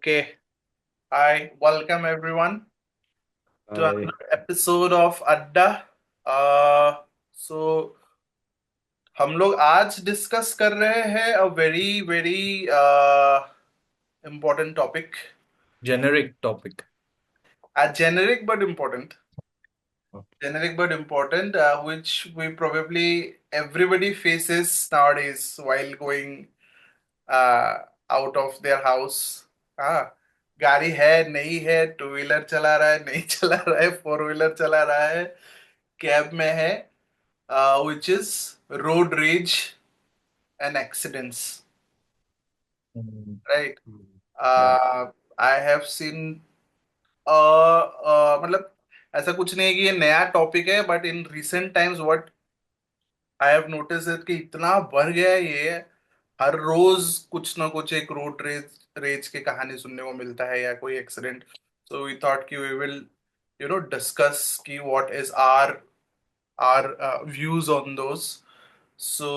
Okay. Hi. Welcome everyone to I another episode of Adda. So हम लोग आज discuss कर रहे हैं a very very important topic. Generic topic. A generic but important. Generic but important, which we probably everybody faces nowadays while going uh, out of their house. हाँ, गाड़ी है नहीं है, टू व्हीलर चला रहा है नहीं चला रहा है, फोर व्हीलर चला रहा है, कैब में है, which is road rage and accidents, Mm. right? yeah, I have seen मतलब ऐसा कुछ नहीं है कि ये नया टॉपिक है, but in recent times what I have notice कि इतना बढ़ गया है ये। हर रोज कुछ ना कुछ एक रोड रेज रेज की कहानी सुनने को मिलता है या कोई एक्सीडेंट। सो वी थॉट कि वी विल डिस्कस कि what is our views on those. So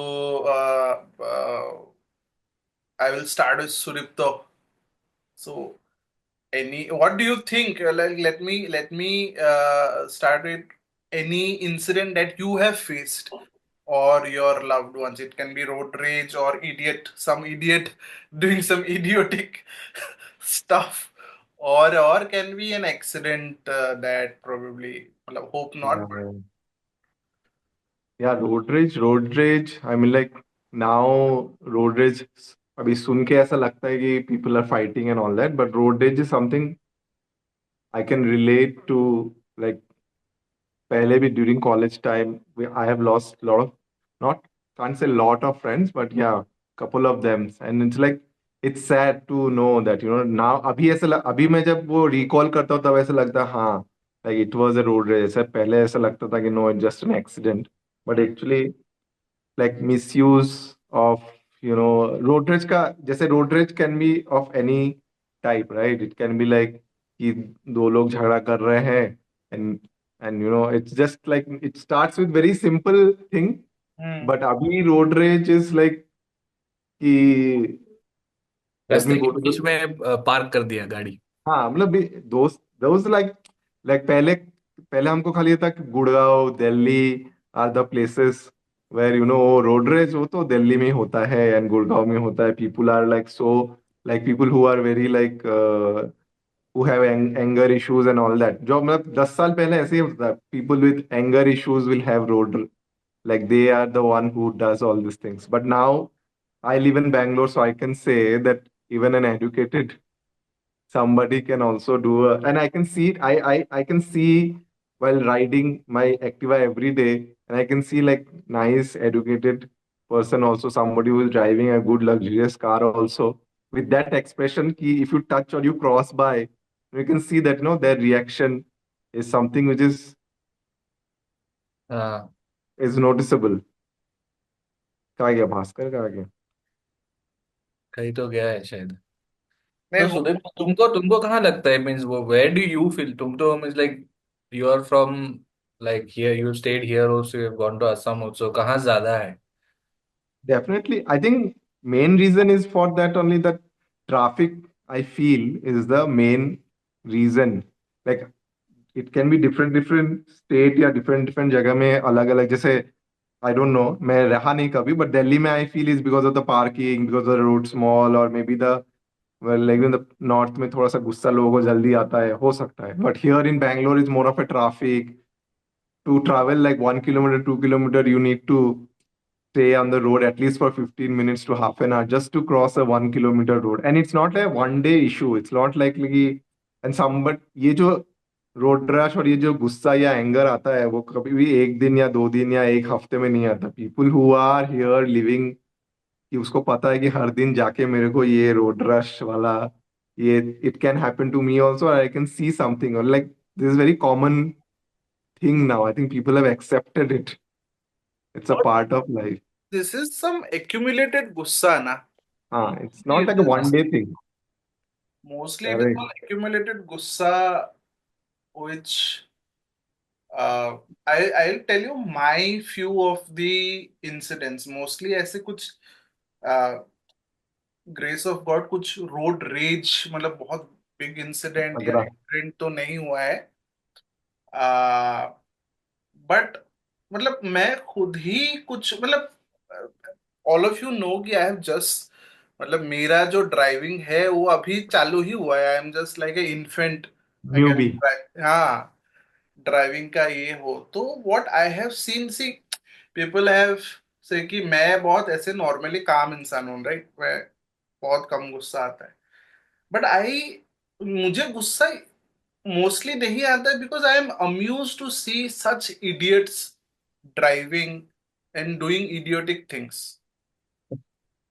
I will start with Sudipto. So any what do you think, let me start with any incident that you have faced or your loved ones. It can be road rage or some idiot doing some idiotic stuff, or can be an accident that probably, well, hope not, but yeah, yeah. Road rage. I mean, like now, road rage. अभी सुन के ऐसा लगता है कि people are fighting and all that, but road rage is something I can relate to. Like पहले भी during college time, I have lost a lot of, not can't say lot of friends, but yeah, couple of them, and it's like it's sad to know that now अभी मैं जब वो recall करता हूँ तब ऐसा लगता है हाँ, like it was a road rage। ऐसा पहले ऐसा लगता था कि no, it's just an accident, but actually like misuse of road rage का, जैसे road rage can be of any type, right? It can be like कि दो लोग झगड़ा कर रहे हैं, and it's just like it starts with very simple thing, hmm. but अभी road rage is like कि let me रास्ते के go to the बीच में पार्क कर दिया गाड़ी. हाँ मतलब दोस्त लाइक पहले पहले हमको खाली ये था कि Gurgaon Delhi are the places where road rage हो तो दिल्ली में ही होता है एंड गुड़गांव में होता है। People are like so like people who are very like who have anger issues and all that. जो मतलब 10 साल पहले ऐसे ही होता था, people with anger issues will have road, like they are the one who does all these things. But now I live in Bangalore, so I can say that even an educated somebody can also do and I can see it. I can see while riding my Activa every day, and I can see like nice educated person also, somebody who is driving a good luxurious car also, with that expression ki if you touch or you cross by, you can see that their reaction is something which हाँ. is noticeable। कहाँ गया भास्कर, कहाँ गया? कहीं तो गया है शायद. नहीं तो वो सुदेव, तुमको तुमको कहाँ लगता है, मीन्स वो वेयर डू यू फील, तुम तो means like you are from, like here you stayed here also, you have gone to Assam also, कहाँ ज्यादा है? Definitely. I think main reason is for that only, that traffic, I feel, is the main reason. Like it can be different state या different जगह में अलग अलग, जैसे I don't know, मैं रहा नहीं कभी, but Delhi में I feel is because of the parking, because of the road small, or maybe the, well, like in the north में थोड़ा सा गुस्सा लोगों को जल्दी आता है, हो सकता है, but here in Bangalore is more of a traffic. To travel like 1 kilometer, 2 kilometer, you need to stay on the road at least for 15 minutes to half an hour just to cross a 1 kilometer road. And it's not a one day issue. It's not like and some, but ये जो road rush और ये जो गुस्सा या anger आता है वो कभी भी एक दिन या 2 दिन या एक हफ्ते में नहीं आता। People who are here living, कि उसको पता है कि हर दिन जाके मेरे को ये रोड रश वाला, ये it can happen to me also, I can see something like this is very common thing now. I think people have accepted it, it's a part of life. this is some accumulated gussa na. हाँ, it's not It like a one is day thing. mostly it is Correct. all accumulated gussa, which uh, I'll tell you my few of the incidents. Mostly ऐसे कुछ uh, grace of God कुछ road rage मतलब बहुत big incident या अगरा। Accident तो नहीं हुआ है। आ, बट मतलब मैं खुद ही कुछ मतलब ऑल ऑफ यू नो कि आई हैव जस्ट मतलब मेरा जो ड्राइविंग है वो अभी चालू ही हुआ है। I am just like a infant newbie. Again. हाँ, ड्राइविंग का ये हो तो what I have seen see people have से कि मैं बहुत ऐसे नॉर्मली काम इंसान हूँ, राइट? मैं बहुत कम गुस्सा आता है, बट आई मुझे गुस्सा मोस्टली नहीं आता है because I am amuse to see such idiots driving and doing idiotic things.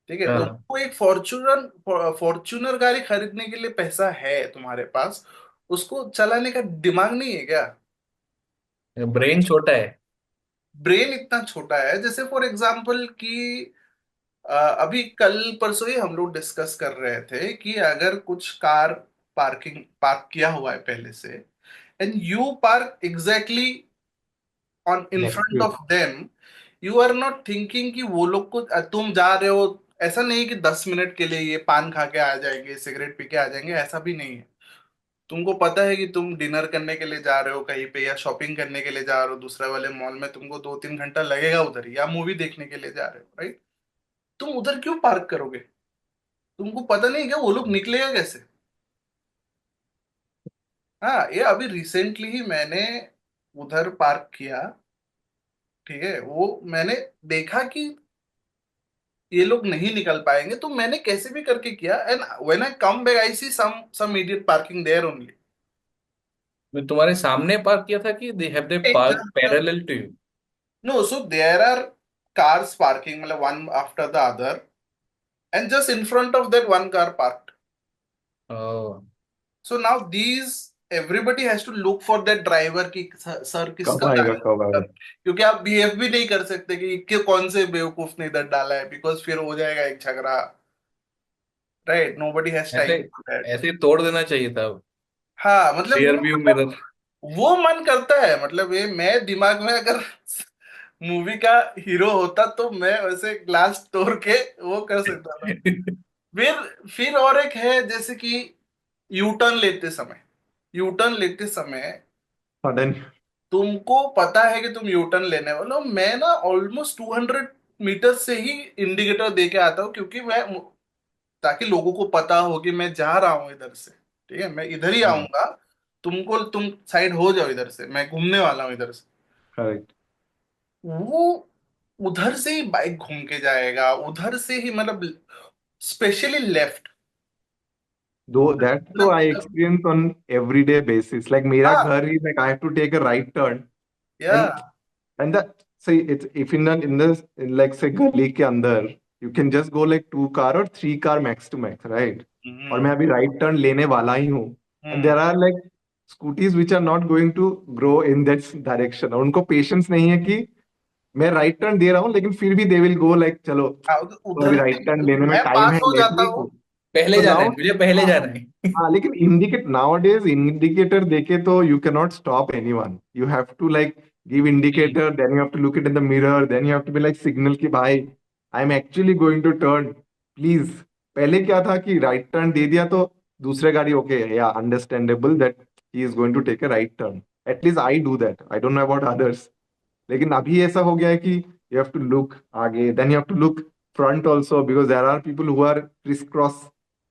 ठीक है, हाँ, उनको एक फॉर्चूनर फॉर्चूनर गाड़ी खरीदने के लिए पैसा है तुम्हारे पास, उसको चलाने का दिमाग नहीं है क्या? ब्रेन छोटा है। ब्रेन इतना छोटा है, जैसे फॉर एग्जाम्पल कि अभी कल परसों ही हम लोग डिस्कस कर रहे थे कि अगर कुछ कार पार्क किया हुआ है पहले से, and you park exactly on in next front week. Of them, you are not thinking कि वो लोग को तुम जा रहे हो। ऐसा नहीं कि 10 मिनट के लिए ये पान खा के आ जाएंगे, सिगरेट पी के आ जाएंगे, ऐसा भी नहीं है। तुमको पता है कि तुम डिनर करने के लिए जा रहे हो कहीं पे या शॉपिंग करने के लिए जा रहे हो दूसरे वाले मॉल में, तुमको 2-3 घंटा लगेगा उधर ही, या मूवी देखने के लिए जा रहे हो, राइट? तुम उधर क्यों पार्क करोगे? तुमको पता नहीं क्या वो लोग निकलेगा कैसे? हाँ, ये अभी रिसेंटली ही मैंने उधर पार्क किया। ठीक है, वो मैंने देखा कि ये लोग नहीं निकल पाएंगे, तो मैंने कैसे भी करके किया, and when I come back I see some idiot parking there only. मैं तुम्हारे सामने पार्क किया था कि they have they park parallel to you? No, so there are cars parking मतलब one after the other, and just in front of that one car parked. Oh, So now these everybody has to look for that driver कि sir कब किसका आएगा, गाड़ी कब है? आएगा। क्योंकि आप बिहेव भी नहीं कर सकते कि कौन से बेवकूफ ने इधर डाला है, बिकॉज फिर हो जाएगा एक झगड़ा, राइट? नोबडी हैज ऐसे टाइम फॉर दैट। ऐसे ही तोड़ देना चाहिए था हाँ मतलब रियर वो व्यू मतलब मिरर। वो मन करता है, मतलब ये मैं दिमाग में अगर मूवी का हीरो होता तो मैं वैसे ग्लास तोड़ के वो कर सकता था। फिर और एक है जैसे कि यू टर्न लेते समय, यू टर्न लेते समय सडन। तुमको पता है कि तुम यू टर्न लेने वाले हो, मैं ना ऑलमोस्ट 200 मीटर से ही इंडिकेटर दे के आता हूँ, क्योंकि मैं ताकि लोगों को पता हो कि मैं जा रहा हूँ इधर से। ठीक है, मैं इधर ही हाँ, आऊंगा, तुम साइड हो जाओ इधर से, मैं घूमने वाला हूँ इधर से। करेक्ट। वो उधर से ही बाइक घूम के जाएगा, उधर से ही मतलब स्पेशली लेफ्ट। दो दैट तो आई मतलब experience on everyday basis, like मेरा हाँ, घर ही, like I have to take a right turn. Yeah And the say it's if in this in like say गली के अंदर you can just go like 2 car or 3 car max to max, right? और मैं हम्म अभी right turn लेने वाला ही हूँ, and hmm there are like scooties which are not going to grow in that direction, और उनको पेशेंस नहीं है कि मैं राइट टर्न दे रहा हूँ लेकिन फिर भी दे विल गो लाइक चलो हाँ, तो अभी उधर राइट टर्न से लेने में मैं टाइम पास है, हो लेट जाता मी हूँ। गो। पहले तो जाना है, नाउ मुझे पहले हाँ जाना है। हाँ, लेकिन इंडिकेट नाउ डेज इंडिकेटर देके तो you can not stop anyone, you have to like give indicator, then you have to look it in the mirror, then you have to be like signal कि भाई I am actually going to turn, please. पहले क्या था कि right turn दे दिया तो दूसरे गाड़ी ओके या understandable that he is going to take a right turn, at least I do that, I don't know about others. लेकिन अभी ऐसा हो गया है कि यू हैव टू लुक आगे, then you have to look front also, because there are people who are criss cross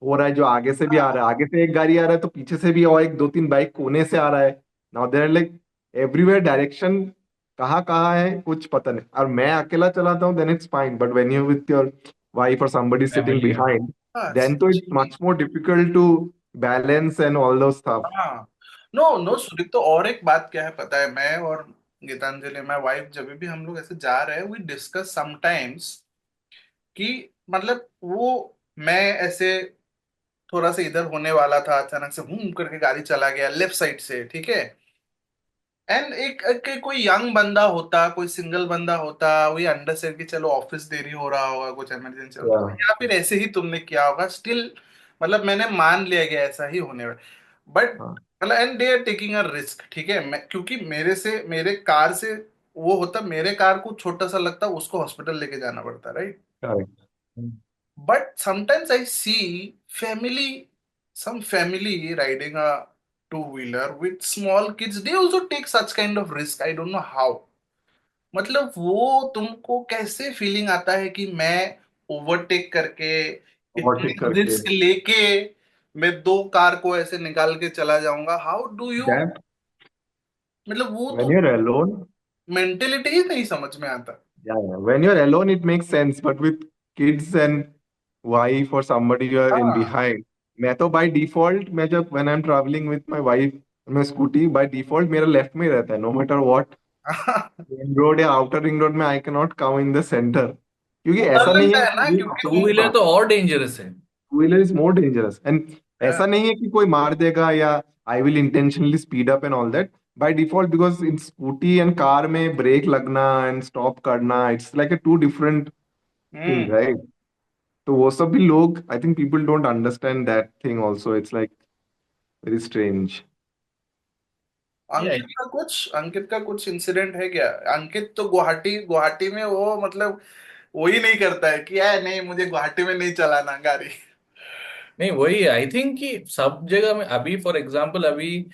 हो रहा है, जो आगे से भी आ रहा है, आगे से एक गाड़ी आ रहा है तो पीछे से भी और एक दो तीन बाइक कोने से आ रहा है। Now there like everywhere direction, कहाँ कहाँ है कुछ पता नहीं, और मैं अकेला चलाता हूँ then it's fine, but when you with your wife और somebody sitting फैमिली। behind, हाँ then तो it's much more difficult to balance and all those stuff. हाँ, नो नो सुदीप, तो और एक बात क्या है पता है, मैं और गीतांजलि, माय वाइफ, जब भी हम लोग ऐसे जा रहे हैं वी डिस्कस समटाइम्स कि मतलब वो मैं ऐसे थोड़ा सा इधर होने वाला था, अचानक से हूं करके गाड़ी चला गया लेफ्ट साइड से, ठीक है? एंड कोई यंग बंदा होता, कोई सिंगल बंदा होता, वही अंडरस्टैंड कि चलो ऑफिस देरी हो रहा होगा, कुछ इमरजेंसी होता Yeah. या फिर ऐसे ही तुमने किया होगा, स्टिल मतलब मैंने मान लिया कि ऐसा ही होने वाला। बट हाँ, मतलब and they are taking a risk, ठीक है? मैं क्योंकि मेरे कार से वो होता, मेरे कार को छोटा सा लगता, उसको हॉस्पिटल लेके जाना पड़ता, right? correct. But sometimes I see some family riding a two-wheeler with small kids. They also take such kind of risk. I don't know how. मतलब वो तुमको कैसे फीलिंग आता है कि मैं ओवरटेक करके ओवरटेक इतने करके रिस्क लेके मैं दो कार को ऐसे निकाल के चला जाऊंगा? हाउ डू यू, that मतलब वो when तो you're alone. मेंटेलिटी ही नहीं समझ में आता। Yeah, when you're alone, it makes sense. But with kids and wife or somebody you are in हाँ। behind, मैं तो by default मैं जब when I'm traveling with my wife मैं स्कूटी by default मेरा लेफ्ट में ही रहता है no matter what, main road या आउटर रिंग रोड में आई can not come in the centre, क्योंकि वो डर ऐसा नहीं लगता है है ना, कि क्योंकि टू व्हीलर तो और डेंजरस है। Two wheeler is more dangerous and हाँ, ऐसा नहीं है कि कोई मार देगा या I will intentionally speed up and all that by default, because in scooty and car में ब्रेक लगना एंड स्टॉप करना it's like a two different thing, hmm. Right? तो वो सब भी लोग I think people don't understand that thing also, it's like very strange. या अंकित का कुछ इंसिडेंट है क्या? अंकित तो गुवाहाटी गुवाहाटी में वो मतलब वो ही नहीं करता है कि यार नहीं, मुझे गुवाहाटी में नहीं चलाना गाड़ी। नहीं, वही आई थिंक कि सब जगह में अभी फॉर एग्जांपल अभी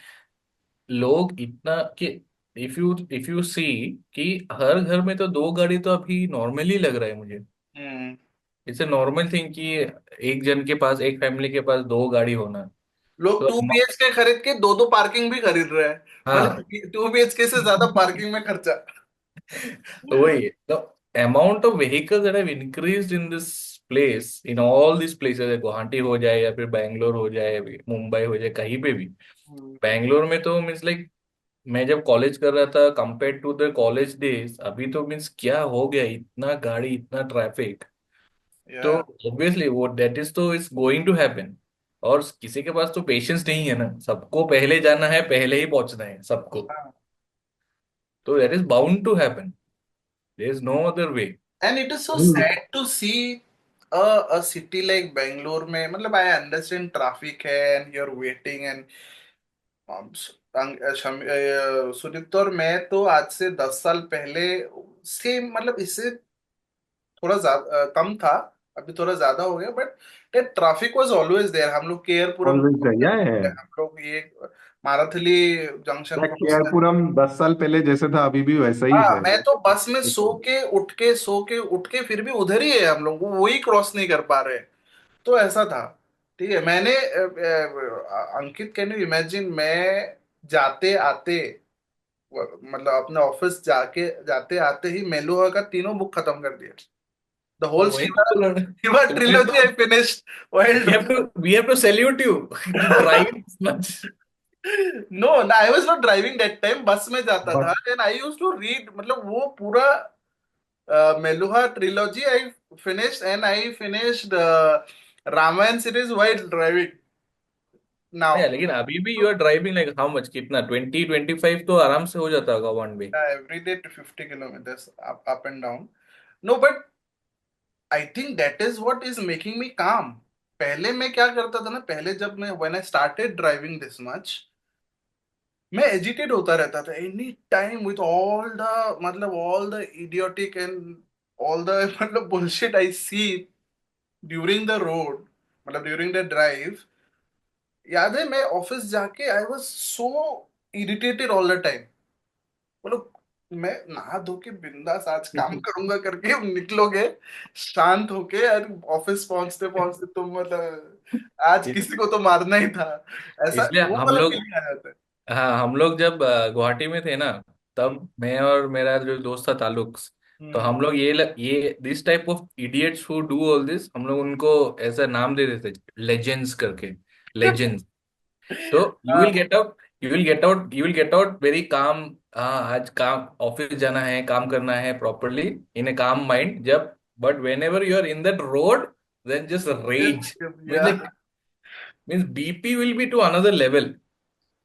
लोग इतना कि इफ यू सी कि हर घर में तो दो गाड़ी तो अभी नॉर्मली लग रहा है मुझे। हम्म। इट्स ए नॉर्मल थिंग कि एक जन के पास, एक फैमिली के पास दो गाड़ी होना। लोग तो 2 BHK खरीद के दो दो पार्किंग भी खरीद रहे हैं। हाँ। मतलब 2 BHK से ज्यादा पार्किंग में खर्चा। तो वही the amount of vehicles that have increased in this place, in all this places, Guwahati हो जाए या फिर बैंगलोर हो जाए, मुंबई हो जाए, कहीं पे भी। हम्म। बैंगलोर में तो मीन्स लाइक मैं जब कॉलेज कर रहा था compare to the college days, अभी तो मीन्स क्या हो गया, इतना गाड़ी, इतना ट्रैफिक। तो या। ऑब्वियसली वो दैट इज तो इज गोइंग टू हैपन। और किसी के पास तो पेशेंस नहीं है ना, सबको पहले जाना है, पहले ही पहुंचना है सबको। तो that is bound to happen, there is no other way. And it is so sad to see a city like Bangalore में, मतलब आई अंडरस्टैंड ट्रैफिक है and you are waiting and Sudipta और मैं तो आज से 10 साल पहले सेम, मतलब इससे थोड़ा ज्यादा कम था, अभी थोड़ा ज्यादा हो गया, but traffic was always there. हम लोग केयरपुरम ऑलवेज क्रॉस या करते थे, हम लोग ये माराथली जंक्शन लाइक क्रॉस करते। केआरपुरम 10 साल पहले जैसे था अभी भी वैसा ही हाँ, है। मैं तो बस में सो के उठ के फिर भी उधर ही है हम लोग, वो वही क्रॉस नहीं कर पा रहे। तो ऐसा था। ठीक है, मैंने अंकित, कैन यू इमेजिन, मैं जाते आते मतलब अपने ऑफिस जाके जाते आते ही मेलुहा का तीनों बुक खत्म कर दिया। द हाँ, होल वही शिवा तो लड़ शिवा तुम्हें ट्रिलोजी तो I finished while we have to salute you to drive much. No, I was not driving that time, bus में जाता था but and I used to read, मतलब वो पूरा Meluha trilogy I finished, and I finished Ramayana series while driving नहीं, now. लेकिन अभी भी you are driving like how much, कितना 20-25 तो आराम से हो जाता होगा one way. Every day to 50 kilometers up and down. No, but I think that is what is making me calm. पहले मैं क्या करता था ना, पहले जब मैं when I started driving this much, मैं एजिटेट होता रहता था any time with all the, मतलब all the idiotic and all the मतलब bullshit I see during the road, मतलब ड्यूरिंग द ड्राइव। याद है मैं ऑफिस जाके I was so irritated all the time, मतलब मैं नहा धो के बिंदास आज काम करूंगा करके निकलोगे शांत होके, और ऑफिस पहुंचते पहुंचते तुम मतलब आज इस, किसी को तो मारना ही था, ऐसा इसलिए वो हम वाला लोग, फीलिंग आ जाता है। हाँ हम लोग जब गुवाहाटी में थे ना, हम्म। तब मैं और मेरा जो दोस्त था ताल्लुक, तो हम्म। हम लोग ये this type of idiots who do all this, हम लोग उनको ऐसा नाम दे देते, लेजेंड्स करके, लेजेंड्स। तो हाँ। You will get out very calm. हाँ, आज काम, ऑफिस जाना है, काम करना है properly in A calm mind, जब but whenever you are in that road, then just rage, means yeah. Like, means BP will be to another level.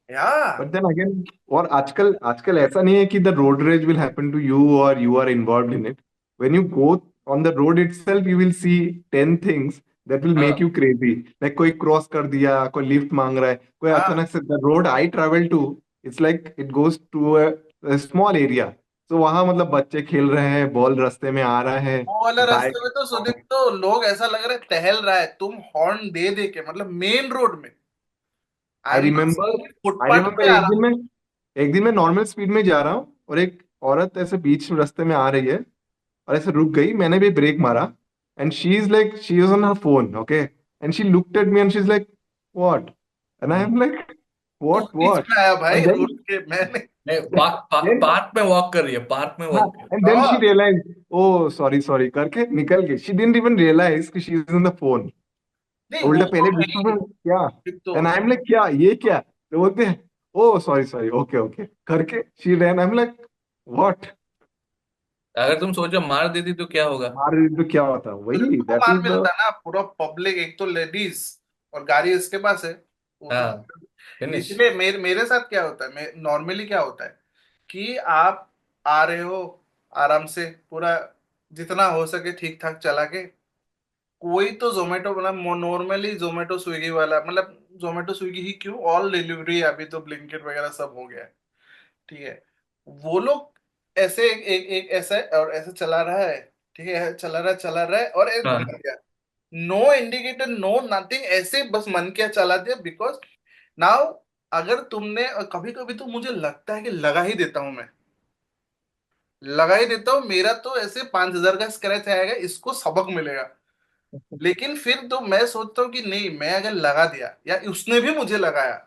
Yeah. But then again और आजकल आजकल ऐसा नहीं है कि the road rage will happen to you और you are involved in it. When you go on the road itself you will see 10 things that will make हाँ, you crazy, like कोई क्रॉस कर दिया, कोई लिफ्ट मांग रहा है, कोई हाँ। अचानक से the road I travel to, it's like it goes to a small area, तो वहां मतलब बच्चे खेल रहे हैं, बॉल रास्ते में आ रहा है, वो वाला रास्ते बाइक। में तो सुदीप, तो लोग ऐसा लग रहा है टहल रहा है, तुम हॉर्न दे दे के, मतलब मेन रोड में। I I am not remember saying I footpath remember पे आ रहा हूँ। एक दिन मैं नॉर्मल स्पीड में जा रहा हूँ और एक औरत ऐसे बीच रास्ते में आ रही है और ऐसे रुक गई, मैंने भी ब्रेक मारा, and she is on her phone, okay, and she looked at me and she is like what, and I hmm. Am like तू व्हाट बीच व्हाट में आया भाई एंड रोड के, मैंने। नहीं, पार्क में वॉक कर रही है, पार्क में हाँ, वॉक कर। एंड देन शी हाँ, रियलाइज, ओ सॉरी सॉरी करके निकल गई, शी डिडंट इवन रियलाइज कि she is on the phone. नहीं वो उल्टा तो पहले है पूछता ही। हूँ क्या, एक तो एंड आई एम लाइक क्या ये क्या, तो बोलते हैं ओ सॉरी सॉरी ओके ओके करके she rain, I am like what, अगर तुम सोचो मार देती तो क्या होगा? मार रही तो क्या होता, फिर वही तो दैट मार इज द। मिलता ना, पूरा पब्लिक, एक तो लेडीज और गाड़ी इसके पास है, वो तो। हाँ, फिनिश। इसलिए मेरे साथ क्या होता है, नॉर्मली क्या होता है कि आप आ रहे हो आराम से, पूरा जितना हो सके ठीक ठाक चला के, कोई तो जोमेटो, मतलब नॉर्मली जोमेटो स्विगी वाला, मतलब जोमेटो स्विगी ही क्यों, ऑल डिलीवरी, अभी तो ब्लिंकिट वगैरह सब हो गया है, ठीक है। वो लोग ऐसे एक ऐसा और ऐसे चला रहा है, ठीक है, चला रहा है और एक हाँ। भगा दिया, नो इंडिकेटर, नो नथिंग, ऐसे बस मन किया चला दिया, बिकॉज नाउ, अगर तुमने, कभी कभी तो मुझे लगता है कि लगा ही देता हूं मैं, लगा ही देता हूँ, मेरा तो ऐसे 5,000 का स्क्रैच आएगा, इसको सबक मिलेगा। लेकिन फिर तो मैं सोचता हूँ कि नहीं, मैं अगर लगा दिया या उसने भी मुझे लगाया,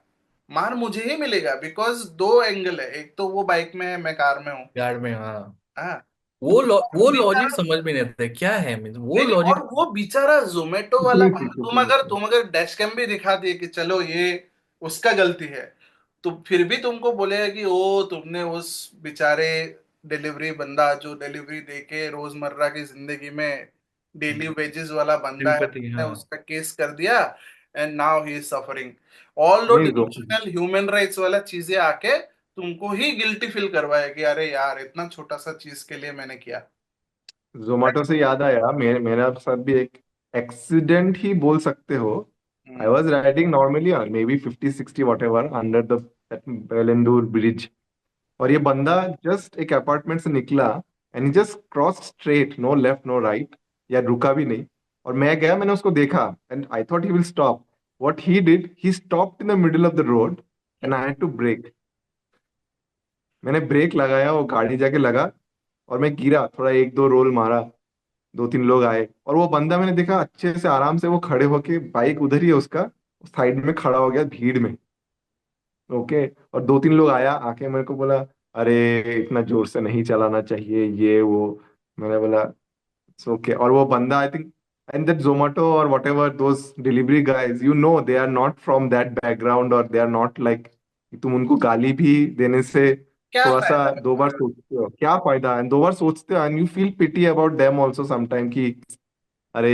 मार मुझे ही मिलेगा, बिकॉज दो एंगल है, एक तो वो बाइक में है, मैं कार में हूँ। यार्ड में, हाँ। हाँ। वो लॉजिक बेचारा, समझ में नहीं आता है, क्या है मीन्स वो नहीं नहीं, और लॉजिक। वो बेचारा जोमेटो वाला सिंपलिसिटी बंदा, सिंपलिसिटी। तुम अगर डैश कैम भी दिखा दिए कि चलो ये उसका गलती है, तो फिर भी तुमको बोलेगा कि ओ तुमने उस बेचारे डिलीवरी बंदा, जो डिलीवरी दे के रोजमर्रा की जिंदगी में डेली वेजेस वाला बंदा है, सिंपैथी, तुमने हाँ। उसका केस कर दिया, and now he is suffering, all दो नहीं डिविजनल ह्यूमन राइट्स वाला चीजें आके तुमको ही गिल्टी फील करवाए कि अरे यार, इतना छोटा सा चीज के लिए मैंने किया। जोमेटो से याद आया, मेरा साथ भी एक एक्सीडेंट ही बोल सकते हो। I hmm. Was riding normally maybe 50-60 whatever under the Bellandur bridge, और ये बंदा जस्ट एक अपार्टमेंट से निकला and just cross straight, no left no right, या रुका भी नहीं, और मैं गया, मैंने उसको देखा and I thought he will stop, what he did, he stopped in the middle of the road and I had to brake. मैंने ब्रेक लगाया, वो गाड़ी जाके लगा और मैं गिरा, थोड़ा एक दो रोल मारा, दो तीन लोग आए और वो बंदा मैंने देखा अच्छे से आराम से वो खड़े होके, बाइक उधर ही है उसका, साइड में खड़ा हो गया भीड़ में, ओके, और दो तीन लोग आया आके मेरे को बोला, अरे इतना जोर से नहीं चलाना चाहिए ये वो, मैंने बोला इट्स ओके, और वो बंदा I think, and that Zomato और whatever those delivery guys, you know they are not from that background, और दे आर नॉट लाइक, तुम उनको गाली भी देने से क्या थोड़ा सा फायदा दो बार है? सोचते हो क्या फायदा, एंड दो बार सोचते हो and you feel pity about them also sometime कि अरे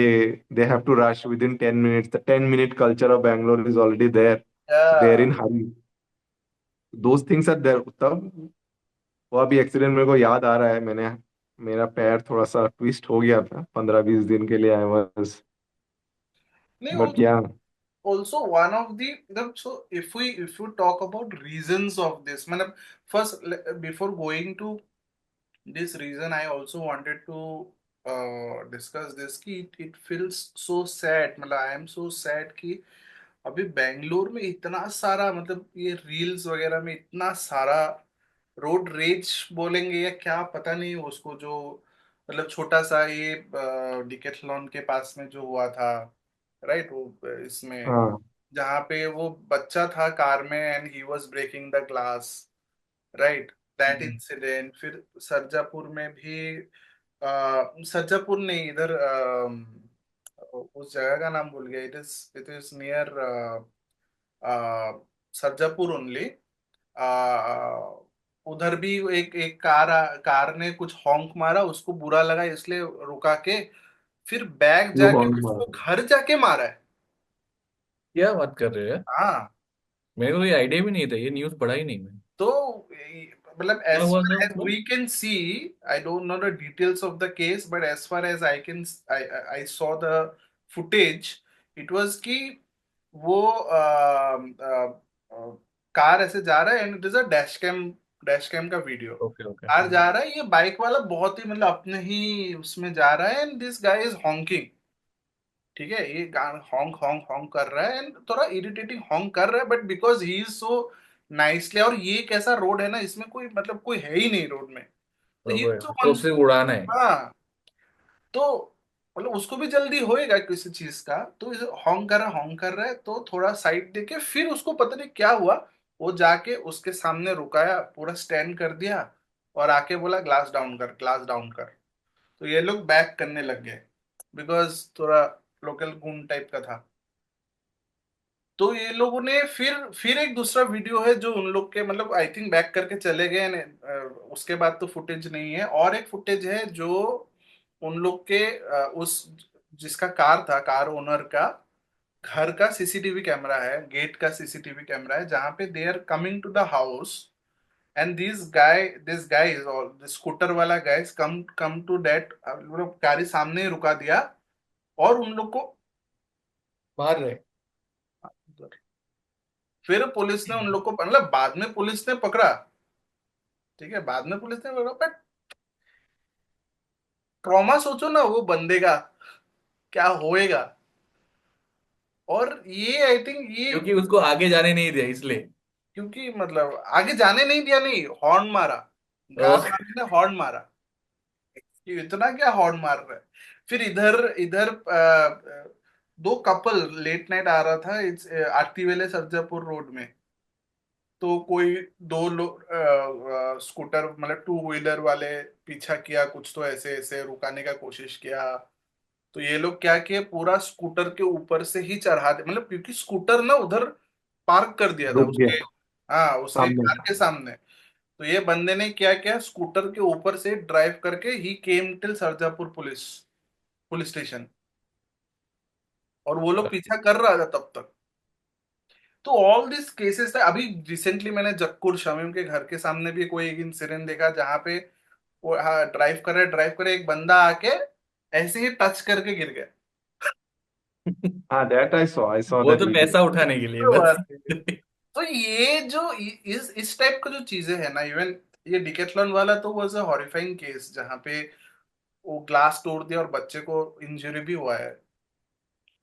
they have to rush within 10 minutes, the 10-minute culture of Bangalore is already there, so they're in या hurry, those things are there, तब वो अभी एक्सीडेंट मेरे को याद आ रहा है, मेरा पैर थोड़ा सा ट्विस्ट हो गया था 15-20 दिन के लिए, आई वाज, नहीं, बट या। also one of the, so if we talk about reasons of this, मतलब first, before going to this reason, I also wanted to discuss this कि it feels so sad, मतलब I am so sad कि अभी बेंगलोर में इतना सारा, मतलब ये रील्स वगैरह में इतना सारा रोड रेज बोलेंगे या क्या पता नहीं उसको, जो मतलब छोटा सा ये डिकेथलॉन के पास में जो हुआ था, राइट, वो इसमें हाँ। जहाँ पे वो बच्चा था कार में and he was breaking the glass, right, that incident, फिर सरजापुर में भी, सरजापुर नहीं, इधर उस जगह का नाम भूल गया, it is near Sarjapur only, उधर भी एक एक कार ने कुछ हॉन्क मारा, उसको बुरा लगा इसलिए रुका के, फिर बैग क्यों जाके हॉर्न उसको मारा? घर जाके मारा है। क्या बात कर रहे हो यार? हाँ। मेरे को ये आइडिया भी नहीं था, ये न्यूज़ पढ़ा ही नहीं मैं। तो मतलब क्या as हुआ था far as उसको? we can see, I don't know the details of the case, but as far as I can, I saw the footage, it was कि वो कार ऐसे जा रहा है and it is a dash cam dash cam का video. Okay okay. Car जा रहा है, ये बाइक वाला बहुत ही मतलब अपने ही उसमें जा रहा है, and this guy is honking. ठीक है, ये गान हॉन्क हॉन्क हॉन्क कर रहा है, एंड थोड़ा इरिटेटिंग हॉन्क कर रहा है, but because he is so nicely, और ये कैसा रोड है ना, इसमें कोई मतलब कोई है ही नहीं रोड में, तो ही बरोबर, तो उसको सिर्फ उड़ाना है। हाँ, तो मतलब उसको भी जल्दी होएगा किसी चीज का, तो हॉन्क कर रहा है, तो थोड़ा साइड देके फिर उसको पता नहीं क्या हुआ, वो जाके उसके सामने रुकाया, पूरा स्टैंड कर दिया, और आके बोला ग्लास डाउन कर, ग्लास डाउन कर। तो ये लोग बैक करने लग गए, बिकॉज थोड़ा लोकल गुंड टाइप का था। तो ये लोगों ने फिर एक दूसरा वीडियो है जो उन लोग के मतलब आई थिंक बैक करके चले गए ने, उसके बाद तो फुटेज नहीं है, और एक फुटेज है जो उन लोग के उस जिसका कार था, कार ओनर का घर का सीसीटीवी कैमरा है, गेट का सीसीटीवी कैमरा है, जहां पे they are coming to the house, and this guy is और स्कूटर वाला गाइस कम टू दैट, मतलब गाड़ी सामने ही रुका दिया, और उन लोग को मार रहे। फिर पुलिस ने उन लोग को मतलब बाद में पुलिस ने पकड़ा। ठीक है, बाद में पुलिस ने पकड़ा, बट ट्रॉमा सोचो ना वो बंदे का क्या होएगा। और ये आई थिंक ये, क्योंकि उसको आगे जाने नहीं दिया इसलिए। क्योंकि मतलब आगे जाने नहीं दिया, नहीं हॉर्न मारा, कार ओके। वाले ने हॉर्न मारा, कि इतना क्या हॉर्न मार रहा है। फिर इधर इधर दो कपल लेट नाइट आ रहा था, इट्स आरती सरजापुर रोड में, तो कोई दो लोग स्कूटर मतलब टू व्हीलर वाले पीछा किया, कुछ तो ऐसे ऐसे रुकाने का कोशिश किया, तो ये लोग क्या किए, पूरा स्कूटर के ऊपर से ही चढ़ा दे, मतलब क्योंकि स्कूटर ना उधर पार्क कर दिया था रुक उसके, गया हाँ उसके सामने। कार के सामने। तो ये बंदे ने क्या किया, स्कूटर के ऊपर से ड्राइव करके ही came till Sarjapur police police station, और वो लोग पीछा कर रहा था तब तक। तो ऑल दिस केसेस था। अभी रिसेंटली मैंने जक्कुर शमीम के घर के सामने भी कोई एक इंसिडेंट देखा, जहां पे वो हाँ ड्राइव करे एक बंदा आके ऐसे ही टच करके गिर गया। हाँ, दैट आई सॉ वो दैट तो वीडियो। पैसा उठाने के लिए तो बस। तो ये जो इस टाइप का जो चीजें है ना, इवन ये डिकेथलॉन वाला तो वाज अ हॉरिफाइंग केस, जहां पे वो ग्लास तोड़ दिया और बच्चे को इंजरी भी हुआ है,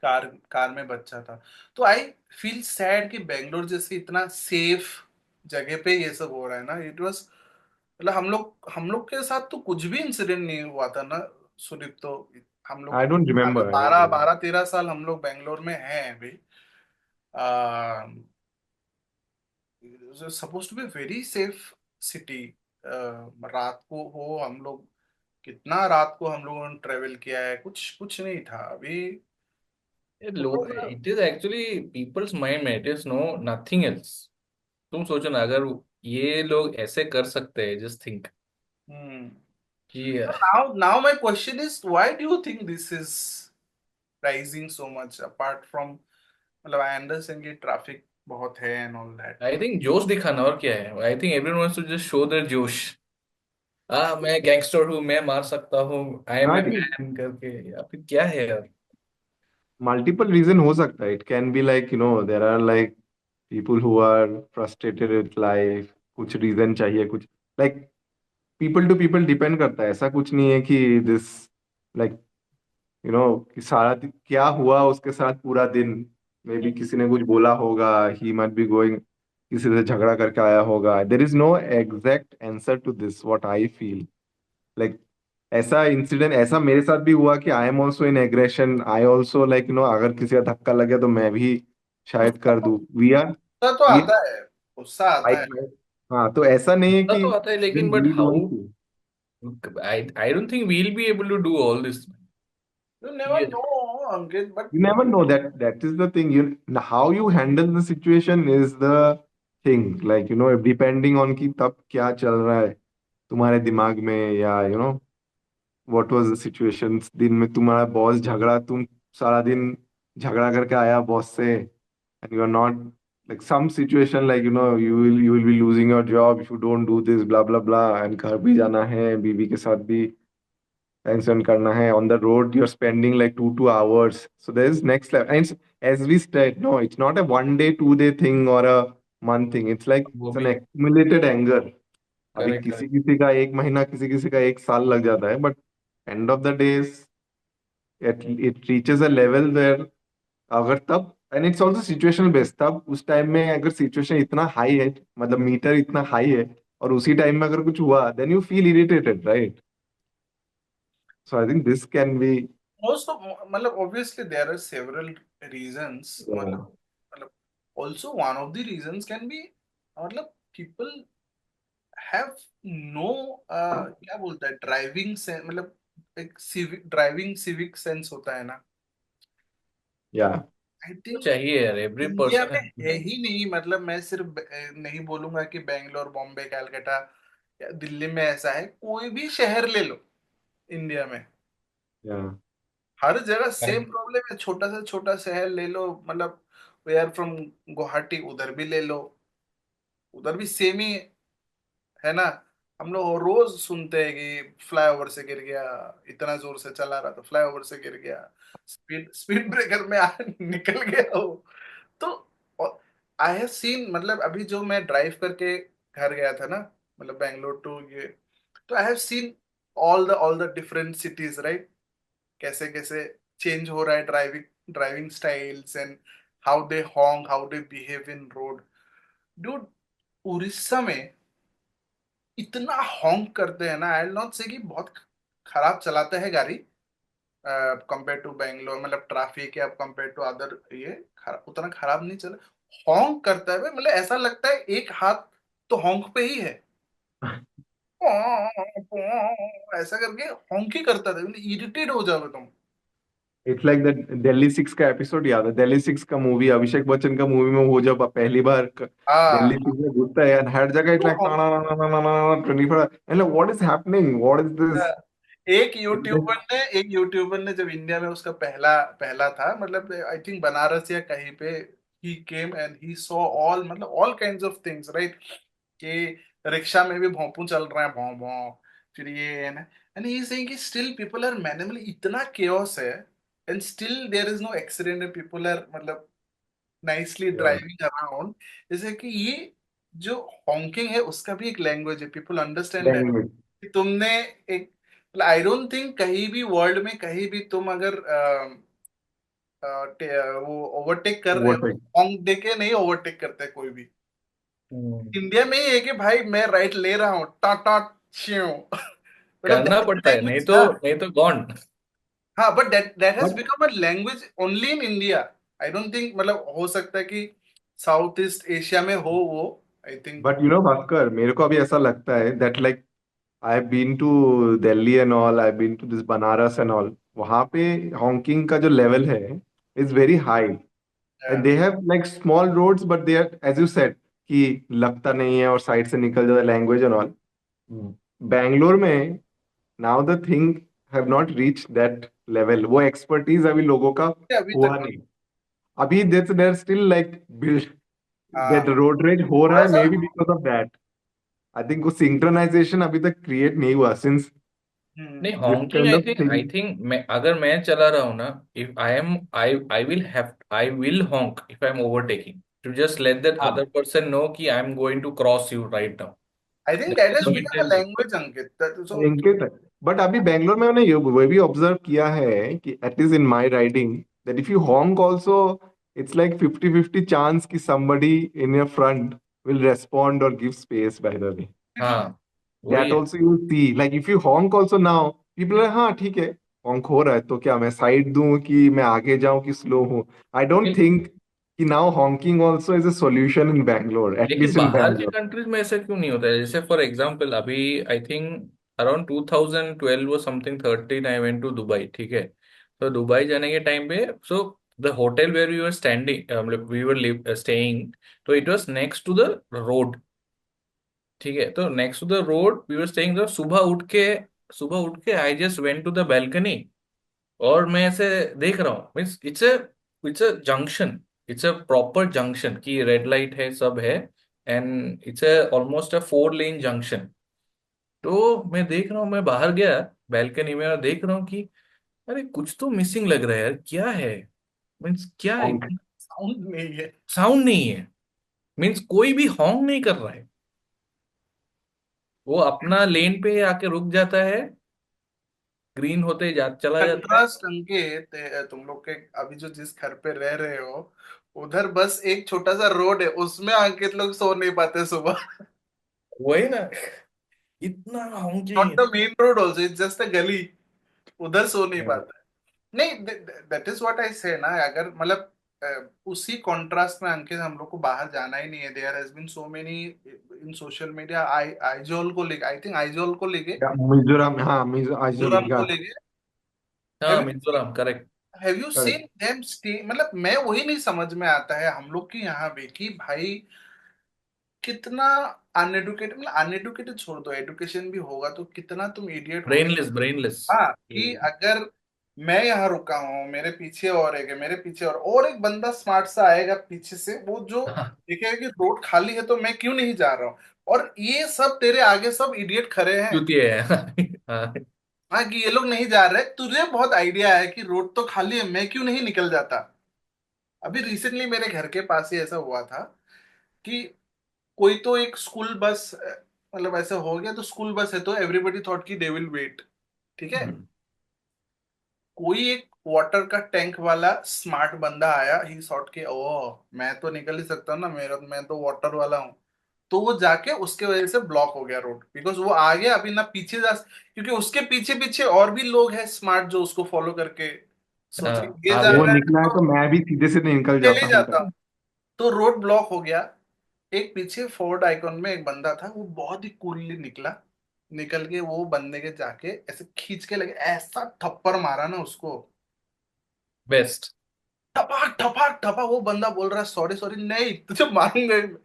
कार कार में बच्चा था। तो आई फील सैड कि बेंगलोर जैसे इतना सेफ जगह पे ये सब हो रहा है ना, इट वाज मतलब हम लोग के साथ तो कुछ भी इंसिडेंट नहीं हुआ था ना सुदीप। तो हम लोग I don't remember, I don't बारह रिमेम्बर। बारह 13 साल हम लोग बेंगलोर में हैं अभी। Suppose to be very safe city. रात को हो हम लोग, कितना रात को हम लोगों ने ट्रेवल किया है, कुछ कुछ नहीं था अभी। लोग, it is actually people's mind में, it is no nothing else. तुम सोचो ना, अगर ये लोग ऐसे कर सकते हैं, जस्ट थिंक हम्म। कि now my question is why do you think this is rising so much apart from, मतलब आई अंडरस्टैंड कि ट्रैफिक बहुत है and all that. I think जोश दिखाना, और क्या है। I think everyone wants to just show their जोश। मैं गैंगस्टर हूँ, मैं मार सकता हूँ, I am I a think man करके, या फिर क्या है यार। मल्टीपल रीजन हो सकता है। It can be like there are like people who are frustrated with life, कुछ रीजन चाहिए, कुछ like people to people depend करता है। ऐसा कुछ नहीं है कि दिस लाइक कि क्या हुआ उसके साथ पूरा दिन, मे बी किसी ने कुछ बोला होगा, ही मत बी गोइंग, किसी से झगड़ा करके आया होगा। There is no exact answer to this what I feel like. ऐसा इंसिडेंट ऐसा मेरे साथ भी हुआ कि I am also in aggression, I also like अगर किसी का धक्का लगे तो मैं भी शायद गुस्सा कर दूं। वी आर गुस्सा तो वी आता है, गुस्सा आता आई है। हाँ, तो ऐसा नहीं है गुस्सा कि तो आता है, लेकिन then but we how? don't feel. I don't think we'll be able to do all this. You never know, Ankit, but You never know, that is the thing. How you handle the situation is the thing. Like depending on कि तब क्या चल रहा है तुम्हारे दिमाग में, या what was the situation। दिन में तुम्हारा बॉस झगड़ा, तुम सारा दिन झगड़ा करके आया बॉस से, and you are not like some situation like you will be losing your job if you don't do this blah blah blah, and घर भी जाना है, बीवी के साथ भी टाइम स्पेंड करना है, on the road you are spending like 2 2 hours, so there is next level, and as we said, no, it's not a 1 day 2 day thing or a month thing, it's like वो it's भी an है। accumulated anger। अभी correct किसी correct. किसी का 1 महीना, किसी किसी का 1 साल लग जाता है, but end of the days it reaches a level where, अगर तब, and it's also situational based, तब उस टाइम में अगर सिचुएशन इतना हाई है, मतलब मीटर इतना हाई है, और उसी टाइम में अगर कुछ हुआ, then you feel irritated, right? So I think this can be. most of मतलब obviously there are several reasons मतलब also one of the reasons can be मतलब people have no क्या बोलता है ड्राइविंग सेंस, मतलब एक सिविक ड्राइविंग सिविक सेंस होता है ना, या आई तो थिंक चाहिए यार, एवरी इंडिया पर्सन में है है। ही नहीं। मतलब मैं सिर्फ नहीं बोलूंगा कि बैंगलोर, बॉम्बे, कलकत्ता या दिल्ली में ऐसा है, कोई भी शहर ले लो इंडिया में, या हर जगह सेम Correct. प्रॉब्लम है। छोटा से छोटा शहर ले लो, मतलब वे आर फ्रॉम गुवाहाटी, उधर भी ले लो, उधर भी सेम ही है ना। हम लोग रोज सुनते हैं कि फ्लाईओवर से गिर गया, इतना जोर से चला रहा था फ्लाईओवर से गिर गया, स्पीड स्पीड ब्रेकर में निकल गया हो। तो आई हैव सीन, मतलब अभी जो मैं ड्राइव करके घर गया था ना, मतलब बैंगलोर टू ये, तो I have seen all the different cities, right? कैसे कैसे चेंज हो रहा है driving driving styles and how they Hong, how they behave in road. Dude, Orissa में इतना हॉन्क करते हैं ना, आई विल नॉट से कि बहुत खराब चलाते हैं गाड़ी कंपेयर टू बैंगलोर, मतलब ट्रैफिक या कंपेयर टू अदर, ये उतना खराब नहीं चला। हॉन्क करता है भाई, मतलब ऐसा लगता है एक हाथ तो हॉन्क पे ही है, ऐसा करके हॉन्क ही करता था, इरिटेट हो जाओगे तुम। It's like that Delhi six का एपिसोड याद है? दिल्ली सिक्स का मूवी, अभिषेक बच्चन का मूवी में वो जब पहली बार हाँ, दिल्ली सिक्स में घुसता है, एंड हर जगह इट्स तो like 24, and like what is happening, what is this? एक यूट्यूबर ने जब इंडिया में उसका पहला पहला था, मतलब आई थिंक बनारस या कहीं पे, he came and he saw all, मतलब all kinds of things, right? कि रिक्शा में भी भोंपू चल रहा है, भों भों, फिर ये एंड ही सेइंग कि स्टिल पीपल आर मैनेबल, इतना केओस है and still there is no accident and people are मतलब नाइसली ड्राइविंग अराउंड। जैसे कि ये जो हॉन्किंग है उसका भी एक लैंग्वेज है, पीपल अंडरस्टैंड दैट। लैंग्वेज, कि तुमने एक, आई डोंट थिंक कहीं भी वर्ल्ड में कहीं भी तुम अगर वो ओवरटेक कर रहे हो, ओवरटेक। हॉन्क देके नहीं ओवरटेक करते कोई भी। हम्म। इंडिया में ये है कि भाई मैं राइट ले रहा हूँ, टा टा श्यों मतलब करना दैट पड़ता है, नहीं लैंग्वेज तो ना। नहीं तो गॉन। हाँ, but that has but become a language only in India. I don't think, मतलब हो सकता है कि साउथ ईस्ट एशिया में हो वो, आई थिंक। बट भास्कर, मेरे को अभी ऐसा लगता है that like I have been to Delhi and all, I have been to this Banaras and all, वहां पे हॉकिंग का जो लेवल है is very high, and they have like small roads, but they are as you said कि लगता नहीं है और साइड से निकल जाता है, लैंग्वेज एंड ऑल। बैंगलोर में now the thing have not reach that level, वो एक्सपर्टीज अभी लोगों का अभी हुआ तक नहीं। नहीं। अभी देर स्टिल लाइक बिल्ड, दैट हाँ, रोड रेज हो रहा थोड़ा है, सा। Maybe because of that. I think वो सिंक्रोनाइजेशन अभी तक क्रिएट नहीं हुआ सिंस नहीं, this honking kind I of think, thing. मैं अगर मैं चला रहा हूँ ना, if I am, I will honk if I am overtaking, to just let that other हाँ, पर्सन नो कि I am going to cross you right now. I think that that is has the become a mentality. Language, Ankit, so इनके तक। But अभी बैंगलोर में मैंने ये वो भी ऑब्जर्व किया है कि at least in my riding, that if you हॉन्क also, it's like 50-50 chance कि somebody in your front will respond or give space, by the way. हाँ, वही That है। also you see, like if you honk also now, people are हाँ ठीक है, honk हो रहा है तो क्या मैं साइड दूं कि मैं आगे जाऊं कि स्लो हूं? I don't think कि now honking also is a solution in Bangalore, at लेकिन least in बाहर के Bangalore. कंट्रीज में ऐसा क्यों नहीं होता है? जैसे फॉर एग्जांपल अभी आई थिंक अराउंड 2012 वो something 13 I went to Dubai, ठीक है? तो दुबई जाने के टाइम पे, so the hotel where we were standing, मतलब वी वर स्टेइंग, तो it was next to the road, ठीक है? तो next to the road we were staying, तो सुबह उठ के I just went to the balcony, और मैं ऐसे देख रहा हूँ, means it's a junction, it's a proper junction की रेड लाइट है, सब है, and it's a almost a 4 lane junction. तो मैं देख रहा हूँ, मैं बाहर गया बैल्कनी में और देख रहा हूँ कि अरे कुछ तो मिसिंग लग रहा है यार, क्या है? मीन्स क्या है? Honk. साउंड नहीं है। साउंड नहीं है, मीन्स कोई भी हॉर्न नहीं कर रहा है। वो अपना लेन पे आके रुक जाता है, ग्रीन होते जा चला जाता है। कंट्रास्ट अंकित, तुम लोग के अभी जो जिस घर पे रह रहे हो, उधर बस एक छोटा सा रोड है, उसमें अंकित लोग सो नहीं पाते सुबह। वही ना, इतना not honking. The main road also, it's just a गली, उधर सो नहीं हाँ, पाता। नहीं, दैट इज व्हाट आई से ना, अगर मतलब उसी कॉन्ट्रास्ट में अंकित हम लोग को बाहर जाना ही नहीं है। There has been so many in social media, I Aizawl को लेके, आई थिंक आइजोल को लेके, मिजोरम, हाँ आइजोल, मिजोरम को या लेके। हाँ Mizoram correct. Have you seen correct. Them stay, मतलब मैं वही नहीं समझ में आता है हम लोग के यहाँ पे कि भाई कितना अनएडुकेटेड, मतलब अनएडुकेटेड छोड़ दो, एडुकेशन भी होगा तो कितना तुम इडियट हो। Brainless brainless. हाँ, कि अगर मैं यहाँ रुका हूँ, मेरे पीछे और एक है, मेरे पीछे और एक बंदा स्मार्ट सा आएगा पीछे से, वो जो देखेगा कि रोड खाली है तो मैं क्यों नहीं जा रहा हूँ, और ये सब तेरे आगे सब इडियट खड़े हैं। चूतिए है। हाँ, हाँ, कि ये लोग नहीं जा रहे, तुझे बहुत आइडिया है कि रोड तो खाली है, मैं क्यों नहीं निकल जाता। अभी रिसेंटली मेरे घर के पास ही ऐसा हुआ था कि कोई तो एक स्कूल बस, मतलब ऐसा हो गया, तो स्कूल बस है तो एवरीबडी थॉट कि दे विल वेट, ठीक है। कोई एक वाटर का टैंक वाला स्मार्ट बंदा आया, ही सॉट के, ओह मैं तो निकल ही सकता हूँ ना, मेरा मैं तो वाटर वाला हूँ। तो वो जाके उसके वजह से ब्लॉक हो गया रोड, बिकॉज वो आ गया अभी ना पीछे जा, क्योंकि उसके पीछे पीछे और भी लोग हैं स्मार्ट जो उसको फॉलो करके सोच के ये जा आगे। वो रहा है निकला है तो तो मैं भी सीधे से निकल चले जाता हूँ जाता करके। हूँ। तो रोड ब्लॉक हो गया। एक पीछे फोर्ड आइकॉन में एक बंदा था, वो बहुत ही कूलली निकला, निकल के वो बंदे के जाके ऐसे खींच के लगे, ऐसा थप्पड़ मारा ना उसको, बेस्ट। टपाक टपाक टपाक। वो बंदा बोल रहा है सॉरी सॉरी, नहीं तुझे मारूंगा ही मैं।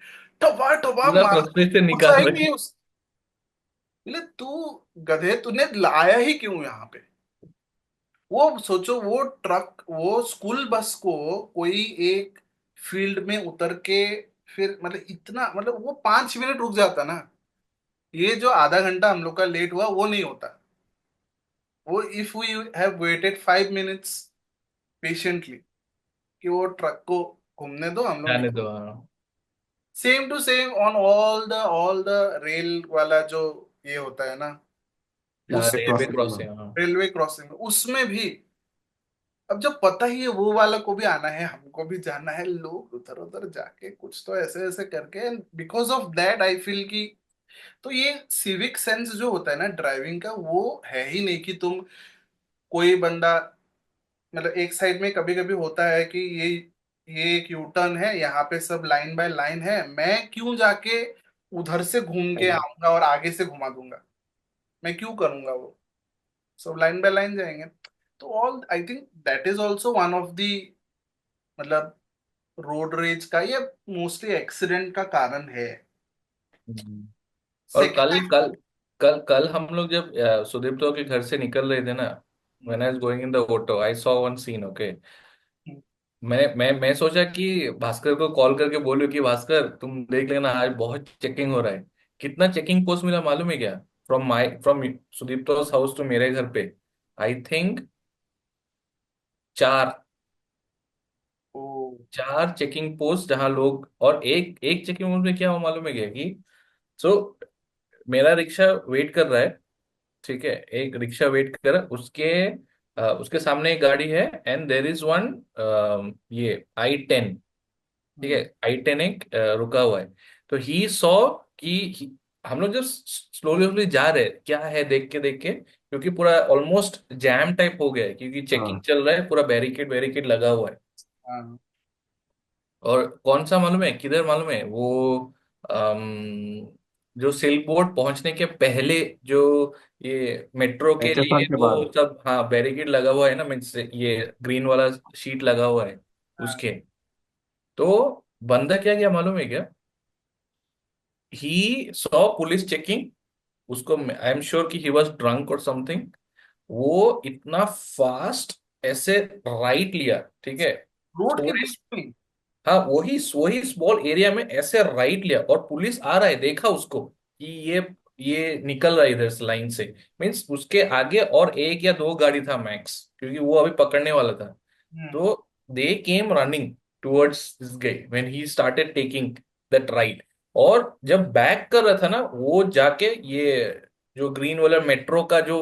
टपाक टपाक पूरा मारा, फ्रस्ट्रेशन गुस्सा निकाल ही रहे। नहीं उस, बोले तू गधे, तूने लाया ही क्यों यहाँ पे। वो सोचो, वो ट्रक, वो स्कूल बस को कोई एक फील्ड में उतर के, फिर मतलब इतना, मतलब वो 5 मिनट रुक जाता ना, ये जो आधा घंटा हम लोग का लेट हुआ वो नहीं होता। वो if we have waited 5 minutes patiently कि वो ट्रक को घूमने दो, हम लोग जाने निकल। दो, हाँ। Same to same on all the rail वाला जो ये होता है ना, हाँ उस रेलवे क्रॉसिंग में। क्रॉसिंग, हाँ। रेलवे क्रॉसिंग उसमें भी, अब जब पता ही है वो वाला को भी आना है, हमको भी जाना है, लोग उधर उधर जाके कुछ तो ऐसे ऐसे करके, because of that I feel कि, तो ये सिविक सेंस जो होता है ना ड्राइविंग का, वो है ही नहीं कि तुम, कोई बंदा, मतलब एक साइड में कभी कभी होता है कि ये एक यू टर्न है, यहाँ पे सब लाइन बाय लाइन है, मैं क्यों जाके उधर से घूम के आगे। आऊंगा और आगे से घुमा दूंगा, मैं क्यों करूंगा वो, सब लाइन बाय लाइन जाएंगे। तो all I think that is also one of the, मतलब रोड रेज का ये मोस्टली एक्सीडेंट का कारण है। हम्म। और कल सेकेंड, कल कल कल हम लोग जब सुदीप्तो के घर से निकल रहे थे ना, when I was going in the auto I saw one scene, okay. मैं सोचा कि भास्कर को कॉल करके बोलूं कि भास्कर तुम देख लेना आज बहुत चेकिंग हो रहा है। कितना चेकिंग पोस्ट मिला मालूम है क्या? फ्रॉम सुदीप्तो हाउस टू मेरे घर पे, आई थिंक 4। ओ, 4 चेकिंग पोस्ट जहां लोग, और एक एक चेकिंग पोस्ट में क्या हुआ मालूम है क्या कि, सो मेरा रिक्शा वेट कर रहा है, ठीक है, एक रिक्शा वेट कर रहा है, उसके सामने एक गाड़ी है, एंड देर इज वन, ये I10, ठीक है, I10 एक रुका हुआ है। तो ही सॉ कि हम लोग जब स्लोली स्लोली जा रहे हैं, क्या है देख के, क्योंकि पूरा ऑलमोस्ट जैम टाइप हो गया है, क्योंकि चेकिंग हाँ, चल रहा है, पूरा बैरिकेड बैरिकेड लगा हुआ है। हाँ, और कौन सा मालूम है किधर मालूम है वो, अम, जो सिल्क बोर्ड पहुंचने के पहले, जो ये मेट्रो के HFR लिए के वो बाद। सब, हाँ बैरिकेड लगा हुआ है ना, मीन्स ये ग्रीन वाला शीट लगा हुआ है हाँ, उसके। तो बंदा क्या किया मालूम है क्या? ही सॉ पुलिस चेकिंग उसको, आई एम श्योर कि ही वॉज ड्रंक और समथिंग। वो इतना फास्ट ऐसे राइट लिया, ठीक है, रोड के थोड़ी, बीच में। हाँ वही वही स्मॉल एरिया में ऐसे राइट लिया, और पुलिस आ रहा है, देखा उसको कि ये निकल रहा है इधर से लाइन से, मीन्स उसके आगे और एक या दो गाड़ी था मैक्स, क्योंकि वो अभी पकड़ने वाला था। हम्म, तो they came running towards this guy when he started taking that right. और जब बैक कर रहा था ना, वो जाके ये जो ग्रीन वाला मेट्रो का जो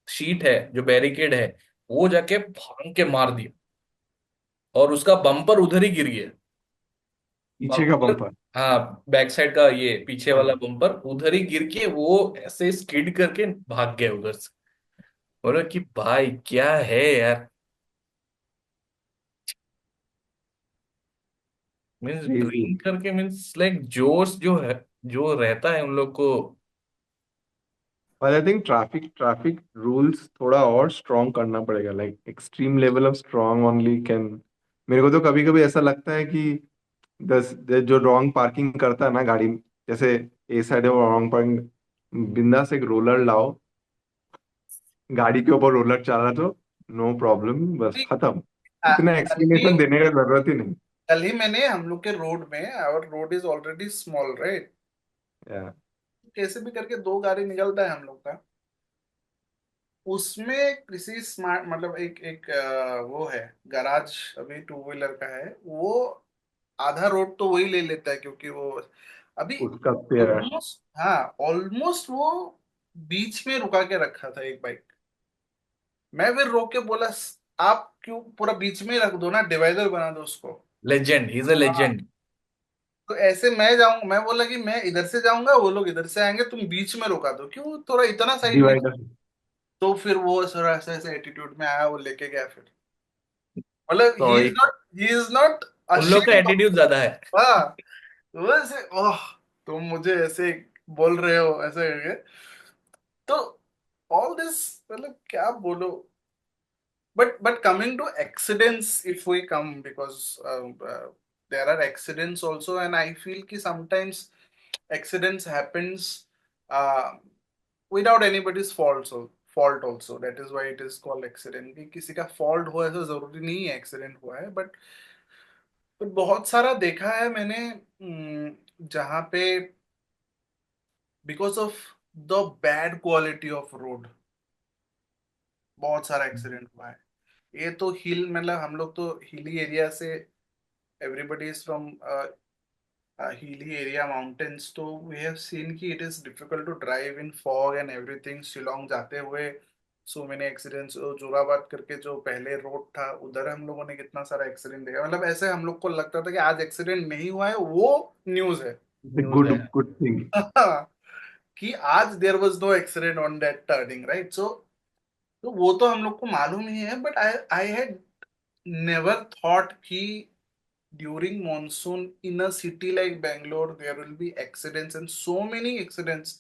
शीट है, जो बैरिकेड है, वो जाके भांग के मार दिया, और उसका बम्पर उधर ही गिर गया। पीछे का बम्पर, बम्पर। हाँ बैक साइड का ये पीछे वाला हाँ। बम्पर उधर ही गिर के वो ऐसे स्किड करके भाग गया उधर से। बोलो कि भाई क्या है यार, मीन्स क्रेजी। ड्रिंक करके, मीन्स लाइक जोश जो है, जो रहता है उन लोग को। और आई थिंक ट्रैफिक रूल्स थोड़ा और स्ट्रॉन्ग करना पड़ेगा, like extreme level of strong only can. मेरे को तो कभी कभी ऐसा लगता है कि दस जो रॉन्ग पार्किंग करता है ना गाड़ी, जैसे ए साइड है वो रॉन्ग पार्किंग, बिंदास एक रोलर लाओ, गाड़ी के ऊपर रोलर चला तो नो प्रॉब्लम, बस खत्म। इतना कल ही एक्सप्लेनेशन देने का जरूरत ही नहीं। कल ही मैंने हम लोग के रोड में, और road is already small right, या कैसे भी करके दो गाड़ी निकलता है हम लोग का, उसमें किसी स्मार्ट मतलब एक एक वो है गराज, अभी टू व्हीलर का है वो, आधा रोड तो वही ले लेता है क्योंकि वो अभी उसका पेयर। ऑलमोस्ट, हाँ ऑलमोस्ट वो बीच में रुका के रखा था एक बाइक। मैं फिर रोक के बोला, आप क्यों पूरा बीच में ही रख दो ना, डिवाइडर बना दो उसको। लेजेंड, ही इज अ हाँ, लेजेंड। तो ऐसे मैं जाऊंगा, मैं बोला कि मैं इधर से जाऊंगा, वो लोग इधर से आएंगे, तुम बीच में रुका दो, क्यों थोड़ा इतना साइड में। डिवाइडर। तो फिर वो थोड़ा ऐसा ऐसे एटीट्यूड में आया, वो लेके गया फिर, मतलब सॉरी। ही इज नॉट उन लोग का ashamed of, एटीट्यूड ज्यादा है। हाँ वैसे ओह, तुम मुझे ऐसे बोल रहे हो ऐसे करके, तो ऑल दिस, मतलब क्या बोलो। But coming to accidents, if we come, because there are accidents also, and I feel कि sometimes accidents happens uh, without anybody's fault also. That is why it is called accident. कि किसी का fault हो ऐसा जरूरी नहीं है accident हुआ है, but बहुत सारा देखा है मैंने, जहाँ पे because of the bad quality of road बहुत सारा एक्सीडेंट हुआ है। ये तो हिल, मतलब हम लोग तो हिली एरिया से, everybody is from hilly area mountains, तो we have seen कि it is difficult to drive in fog and everything। Shillong जाते हुए so many accidents, जोराबाद करके जो पहले रोड था उधर हम लोगों ने कितना सारा एक्सीडेंट देखा, मतलब ऐसे हम लोग को लगता था कि आज एक्सीडेंट नहीं हुआ है वो न्यूज है। न्यूज गुड है। Good thing. कि आज there was no accident on that turning right, so तो वो तो हम लोग को मालूम ही है, but I I had never thought कि during monsoon in a city like Bangalore there will be accidents, and so many accidents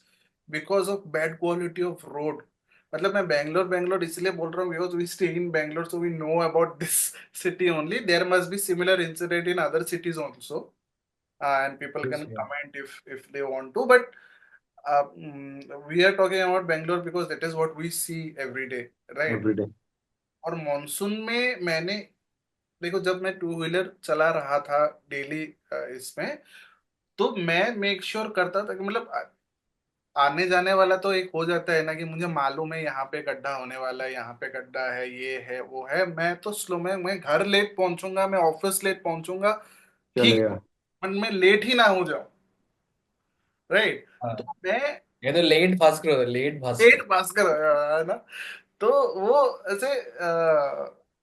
because of bad quality of road। मतलब मैं बैंगलोर इसलिए बोल रहा हूँ because we stay in Bangalore, so we know about this city only। There must be similar incident in other cities also, and people can comment if they want to, but we are talking about Bangalore because that is what we see every day, right? Everyday. और monsoon में मैंने, देखो जब मैं two wheeler चला रहा था daily इसमें, तो मैं मेक श्योर करता था कि मतलब आने जाने वाला तो एक हो जाता है ना कि मुझे मालूम है यहाँ पे गड्ढा होने वाला है, यहाँ पे गड्ढा है, ये है वो है, मैं तो स्लो में, मैं घर लेट पहुंचूंगा, मैं ऑफिस लेट पहुंचूंगा, ठीक, चलेगा। बट मैं लेट ही ना हो जाऊं, राइट। हाँ, तो मैं ये तो लेट भास्कर होता है, लेट लेट भास्कर। पास कर है ना, तो वो ऐसे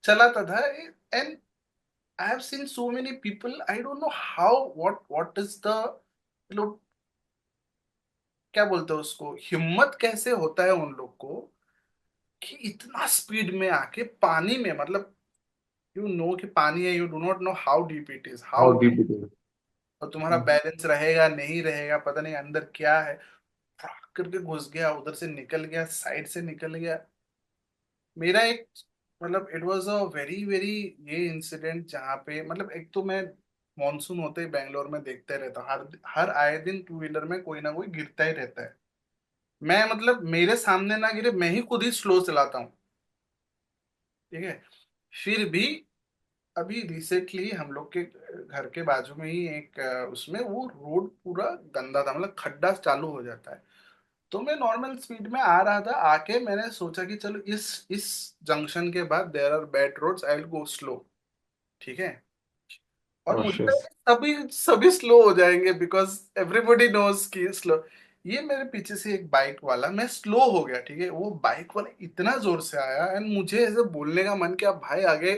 चलाता था। And I have seen so many people, I don't know how, what is the, लोग क्या बोलते हैं उसको, हिम्मत कैसे होता है उन लोग को कि इतना स्पीड में आके पानी में, मतलब यू नो कि पानी है, you do not know how deep it is, how how, deep it is. और तुम्हारा बैलेंस रहेगा नहीं रहेगा पता नहीं, अंदर क्या है, फटाक करके घुस गया, उधर से निकल गया, साइड से निकल गया। मेरा एक, मतलब it was a very very, ये इंसिडेंट जहाँ पे, मतलब एक तो मैं मॉनसून होते ही बैंगलोर में देखते रहता हूँ, हर हर आए दिन टू व्हीलर में कोई ना कोई गिरता ही रहता है। मैं मतलब मेरे सामने ना गिरे, मैं ही खुद ही स्लो चलाता हूँ, ठीक है। फिर भी अभी रिसेंटली हम लोग के घर के बाजू में ही एक उसमें वो रोड पूरा गंदा था, मतलब खड्डा चालू हो जाता है। तो मैं नॉर्मल स्पीड में आ रहा था, आके मैंने सोचा कि चलो इस जंक्शन के बाद there are bad roads, I will go slow, ठीक है। और मुझे लगा cautious. कि सभी सभी स्लो हो जाएंगे बिकॉज एवरीबॉडी नोज कि स्लो। ये मेरे पीछे से एक बाइक वाला, मैं स्लो हो गया, ठीक है, वो बाइक वाला इतना जोर से आया एंड मुझे ऐसे बोलने का मन किया, भाई आगे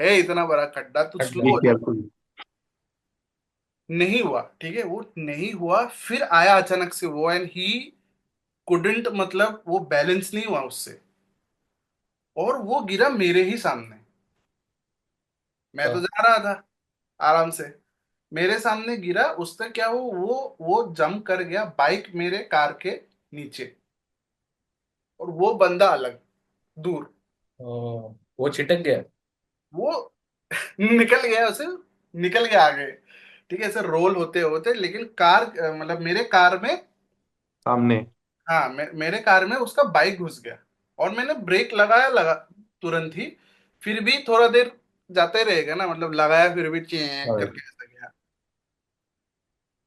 है इतना बड़ा खड्डा, तू स्लो खड्डा। Be हो जा। careful. नहीं हुआ, ठीक है, वो नहीं हुआ, फिर आया अचानक से वो एंड ही कुडंट, मतलब वो बैलेंस नहीं हुआ उससे, और वो गिरा मेरे ही सामने। मैं तो हाँ। जा रहा था आराम से, मेरे सामने गिरा, उससे क्या हो, वो जंप कर गया बाइक मेरे कार के नीचे, और वो बंदा अलग दूर। वो छिटक गया। वो निकल गया उसे, निकल गया आगे, ठीक है, ऐसे रोल होते होते, लेकिन कार मतलब मेरे कार में, सामने. हाँ मेरे कार में उसका बाइक घुस गया, और मैंने ब्रेक लगाया, लगा तुरंत ही, फिर भी थोड़ा देर जाते रहेगा ना, मतलब लगाया फिर भी चें हाँ। करके ऐसा गया।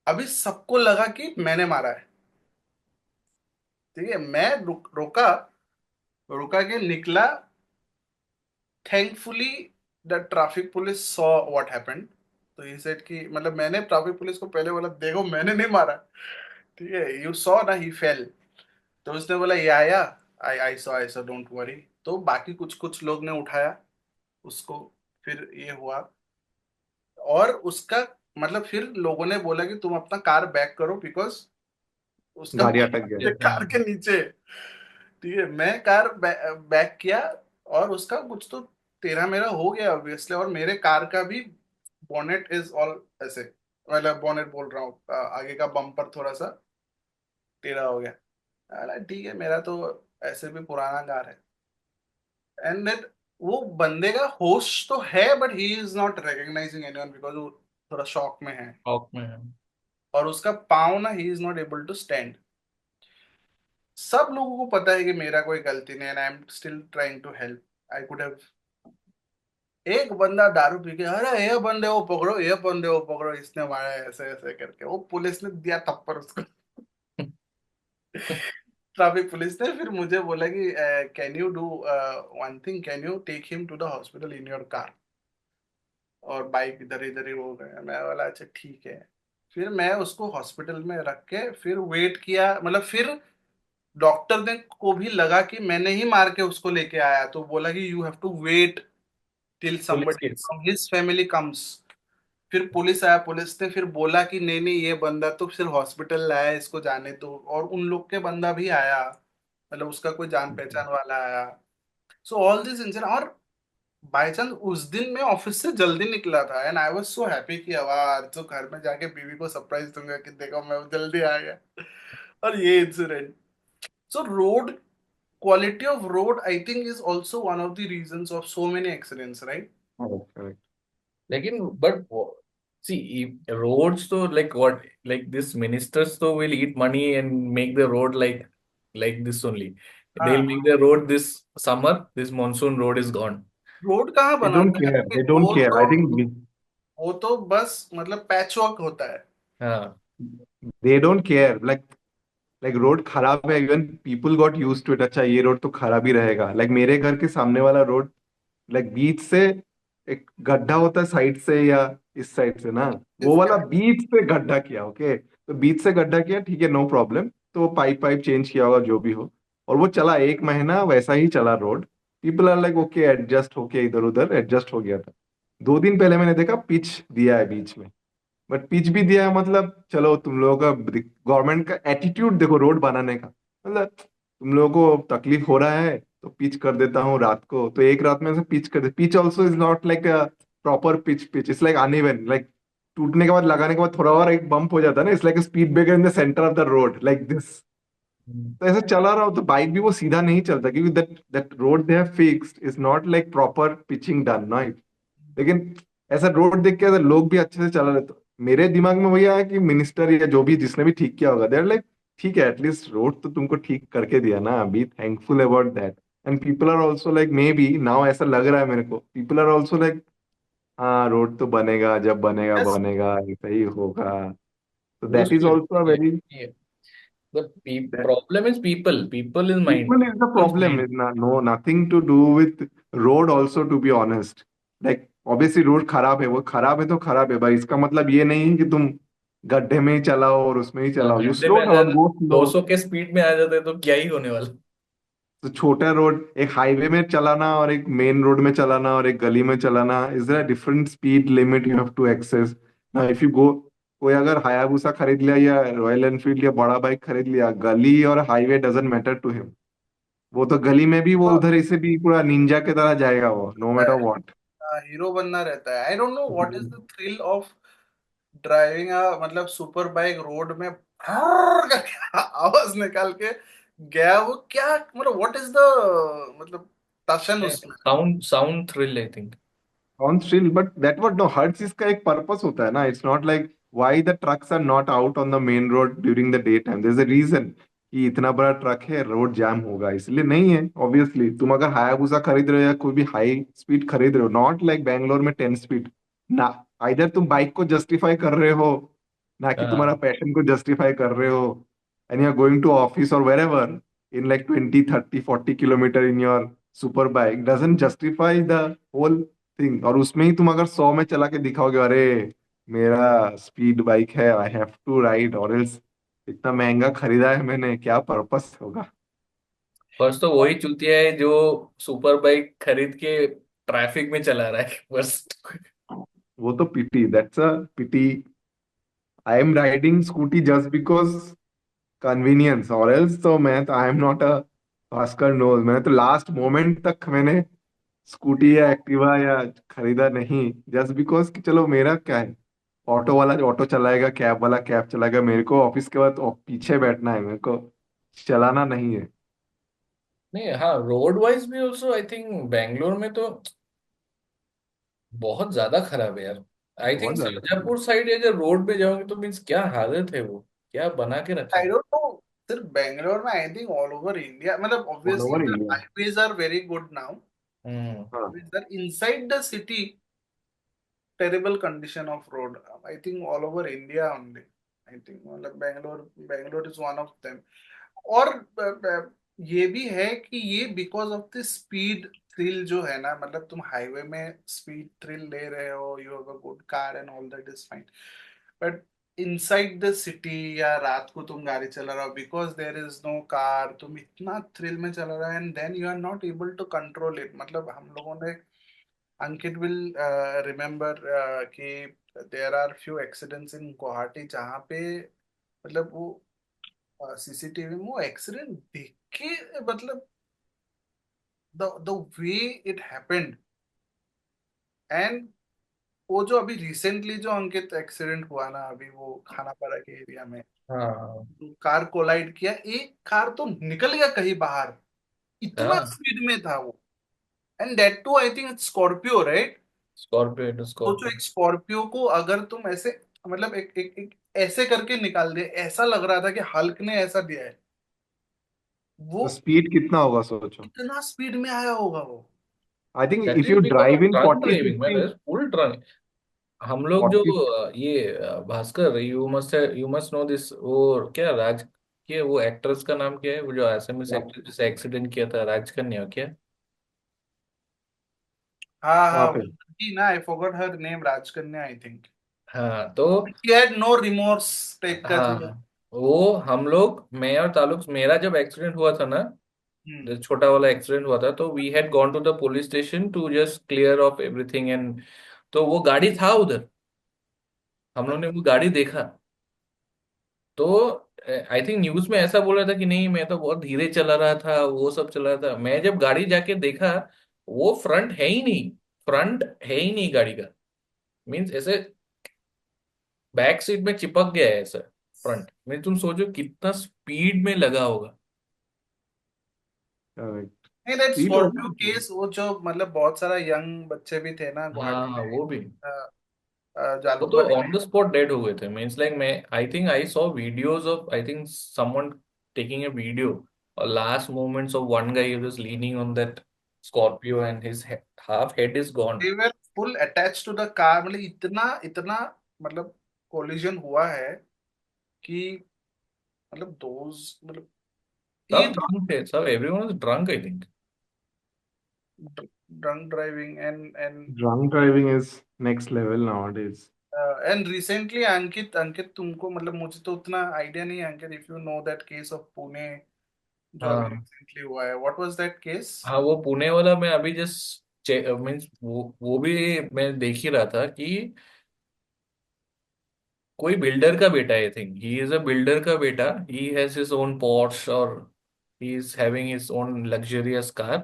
अभी सबको लगा कि मैंने मारा है, ठीक है, मैं रोका, रुका के निकला। Thankfully the traffic police saw what happened. तो ही सेड कि, मतलब मैंने ट्रैफिक पुलिस को पहले बोला, देखो मैंने नहीं मारा, ठीक है, यू सॉ ना ही फेल। तो उसने बोला ये आया, आई सॉ डोंट वरी। तो बाकी कुछ कुछ लोग ने उठाया उसको, फिर ये हुआ, और उसका मतलब फिर लोगों ने बोला कि तुम अपना कार बैक करो बिकॉज उसका गाड़ी अटक गया. कार के नीचे, ठीक है, मैं कार बैक किया, और उसका कुछ तो तेरा मेरा हो गया ऑब्वियसली, और मेरे कार का भी बोनेट इज ऑल ऐसे, मतलब बोनेट बोल रहा हूँ, आगे का बम्पर थोड़ा सा टेढ़ा हो गया। अरे ठीक है, मेरा तो ऐसे भी पुराना कार है, एंड दैट वो बंदे का होश तो है but he is not recognising anyone because वो थोड़ा शॉक में है, शॉक में है। और उसका पाँव ना, he is not able to stand. सब लोगों को पता है कि मेरा कोई गलती नहीं है, I am still trying to help, I could have. एक बंदा दारू पी के, अरे ये बंदे वो पकड़ो, ये बंदे वो पकड़ो, इसने मारा है, ऐसे ऐसे करके, वो पुलिस ने दिया थप्पड़ उसको। ट्रैफिक पुलिस ने फिर मुझे बोला कि can you do one thing, can you take him to the hospital in your car, और बाइक इधर इधर ही हो गया। मैं बोला अच्छा ठीक है। फिर मैं उसको हॉस्पिटल में रख के फिर वेट किया, मतलब फिर डॉक्टर ने को भी लगा कि मैंने ही मार के उसको लेके आया, तो बोला कि you have to wait till police somebody case. From his family comes. फिर पुलिस आया, पुलिस ने फिर बोला कि नहीं नहीं ये बंदा तो फिर हॉस्पिटल लाया, इसको जाने दो, और उन लोग के बंदा भी आया, मतलब उसका कोई जान पहचान वाला आया। सो ऑल दिस इंसिडेंट, और बाई चांस उस दिन मैं ऑफिस से जल्दी निकला था and I was so happy कि अब आज तो घर में जाके बीवी को सरप्राइज दूंगा कि देखो मैं जल्दी आ गया। और ये incident, so road quality of road I think is also one of the reasons of so many accidents, right? Correct, correct. लेकिन बट सी रोड्स तो like what, like this ministers तो will eat money and make the road like this only. They will हाँ, make the road this summer, this monsoon road is gone. Road कहाँ They don't बनाते हैं care. अभी? They don't care. I think वो तो बस मतलब patch work होता है। हाँ। they don't care. Like road खराब है, even people got use to it. अच्छा ये रोड तो खराब ही रहेगा. लाइक मेरे घर के सामने वाला रोड, लाइक बीच से एक गड्ढा होता है साइड से या इस साइड से ना, वो वाला Disguise। बीच से गड्ढा किया. ओके, तो बीच से गड्ढा किया, ठीक है, नो प्रॉब्लम. तो पाइप पाइप चेंज किया होगा जो भी हो, और वो चला 1 महीना वैसा ही चला road. People are like okay, adjust होके इधर उधर एडजस्ट हो गया था. 2 दिन पहले मैंने देखा पिच दिया है बीच में. बट पिच भी दिया है, मतलब चलो तुम लोगों का गवर्नमेंट का एटीट्यूड देखो रोड बनाने का. मतलब तुम लोगों को तकलीफ हो रहा है तो पिच कर देता हूँ रात को, तो एक रात में से पिच कर दे. Pitch also is not like a proper pitch. Pitch is like uneven, like टूटने के बाद लगाने के बाद थोड़ा और एक बम्प हो जाता है ना. It's like speed breaker in the centre of the road like this. तो ऐसे चला रहा हो तो बाइक भी वो सीधा नहीं चलता, क्योंकि that that road they have fixed is not like proper pitching done ना. लेकिन ऐसा रोड देख के ऐसा लोग भी अच्छे से चला रहे. तो मेरे दिमाग में वही आया कि मिनिस्टर या जो भी जिसने भी ठीक किया होगा, देर लाइक ठीक है, एटलीस्ट रोड तो तुमको ठीक करके दिया ना, be thankful about that. And people are also like, maybe now ऐसा लग रहा है मेरे को, पीपल आर ऑल्सो लाइक हाँ रोड तो बनेगा, जब बनेगा Yes, बनेगा ऐसा ही होगा. तो वो that is also a very, the problem is people, people is mind, people is the problem. Mind. Is not, no, nothing to do with road also, to be honest. Like obviously road खराब है, वो खराब है तो खराब है भाई, इसका मतलब ये नहीं है कि तुम गड्ढे में ही चलाओ और उसमें ही हाँ, चलाओ, यू गड्ढे स्लो में आ डाउन, जाए, गो स्लो। 200 के स्पीड में आ जाते तो क्या ही होने वाला। तो छोटा रोड, एक हाईवे में चलाना और एक मेन रोड में चलाना और एक गली में चलाना, is there different speed limit you have to access ना, इफ यू गो। कोई अगर हायाबुसा खरीद लिया या रॉयल एनफील्ड या बड़ा बाइक खरीद लिया, गली और highway doesn't matter to him. वो तो गली में भी वो उधर से भी पूरा निंजा की तरह जाएगा वो, नो मैटर व्हाट। हीरो बनना रहता है। आई don't know what is the thrill of driving a मतलब सुपर बाइक रोड में करके आवाज निकाल के गया, वो क्या मतलब व्हाट इज द मतलब टशन उसमें। Sound sound thrill I think. On still, but that what no, हर चीज का एक पर्पस होता है ना, it's not like why the trucks are not out on the main road during the day time, there is a reason कि इतना बड़ा ट्रक है, रोड जाम होगा, इसलिए नहीं है। ऑब्वियसली तुम अगर हायाबुसा खरीद रहे हो या कोई भी हाई स्पीड खरीद रहे हो, नॉट लाइक बैंगलोर में 10 स्पीड ना, आइदर तुम बाइक को जस्टिफाई कर रहे हो ना कि तुम्हारा हाँ, पैशन को जस्टिफाई कर रहे हो, and you are going to office और wherever in like 20 30 40 kilometre in your super bike, doesn't justify the whole thing. और उसमें ही तुम अगर 100 में चला के दिखाओगे, अरे मेरा स्पीड बाइक है, आई हैव टू राइड, और एल्स इतना महंगा खरीदा है मैंने, क्या पर्पस होगा। फर्स्ट तो वही चुतिया है जो सुपर बाइक खरीद के ट्रैफिक में चला रहा है फर्स्ट। वो तो pity, that's a pity. I am riding scooty just because convenience, और एल्स तो मैं तो I am not a Bhaskar knows, मैंने तो लास्ट मोमेंट तक मैंने स्कूटी या एक्टिवा या खरीदा नहीं, जस्ट बिकॉज कि चलो मेरा क्या है, ऑटो वाला जो ऑटो चलाएगा, कैब वाला कैब चलाएगा, मेरे को ऑफिस के बाद पीछे बैठना है, मेरे को चलाना नहीं है। नहीं, हाँ, रोड वाइज भी ऑल्सो आई थिंक बैंगलोर में तो बहुत ज्यादा खराब है यार। आई थिंक बहुत ज्यादा शाहजहांपुर साइड या जब रोड पे जाओगे तो मीन्स क्या हालत है वो, क्या बना के रखा आई है। डोंट नो सिर्फ बैंगलोर में, I think all over India, मतलब all obviously over the India. Highways are very good now, hmm. Sir inside the city terrible condition of road. I think all over India only. I think मतलब Bangalore is one of them. और ये भी है कि ये because of the speed thrill जो है ना, मतलब तुम हाईवे में स्पीड थ्रिल ले रहे हो, you have a good car and all that is fine, but inside the city या रात को तुम गाड़ी चला रहा हो, because there is no car, तुम इतना थ्रिल में चला रहा है and then you are not able to control it. मतलब हम लोगों ने, अंकित विल रिमेम्बर कि there are few accidents in Guwahati जहाँ पे मतलब वो सीसीटीवी में वो एक्सीडेंट देख के मतलब the way it happened, and वो जो अभी रिसेंटली जो अंकित एक्सीडेंट हुआ ना, अभी वो खानापारा के एरिया में हाँ, कार कोलाइड किया, एक कार तो निकल गया कहीं बाहर, इतना हाँ, स्पीड में था वो, and that too I think Scorpio right. Scorpio सोचो स्कॉर्पियो। एक स्कॉर्पियो को अगर तुम ऐसे मतलब एक ऐसे करके निकाल दे, ऐसा लग रहा था कि हल्क ने ऐसा दिया है, वो तो स्पीड कितना होगा सोचो। कितना स्पीड में आया होगा वो। आई think that if is you because of drive in drunk 40 driving man, 50 full drunk. हम लोग जो 40। ये Bhaskar, you must know this, वो क्या राज के वो एक्ट्रेस का नाम क्या है, वो जो एसएमएस एक्ट्रेस जिसे एक्सीडेंट किया था, राज कन्या क्या। हाँ कहाँ हाँ, पे? वो ना आई फॉरगॉट हर नेम, राजकन्या आई थिंक। हाँ तो, she had no remorse type का थी। हाँ, वो हम लोग, मैं और तालुक, मेरा जब एक्सीडेंट हुआ था ना, हम्म। जो छोटा वाला एक्सीडेंट हुआ था, तो we had gone to the police station to just clear off everything and, तो वो गाड़ी था उधर, हम लोग ने वो गाड़ी देखा। तो आई थिंक न्यूज में ऐसा बोल रहा था कि नहीं मैं तो बहुत धीरे चला रहा था, वो सब चला रहा था। मैं जब गाड़ी जाके देखा, वो फ्रंट है ही नहीं, फ्रंट है ही नहीं गाड़ी का, मीन्स ऐसे बैक सीट में चिपक गया है ऐसा फ्रंट में। तुम सोचो कितना स्पीड में लगा होगा। नहीं, दैट स्पीड स्कॉर्पियो होगा। केस, वो जो मतलब बहुत सारा यंग बच्चे भी थे ना हाँ, गुवाहाटी हाँ, वो भी। में, वो तो Jalukbari on the spot dead हो गए थे, मीन्स लाइक मैं I think I saw videos of, I think someone taking a video, और last moments of one guy was leaning on that Scorpio and his half head is gone. They were full attach to the car, मतलब इतना इतना मतलब collision हुआ है कि मतलब those मतलब ये सब ड्रंक थे, सब everyone was drunk I think. drunk driving Drunk driving is next level nowadays. and recently अंकित तुमको मतलब मुझे तो उतना आइडिया नहीं है अंकित, if you know that case of Pune जो अभी हाँ रिसेंटली हुआ है, what was that case? हाँ, वो पुणे वाला मैं अभी जस्ट मीन्स वो भी मैं देख ही रहा था कि कोई बिल्डर का बेटा, I think he is a builder का बेटा, he has his own Porsche और he is having his own luxurious car.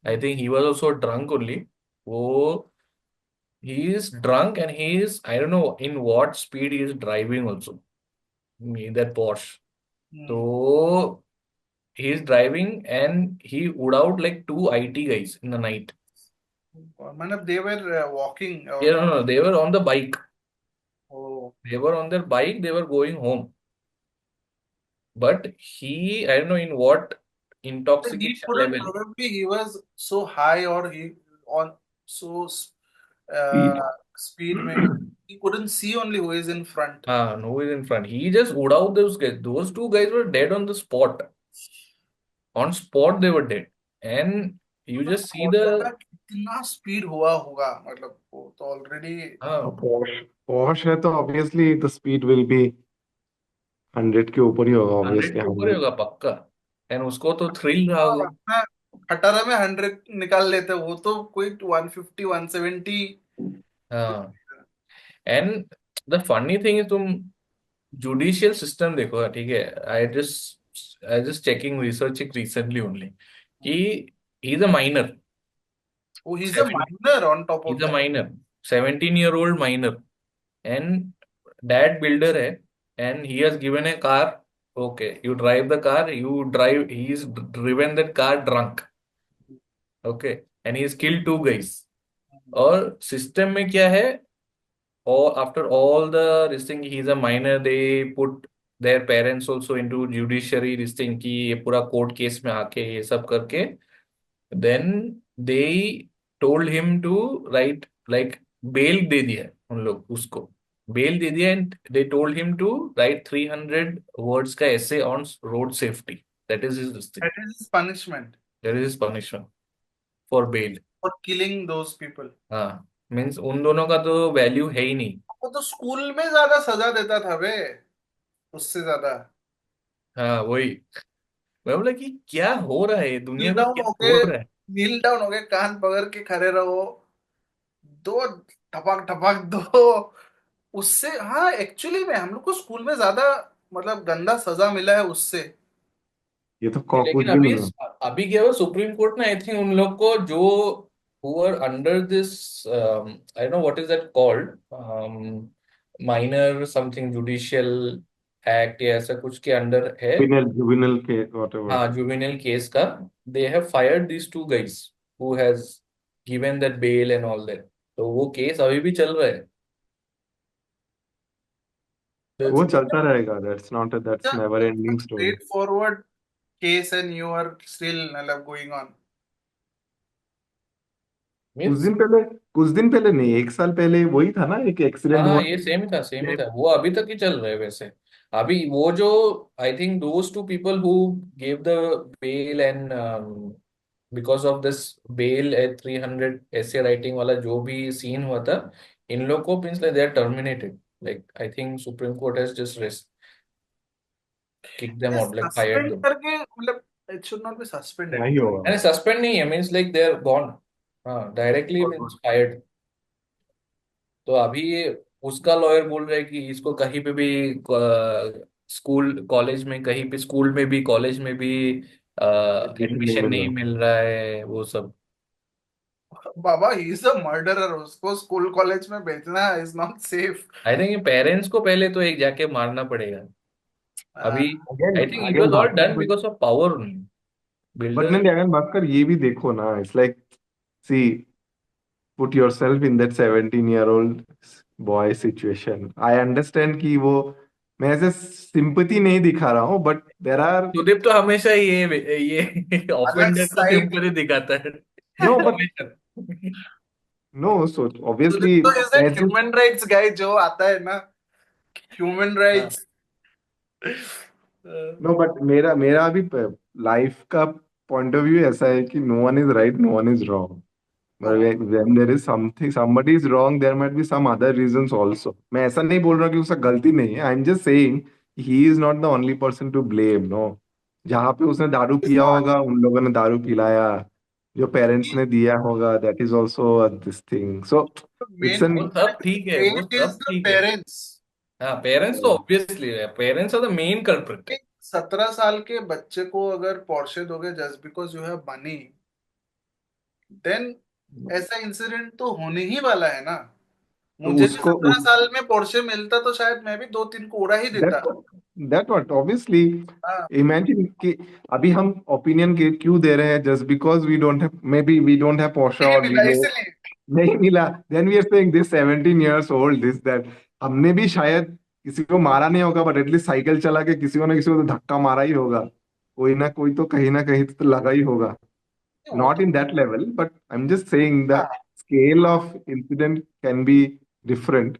I think he was also drunk only. वो he is drunk and he is, I don't know in what speed he is driving also in that Porsche. तो Hmm. he is driving and he would out like two IT guys in the night. मतलब they were walking Yeah, or no, no, they were on the bike. oh, They were on their bike, they were going home. But he, I don't know in what he intoxication couldn't, level. probably he was so high or he on so Speed. speed maybe he couldn't see only who is in front. Ah, no is in front. He just would out those guys. Those two guys were dead on the spot. On spot, they were dead. And you मतलब just see सोचो ना the कितना speed हुआ होगा, मतलब वो तो already A हाँ Porsche है तो obviously the speed will be 100 के ऊपर ही होगा 100 obviously के ऊपर ही 100. होगा पक्का। एंड उसको तो थ्रिल रहा और होगा। अपना खटारा में 100 निकाल लेते, वो तो कोई 150 170। हाँ and the funny thing is, तुम जुडिशियल सिस्टम देखो, ठीक है। I just checking researching recently only कि ही इज अ माइनर। वो he is a minor on top he of is a that. Minor, 17 year old minor. And dad builder है and he has given a car. Okay, you drive the car, you drive, he is driven that car drunk. Okay, and he is killed two guys. और system में क्या है, or after all the this thing, he's a minor, they put their parents also into judiciary this thing कि ये पूरा court case में आके ये सब करके then they told him to write like bail दे दिया है उन लोग उसको, बेल दे दिया and they told him to write 300 words का essay on road safety. That is his this thing. That is his punishment That is his punishment for bail. For killing those people. हाँ, means उन दोनों का तो value है ही नहीं। वो तो स्कूल में ज्यादा सजा देता था बे, उससे ज्यादा। हाँ वही, मैं बोला कि क्या हो रहा है, दुनिया नील में डाउन क्या हो हो गए, रहा है। नील डाउन हो गए, कान पकड़ के खड़े रहो, दो ठपक ठपक दो उससे। हाँ एक्चुअली में हम लोग को स्कूल में ज्यादा मतलब गंदा सजा मिला है उससे। ये तो लेकिन कुछ भी अभी नहीं है. अभी क्या हुआ, सुप्रीम कोर्ट ने आई थिंक उन लोग को जो who are under this I don't know what is that called, minor something judicial act या ऐसा कुछ के अंडर है। Juvenile के whatever. हाँ, जुवेनाइल केस का, they have fired these two guys who has given that bail and all that। तो वो केस अभी भी चल रहा है। तो वो चलता रहेगा. That's never ending story. Straight forward case and you are still मतलब गोइंग ऑन। कुछ मीन्स दिन पहले कुछ दिन पहले नहीं, एक साल पहले वही था ना, एक एक्सीडेंट हाँ हुआ. ये सेम ही था, सेम ही था, वो अभी तक ही चल रहा है वैसे। अभी वो जो I think those two people who gave the bail and because of this bail at 300 ऐसे राइटिंग वाला जो भी सीन हुआ था, इन लोग को means like they are terminated. Like I think Supreme Court has just rest kick them out, like fired suspend them. करके मतलब इट शुड नॉट बी क्या सस्पेंडेड। ही होगा. मैंने सस्पेंड नहीं है, means like they are gone. हाँ, directly means fired. तो अभी उसका लॉयर बोल रहा है कि इसको कहीं पे भी स्कूल कॉलेज में, कहीं पे स्कूल में भी कॉलेज में भी एडमिशन नहीं एडमिशन मिल नहीं रहा. मिल रहा है वो सब। बाबा ही इज अ मर्डरर, उसको स्कूल कॉलेज में भेजना is not safe. I think parents को पहले तो एक जाके मारना पड़ेगा अभी। I again think it again was all Bhaskar, done because of power but builder. नहीं, अगेन भास्कर ये भी देखो ना. It's like, see, put yourself in that 17-year-old boy situation. I understand कि वो, मैं ऐसे सिंपैथी नहीं दिखा रहा हूँ, बट देर आर. सुदीप तो हमेशा ये अलग ऑफेंडर को साइड। सिंपैथी दिखाता है नो बट हमेशा। नो, सो सुदीप ऑब्वियसली तो इज दैट ऐसे. ह्यूमन राइट्स गाय जो आता है ना, ह्यूमन हाँ राइट्स। नो बट मेरा मेरा भी लाइफ का पॉइंट ऑफ व्यू ऐसा है कि no one is right, no one is wrong. तो But when there is something, somebody is wrong, there might be some other reasons also. मैं ऐसा नहीं बोल रहा कि उसका गलती नहीं है. I'm just saying he is not the only person to blame. No, जहाँ पे उसने दारू इज पिया नॉट होगा उन लोगों ने दारू पिलाया, जो पेरेंट्स ने दिया होगा, that is also this thing. So it's main an वो सब ठीक है, वो ब्लेम इज सब द ठीक है। पेरेंट्स। हाँ, पेरेंट्स तो ऑब्वियसली है, parents are the main culprit. 17 साल के बच्चे को अगर पोर्शे दोगे just because you have money, then ऐसा इंसिडेंट तो होने ही वाला है ना। तो मुझे भी उसको 17 साल में पोर्शे मिलता तो शायद मैं भी 2-3 को उड़ा ही that देता। that what obviously हाँ, imagine कि अभी हम ओपिनियन क्यों दे रहे हैं just because we don't have maybe we don't have Porsche नहीं और वी मिला नो इसलिए। नहीं मिला then we are saying this 17 years old this that हमने भी शायद किसी को मारा नहीं होगा बट एटलीस्ट साइकिल चला के किसी को ना किसी को तो धक्का मारा ही होगा कोई ना कोई तो कहीं ना कहीं तो लगा ही होगा वो not तो in that level but I'm just saying the हाँ, scale of incident can be different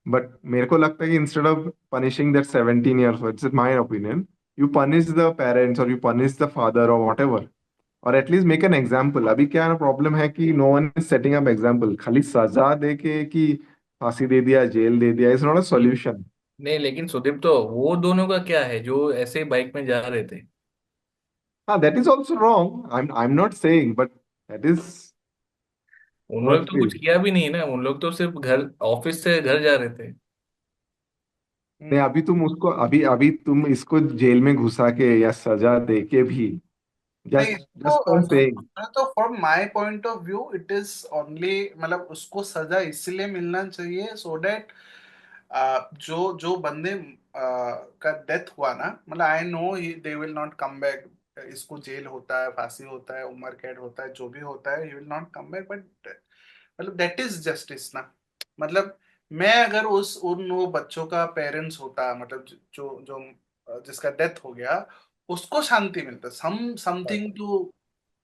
but मेरे को लगता है कि instead of punishing that 17 years old it's my opinion you punish the parents or you punish the father or whatever और at least make an example अभी क्या problem है कि no one is setting up example खाली सजा दे के कि फांसी दे दिया जेल दे दिया इज नॉट अ सॉल्यूशन नहीं, लेकिन सुदीप, तो वो दोनों का क्या है जो ऐसे बाइक में जा रहे थे? हाँ that is also wrong I am not saying but that is उन लोग व्हाट तो इट कुछ इज किया भी नहीं ना, उन लोग तो सिर्फ घर, ऑफिस से घर जा रहे थे। नहीं हम्म, अभी तुम उसको अभी अभी तुम इसको जेल में घुसा के या सजा दे के भी नहीं जस्ट जस्ट फॉर सेइंग तो from my point of view it is only, मतलब उसको सजा इसलिए मिलना चाहिए सो दैट जो जो बंदे का डेथ हुआ ना, मतलब I know they will not come back. इसको जेल होता है, फांसी होता है, उम्र कैद होता है, जो भी होता है, he will not come back, but मतलब दैट इज जस्टिस ना। मतलब मैं अगर उस उन वो बच्चों का पेरेंट्स होता, मतलब जो जो जिसका डेथ हो गया, उसको शांति मिलता, समथिंग टू,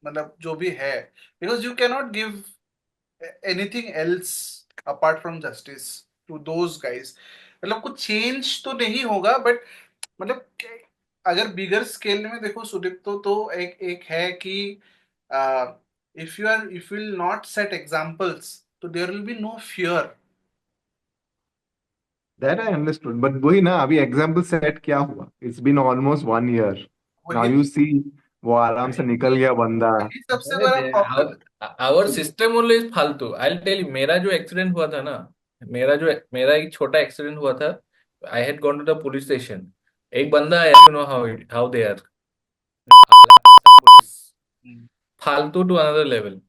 मतलब जो भी है, because you cannot give anything else apart from justice to those guys. मतलब कुछ चेंज तो नहीं होगा बट मतलब अगर बिगर स्केल में देखो सुदीप, तो एक एक है कि if you will not set examples तो there will be no fear. That I understood but वही ना अभी एग्जाम्पल सेट क्या हुआ it's been almost 1 year now वही यू सी वो आराम से निकल गया बंदा वही सबसे अरे बड़ा problem. Our system only is फालतू। आई टेल यू, मेरा जो एक्सीडेंट हुआ था ना, मेरा एक छोटा एक्सीडेंट हुआ था। I had gone to the police station. एक बंदा आया, you know how how they are, फालतू टू अनदर लेवल।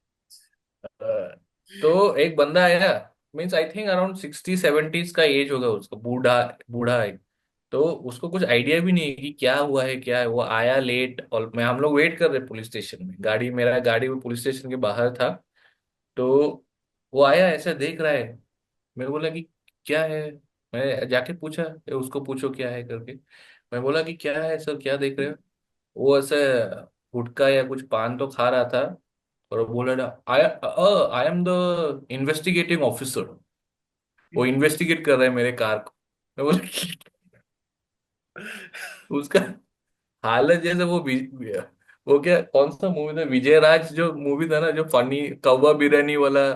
तो एक बंदा आया, means I think around 60-70s का एज होगा उसका, बूढ़ा बूढ़ा है। तो उसको कुछ आइडिया भी नहीं है कि क्या हुआ है क्या है। वो आया लेट, और मैं हम लोग वेट कर रहे पुलिस स्टेशन में, मेरा गाड़ी वो पुलिस स्टेशन के बाहर था। तो वो आया, ऐसा देख रहा है। मैं बोला कि क्या है। मैं जाके पूछा, "ए, उसको पूछो क्या है करके।" मैं बोला कि क्या है सर, क्या देख रहे हो?" वो ऐसे गुटखा या कुछ पान तो खा रहा था, और वो बोला ना, I I am the investigating officer. वो इन्वेस्टिगेट कर रहे हैं मेरे कार को। मैं बोला कि उसका हालत जैसे वो क्या, कौन सा मूवी था, विजय राज जो मूवी था ना, जो फनी कौवा बिरयानी वाला।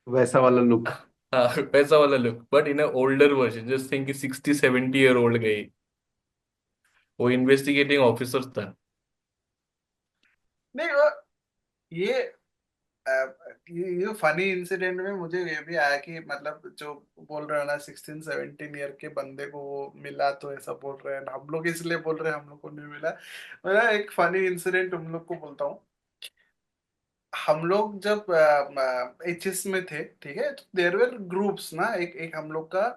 वैसा वाला लुक हाँ, वैसा वाला look, but in older version, just think 60-70 year old गई। वो इन्वेस्टिगेटिंग ऑफिसर था। नहीं ये ये फनी इंसिडेंट में मुझे ये भी आया कि मतलब जो बोल रहे हैं ना 16-17 ईयर के बंदे को वो मिला, तो ऐसा बोल रहे हैं हम लोग, इसलिए बोल रहे हैं हम लोग को नहीं मिला। मैं एक फनी इंसिडेंट हम लोग को बोलता हूँ। हम लोग जब एचएस में थे, ठीक है, तो देयर वर ग्रुप्स ना, एक एक हम लोग का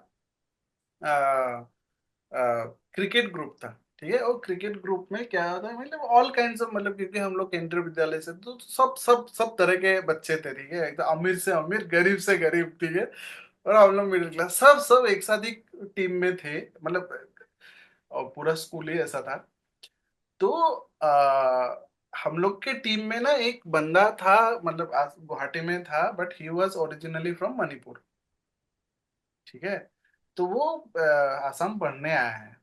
क्रिकेट ग्रुप था। ठीक है, और क्रिकेट ग्रुप में क्या होता है, मतलब ऑल काइंड ऑफ, मतलब क्योंकि हम लोग केंद्रीय विद्यालय से, तो सब सब सब तरह के बच्चे थे। ठीक है, एकदम अमीर से अमीर, गरीब से गरीब। ठीक है, और हम लोग मिडिल क्लास, सब सब एक साथ ही टीम में थे, मतलब और पूरा स्कूल ही ऐसा था। तो हम लोग के टीम में ना एक बंदा था, मतलब गुवाहाटी में था, but he was originally from Manipur. ठीक है, तो वो आसाम पढ़ने आया है।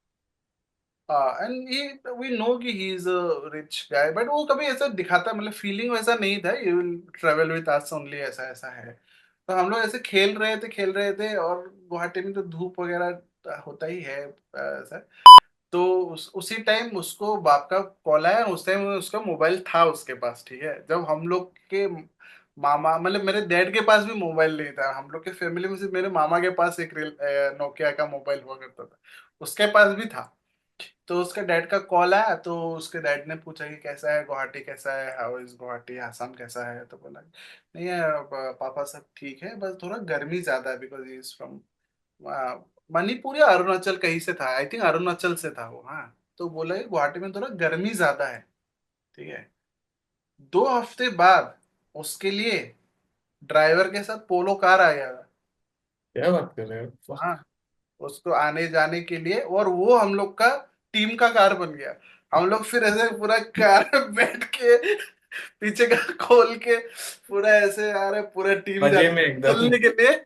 एंड ही वी नो कि he is a rich guy, but वो कभी ऐसा दिखाता, मतलब फीलिंग वैसा नहीं था you will travel with us only, ऐसा ऐसा है। तो हम लोग ऐसे खेल रहे थे, और गुवाहाटी में तो धूप वगैरह होता ही है ऐसा। तो उसी टाइम उसको बाप का कॉल आया, उस टाइम उसका मोबाइल था उसके पास, ठीक है। जब हम लोग के मामा, मतलब मेरे डैड के पास भी मोबाइल नहीं था, हम लोग के फैमिली में से मेरे मामा के पास एक नोकिया का मोबाइल हुआ करता था, उसके पास भी था। तो उसके डैड का कॉल आया, तो उसके डैड ने पूछा कि कैसा है गुवाहाटी, कैसा है, हाउ इज गुवाहाटी, आसाम कैसा है। तो बोला नहीं है पापा सब ठीक है, बस थोड़ा गर्मी ज्यादा है, because he is from Manipur या अरुणाचल कहीं से था, आई थिंक अरुणाचल से था वो, हाँ। तो बोला कि गुवाहाटी में थोड़ा गर्मी ज्यादा है, ठीक है। 2 हफ्ते बाद उसके लिए ड्राइवर के साथ पोलो कार आ गया। क्या बात कर रहे हो? हाँ, उसको आने जाने के लिए, और वो हम लोग का टीम का कार बन गया। हम लोग फिर ऐसे पूरा कार में बैठ के, पीछे का खोल के, पूरा ऐसे आ रहे, पूरा टीम जा मजे रही में है एकदम। चलने के लिए।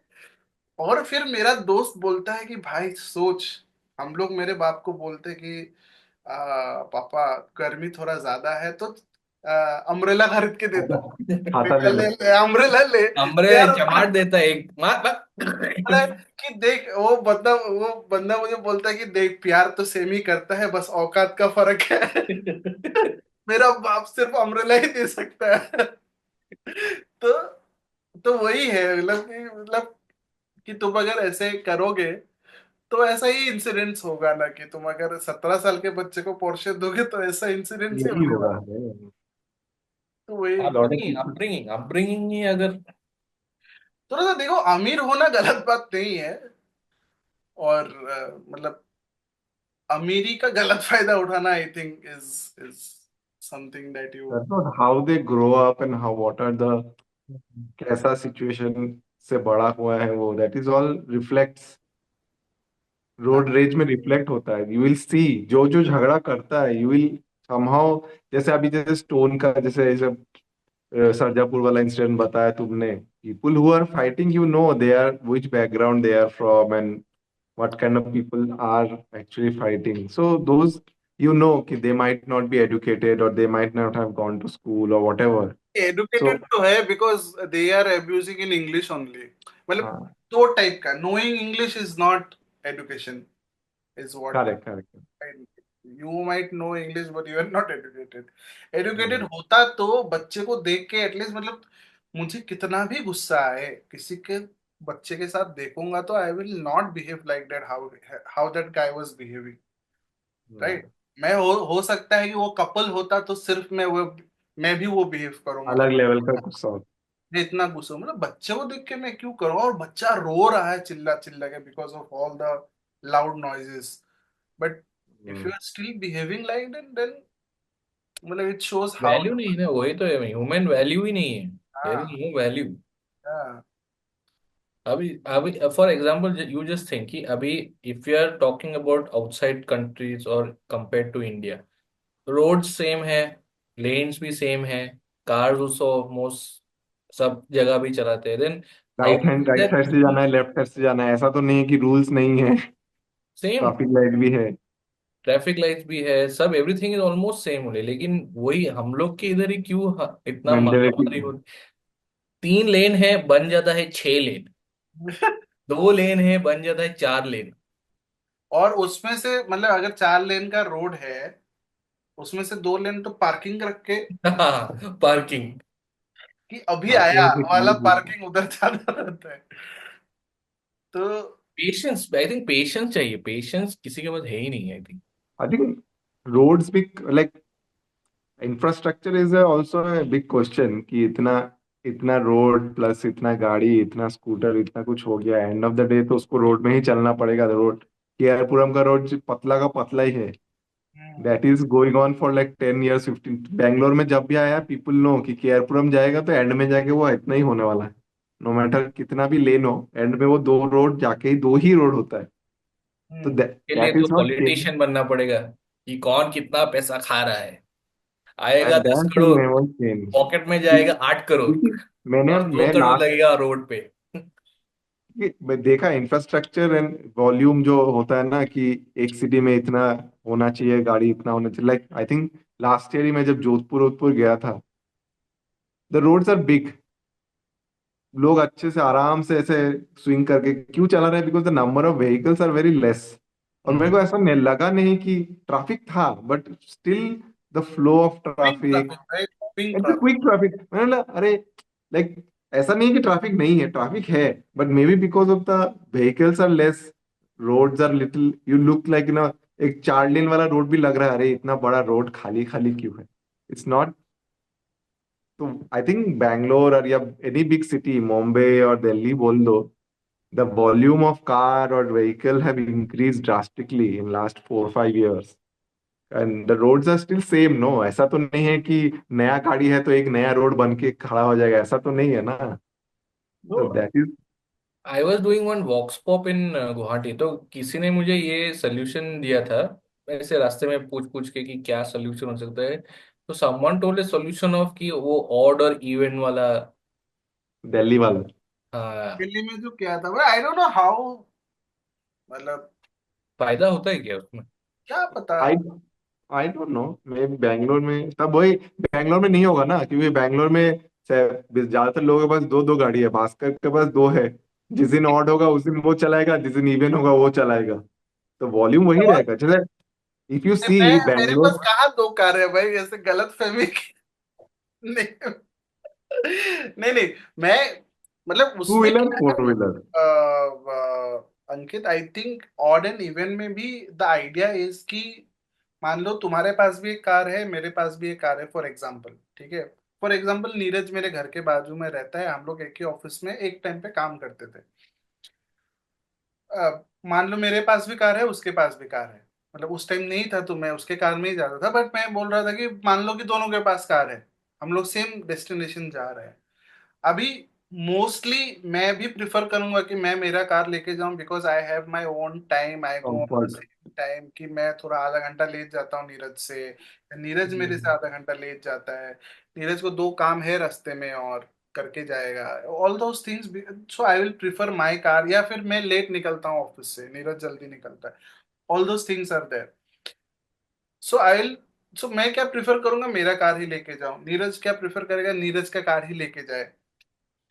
और फिर मेरा दोस्त बोलता है कि भाई सोच, हम लोग मेरे बाप को बोलते कि पापा गर्मी थोड़ा ज्यादा है, तो अम्ब्रेला खरीद के देता। छाता ले लो। अम्ब्रेला ले हमरे यार। चमाट देता है एक बोला कि देख, वो बंदा मुझे बोलता है कि देख, प्यार तो सेम ही करता है, बस औकात का फर्क है। मेरा बाप सिर्फ अम्ब्रेला ही दे सकता है। तो तो वही है, मतलब कि तुम अगर ऐसे करोगे तो ऐसा ही इंसिडेंट्स होगा ना, कि तुम अगर 17 साल के बच्चे को पोर्शे दोगे तो ऐसा इंसिडेंट्स ही यही होने होगा। वाला। तो वही, अपब्रिंगिंग अपब्रिंगिंग अपब्रिंगिंग ही अगर। थोड़ा सा देखो, अमीर होना गलत बात नहीं है, और मतलब अमीरी का गलत फायदा उठाना, I think is something that you. That's not how they grow up and how what are the कैसा सिचुएशन से बड़ा हुआ है वो, that is all reflects, road rage में रिफ्लेक्ट होता है। यू विल सी जो जो झगड़ा करता है, यू विल समहाउ, जैसे अभी जैसे स्टोन का जैसे सरजापुर वाला इंसिडेंट बताया तुमने, people who are fighting, you know they are which background they are from and what kind of people are actually fighting. So those, you know कि they might not be educated or they might not have gone to school or whatever. So educated तो है, because they are abusing in English only, मतलब हाँ, दो type का, knowing English is not education, is what correct, correct. You might know English but you are not educated. Educated Hmm. होता तो बच्चे को देख के एटलीस्ट, मतलब मुझे कितना भी गुस्सा आए किसी के बच्चे के साथ देखूंगा, तो I will not behave like that, how how that guy was behaving, Hmm. Right. मैं हो सकता है कि वो कपल होता तो सिर्फ मैं भी वो बिहेव करूं, अलग मतलब लेवल का गुस्सा होता मैं इतना गुस्सा हूं, मतलब बच्चे को देख के मैं क्यों करूं, और बच्चा रो रहा है चिल्ला चिल्ला के, because of all the loud noises. But है। If you are still behaving like that, then मतलब इट शोज हाउ। वैल्यू नहीं है ना, वही तो है, ह्यूमन वैल्यू ही नहीं है। देयर इज हाँ, नो वैल्यू। हाँ, अभी अभी for example you just think कि अभी if you are talking about outside countries और compare to India, road same है, लेन्स भी सेम है, कार्स ऑल्सो ऑलमोस्ट सब जगह भी चलाते हैं, then how is right that side से जाना है, लेफ्ट साइड से जाना है, ऐसा तो नहीं है कि रूल्स नहीं है। सेम? ट्रैफिक लाइट भी है। ट्रैफिक लाइट्स भी है, सब एवरीथिंग इज ऑलमोस्ट सेम हो रही, लेकिन वही हम लोग के इधर ही क्यों इतना मेंटेलिटी। मारामारी हो। 3 लेन है बन जाता है 6 लेन, 2 लेन है बन जाता है 4 लेन। और उसमें से मतलब अगर 4 लेन का रोड है, उसमें से 2 लेन तो पार्किंग रख के, हाँ, पार्किंग। कि अभी आया पार्किंग से वाला खाली। पार्किंग उधर जाना रहता है। तो पेशेंस, आई थिंक पेशेंस चाहिए, पेशेंस किसी के पास है ही नहीं, I think. I think roads भी like infrastructure is also big question कि इतना इतना रोड प्लस इतना गाड़ी इतना स्कूटर इतना कुछ हो गया, एंड ऑफ द डे तो उसको रोड में ही चलना पड़ेगा। रोड केआरपुरम का रोड पतला का पतला ही है। Hmm, that is going on for like 10 years 15। Bangalore में जब भी आया पीपल नो कि केआरपुरम जाएगा तो एंड में जाके वो इतना ही होने वाला है। नो मैटर कितना भी लेन हो, एंड में वो दो रोड जाके ही दो ही रोड होता है। तो हम्म। के लिए दैट तो इज नॉट चेंज। पॉलिटिशियन बनना पड़ेगा कि कौन कितना पैसा खा रहा है। आएगा एंड दस that thing crore never change. Pocket में जाएगा 8 करोड़, क्योंकि मैंने और दो मैं करोड़ लास्ट लगेगा रोड पे। मैं देखा इंफ्रास्ट्रक्चर एंड वॉल्यूम जो होता है ना कि एक सिटी में इतना होना चाहिए, गाड़ी इतना होना चाहिए, like I think last year ही मैं जब जोधपुर जोधपुर गया था, द रोड्स आर बिग, लोग अच्छे से आराम से ऐसे स्विंग करके क्यों चला रहे हैं, because the number of vehicles are very less. और मेरे को ऐसा नहीं लगा नहीं कि ट्रैफिक था, but still the flow of moving traffic, traffic, right, moving it's traffic. Quick traffic. मैंने बोला अरे, लाइक ऐसा नहीं है कि ट्रैफिक नहीं है, ट्रैफिक है, but maybe because of the vehicles are less, roads are little, you look like ना, एक 4 लेन वाला रोड भी लग रहा है, अरे इतना बड़ा रोड खाली खाली क्यों है, इट्स नॉट। तो आई थिंक बैंगलोर और या एनी बिग सिटी, मुंबई और दिल्ली बोल दो, the volume of car or vehicle have increased drastically in last 4 5 years, and the roads are still same, no, ऐसा तो नहीं है कि नया गाड़ी है तो एक नया रोड बन के खड़ा हो जाएगा, ऐसा तो नहीं है ना। तो तो that is. I was doing one vox pop in Guwahati, तो किसी ने मुझे ये सोल्यूशन दिया था ऐसे रास्ते में पूछ पूछ के कि क्या सोल्यूशन हो सकता है। तो someone told a solution of कि वो ऑड और इवन वाला। दिल्ली वाला। हाँ। दिल्ली में जो किया था भाई, आई डोंट नो हाउ, मतलब फायदा होता है क्या उसमें? क्या पता। आई आई डोंट नो, मैं बैंगलोर में तब वही, बैंगलोर में नहीं होगा ना, क्योंकि बैंगलोर में ज्यादातर लोगों के पास दो दो गाड़ी है, भास्कर के पास दो है, जिस दिन ऑड होगा उस दिन वो चलाएगा, जिस दिन इवन होगा वो चलाएगा, तो वॉल्यूम वही और रहेगा। जैसे इफ यू मैं, सी मेरे पास बैंगलोर, कहाँ दो कार है भाई, ऐसे गलत फहमी नहीं, नहीं नहीं, मैं मतलब टू उसमें व्हीलर क्या है, four wheeler. Ankit, I think odd and even में भी द आइडिया इज कि मान लो तुम्हारे पास भी एक कार है, मेरे पास भी एक कार है, फॉर एग्जाम्पल, ठीक है। फॉर एग्जाम्पल नीरज मेरे घर के बाजू में रहता है, हम लोग एक ही ऑफिस में एक टाइम पे काम करते थे। मान लो मेरे पास भी कार है, उसके पास भी कार है, मतलब उस टाइम नहीं था तो मैं उसके कार में ही जाता था, बट मैं बोल रहा था कि मान लो कि दोनों के पास कार है, हम लोग सेम डेस्टिनेशन जा रहे हैं। अभी मोस्टली मैं भी प्रिफर करूंगा कि मैं मेरा कार लेके जाऊं, because I have my own time, I go on comfort. Same time, कि मैं थोड़ा आधा घंटा लेट जाता हूँ नीरज से, नीरज मेरे से आधा घंटा लेट जाता है, नीरज को दो काम है रास्ते में और करके जाएगा, all those things. So I will prefer my car, या फिर मैं लेट निकलता हूँ ऑफिस से, नीरज जल्दी निकलता है, all those things are there. So I will, so मैं क्या प्रिफर करूंगा, मेरा कार ही लेके जाऊं, नीरज क्या प्रिफर करेगा, नीरज का कार ही लेके जाए।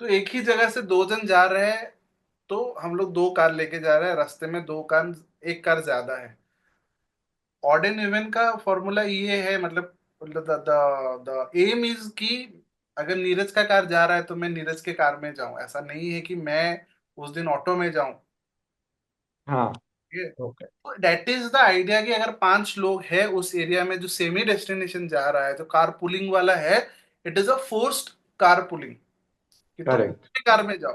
तो एक ही जगह से दो जन जा रहे हैं, तो हम लोग दो कार लेके जा रहे हैं, रास्ते में दो कार, एक कार ज्यादा है। ऑड एंड इवन का फॉर्मूला ये है, मतलब द द एम इज कि अगर नीरज का कार जा रहा है तो मैं नीरज के कार में जाऊं, ऐसा नहीं है कि मैं उस दिन ऑटो में जाऊं। हाँ। ठीक है, ओके। तो दैट इज द आइडिया कि अगर पांच लोग हैं उस एरिया में जो सेमी डेस्टिनेशन जा रहा है, जो कार पुलिंग वाला है, it is a forced car pulling, कि तुम करेक्ट। अपनी कार में जाओ,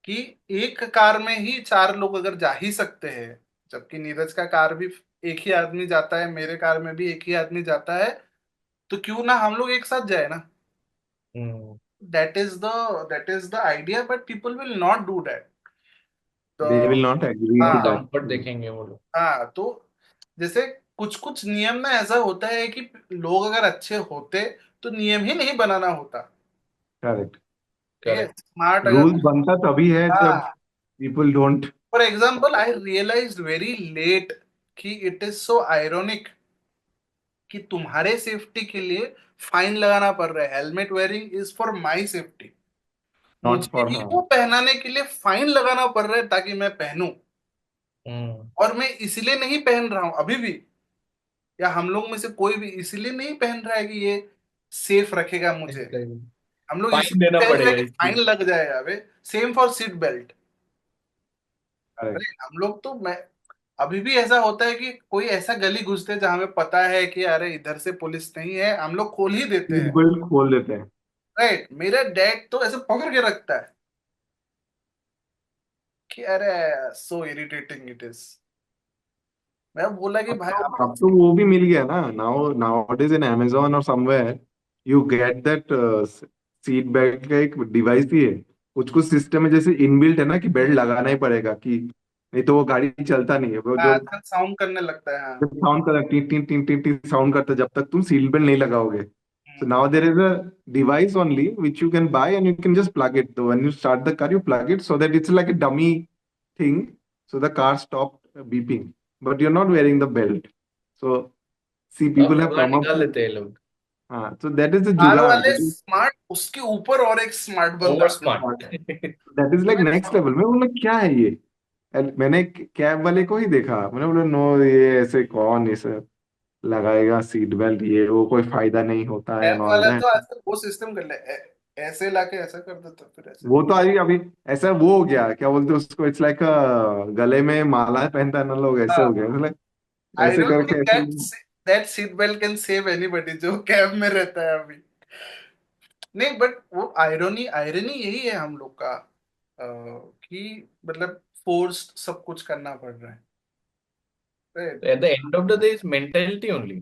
कि एक कार में ही चार लोग अगर जा ही सकते हैं, जबकि नीरज का कार भी एक ही आदमी जाता है, मेरे कार में भी एक ही आदमी जाता है, तो क्यों ना हम लोग एक साथ जाए ना। Hmm. That is the idea, but people will not do that. They तो विल नॉट एग्री वो टू हाँ, दैट। कंफर्ट देखेंगे वो लोग। हाँ, तो जैसे कुछ कुछ नियम में ऐसा होता है कि लोग अगर अच्छे होते तो नियम ही नहीं बनाना होता। करेक्ट। ठीक है, करेक्ट। स्मार्ट अगर, रूल्स बनता तभी है जब हाँ, people don't. For example I realize very late कि इट इज सो आयरोनिक कि तुम्हारे सेफ्टी के लिए फाइन लगाना पड़ रहा है, helmet wearing is for my safety, not मुझे फॉर ही हाँ। वो पहनाने के लिए फाइन लगाना पड़ रहा है ताकि मैं पहनूं, हम्म। और मैं इसलिए नहीं पहन रहा हूं अभी भी, या हम लोग में से कोई भी इसलिए नहीं पहन रहा है कि ये सेफ रखेगा मुझे, हम लोग फाइन इसलिए देना पहन रहे पड़ेगा हैं कि फाइन इसलिए। लग जाए। अबे सेम फॉर सीट बेल्ट। अरे करेक्ट। हम लोग तो, मैं अभी भी ऐसा होता है कि कोई ऐसा गली घुसते हैं जहां हमें पता है कि अरे इधर से पुलिस नहीं है, हम लोग खोल ही देते सीट हैं। बेल्ट खोल देते हैं। राइट, मेरा डैड तो ऐसे पकड़ के रखता है कि अरे, सो इरिटेटिंग इट इज। मैं बोला कि भाई आप, अब तो वो भी मिल गया ना, now now it is in Amazon और somewhere, you get that seat belt का एक डिवाइस भी है। कुछ कुछ सिस्टम है जैसे इनबिल्ट है ना कि बेल्ट लगाना ही पड़ेगा, कि नहीं तो वो गाड़ी चलता नहीं है, वो जो साउंड करने लगता है, हाँ। साउंड करता है, T T T T T sound करता है, जब तक तुम सीट बेल्ट नहीं लगाओगे। So now there is a device only which you can buy and you can just plug it. So when you start the car, you plug it so that it's like a dummy thing. So the car stopped beeping, but you're not wearing the belt. So see, अब people have जुगाड़ come up निकाल with, लेते हैं ये लोग. so that is the car jugaad. वाले That is smart, उसके ऊपर और एक स्मार्ट ओवर बंदा स्मार्ट. that is like मैं next level. मैं बोला क्या है ये? And मैंने कैब वाले को ही देखा, मैंने बोला नो, ये ऐसे कौन ऐसे लगाएगा सीट बेल्ट, ये वो कोई फायदा नहीं होता है कैब एंड ऑल वाला दैट. तो आजकल वो सिस्टम कर ले, ऐसे लाके ऐसा कर देता, फिर ऐसे वो तो अभी अभी ऐसा वो हो गया, क्या बोलते हैं उसको, इट्स लाइक गले में माला पहनता है ना लोग, ऐसे हो गया मतलब आई ऐसे डोंट थिंक करके ऐसे. That seat belt can save anybody जो कैब में रहता है अभी. नहीं, बट वो आयरनी आयरनी यही है हम लोग का, कि मतलब फोर्स्ड सब कुछ करना पड़ रहा है, right? At the end of the day is mentality only.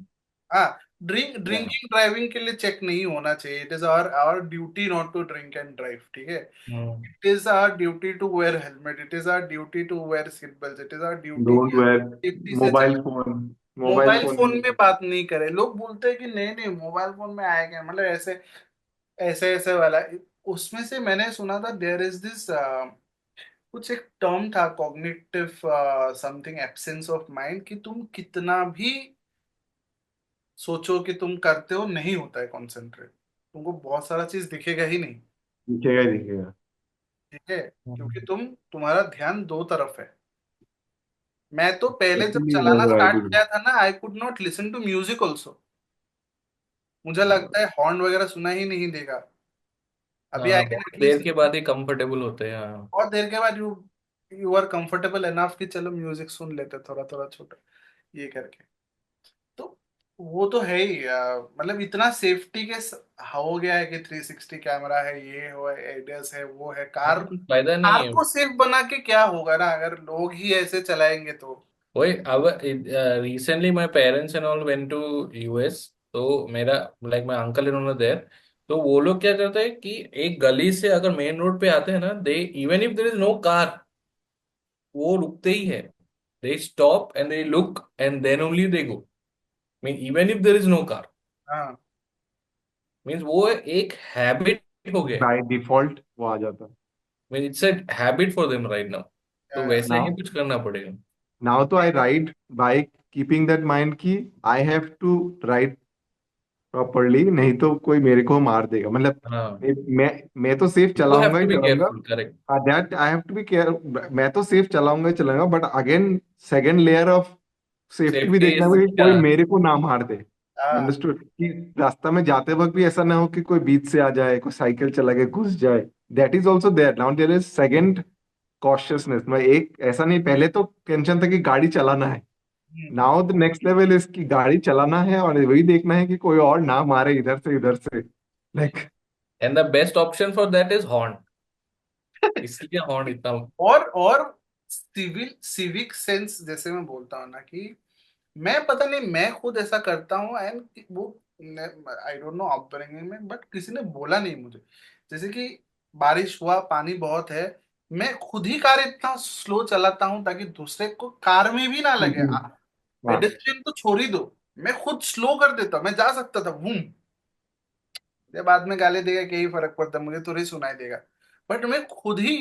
हाँ, ड्रिंकिंग ड्राइविंग के लिए चेक नहीं होना चाहिए. It is our duty not to drink and drive, ठीक है. It is our duty to wear helmet, it is our duty to wear seat belt, it is our duty don't wear safety से mobile चले. Phone, mobile mobile phone. Phone में बात नहीं करे, लोग बोलते हैं कि नहीं नहीं मोबाइल फोन में आएगा, मतलब ऐसे ऐसे ऐसे वाला. उसमें से मैंने सुना था देयर इज दिस, कुछ एक टर्म था, cognitive something absence of mind, कि तुम कितना भी सोचो कि तुम करते हो, नहीं होता है कंसंट्रेट, तुमको बहुत सारा चीज दिखेगा ही नहीं, दिखेगा ही दिखेगा. ठीक है, क्योंकि तुम्हारा ध्यान दो तरफ है. मैं तो पहले जब एक्चुअली चलाना दैट्स स्टार्ट राइट. किया था ना, I could not listen to music also. मुझे लगता है हॉर्न वगैरह सुना ही नहीं देगा. अभी आई हाँ, कैन बहुत देर एटलीस्ट, के बाद ही कंफर्टेबल होते हैं. हाँ. बहुत देर के बाद you you are comfortable enough कि चलो म्यूजिक सुन लेते, थोड़ा थोड़ा छोटा ये करके. तो वो तो है ही, मतलब इतना सेफ्टी के हो गया है कि 360 कैमरा है, ये हो एडस है, वो है. कार हाँ, कुछ फायदा नहीं कार है. को सेफ बना के क्या होगा ना, अगर लोग ही ऐसे चलाएंगे तो. वही अब recently my parents and all went to US. तो मेरा लाइक माय अंकल इन्होंने देयर. तो वो लोग क्या करते हैं कि एक गली से अगर मेन रोड पे आते हैं ना, they even if there is no car, वो रुकते ही है. They stop and they look and then only they go. Mean even if there is no car, हाँ, मीन्स वो एक हैबिट हो गया है. बाय डिफॉल्ट वो आ जाता. Mean it's a habit for them right now. तो वैसा ही नाउ कुछ करना पड़ेगा. नाउ तो I ride bike keeping that mind की I have to ride properly, नहीं तो कोई मेरे को मार देगा मतलब. हाँ, मैं तो सेफ यू हैव चलाऊंगा ही टू बी चलाऊंगा. Careful. Correct. That I have to be care. मैं तो सेफ चलाऊंगा ही चलाऊंगा, but again second layer of safety भी सेफ्टी देखना इज. है कि कोई मेरे को ना मार दे. हाँ. अंडरस्टूड कि रास्ता में जाते वक्त भी ऐसा ना हो कि कोई बीच से आ जाए, कोई साइकिल चला के घुस जाए. That is also there. Now there is second cautiousness. मैं एक ऐसा नहीं, पहले तो टेंशन था कि गाड़ी चलाना है. Hmm. Now the next level is कि गाड़ी चलाना है और वही देखना है कि कोई और ना मारे इधर से like. And the best option for that is horn. इसलिए हॉर्न इतना. और सिविल सिविक सेंस, जैसे मैं बोलता हूँ ना कि मैं पता नहीं, मैं खुद ऐसा करता हूँ, एंड वो आई डोंट नो अपब्रिंगिंग में, बट किसी ने बोला नहीं मुझे. जैसे कि बारिश हुआ, पानी बहुत है, मैं खुद ही कार इतना स्लो चलाता हूँ ताकि दूसरे को कार में भी ना लगे. हाँ. पेडेस्ट्रियन तो छोड़ ही दो, मैं खुद स्लो कर देता हूँ. मैं जा सकता था बूम, ये बाद में गाली देगा कि यही फर्क पड़ता है, मुझे तो नहीं सुनाई देगा, बट मैं खुद ही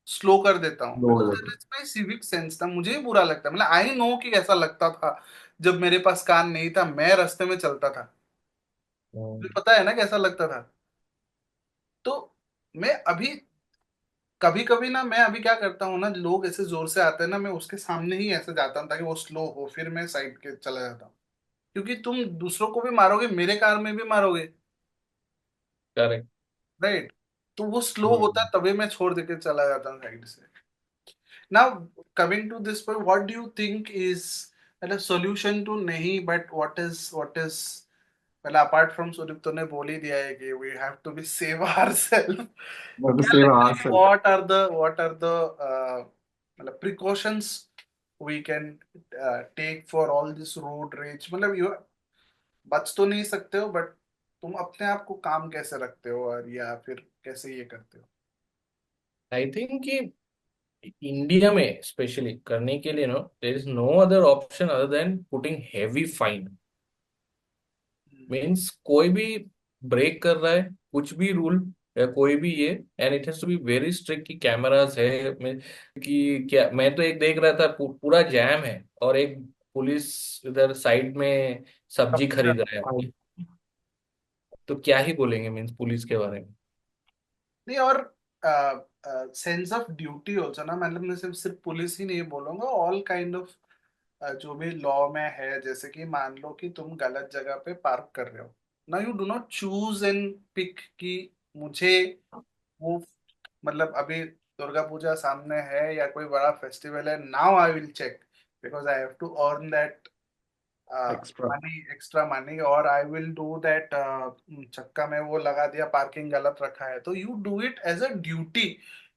स्लो कर देता हूँ, लो हो बिकॉज दैट जाता. Is my civic sense. था, मुझे ही बुरा लगता है, मतलब आई नो कि ऐसा लगता था जब मेरे पास कार नहीं था, मैं रास्ते में चलता था, मुझे पता है ना कैसा लगता था. तो मैं अभी कभी कभी ना, मैं अभी क्या करता हूँ ना, लोग ऐसे जोर से आते हैं ना, मैं उसके सामने ही ऐसे जाता हूँ ताकि वो स्लो हो, फिर मैं साइड के चला जाता हूँ. क्योंकि तुम दूसरों को भी मारोगे, मेरे कार में भी मारोगे, करेक्ट. राइट. तो वो स्लो होता है, तभी मैं छोड़ देके चला जाता हूँ साइड से. Now, coming to this point, what do you think is a solution to नहीं, but what is well, apart from Sudeep तूने बोल ही दिया है कि we have to be save ourselves. क्या सेव लगता आवर है सेल्फ. what are the मतलब precautions we can take for all this road rage, मतलब you बच तो नहीं सकते हो, बट तुम अपने आप को काम कैसे रखते हो, और या फिर कैसे ये करते हो. आई थिंक कि इंडिया में स्पेशली करने के लिए no there is no other option other than putting heavy fine. Means कोई भी ब्रेक कर रहा है कुछ भी रूल या कोई भी ये, and it has to be very strict कि कैमरास है कि क्या। मैं तो एक देख रहा था पूरा जैम है और एक पुलिस इधर साइड में सब्जी खरीद रहा I- है। तो क्या ही बोलेंगे मीन्स पुलिस के बारे में। नहीं, और सेंस ऑफ ड्यूटी ऑल्सो ना, मतलब मैं सिर्फ सिर्फ पुलिस ही नहीं बोलूंगा, ऑल काइंड ऑफ जो भी लॉ में है, जैसे कि मान लो कि तुम गलत जगह पे पार्क कर रहे हो ना, you do not choose and pick कि मुझे वो, मतलब अभी दुर्गा पूजा सामने है या कोई बड़ा फेस्टिवल है, now I will check because I have to earn that extra. Money, extra money, और आई विल डू दैट। चक्का में वो लगा दिया, पार्किंग गलत रखा है, तो you do it as a duty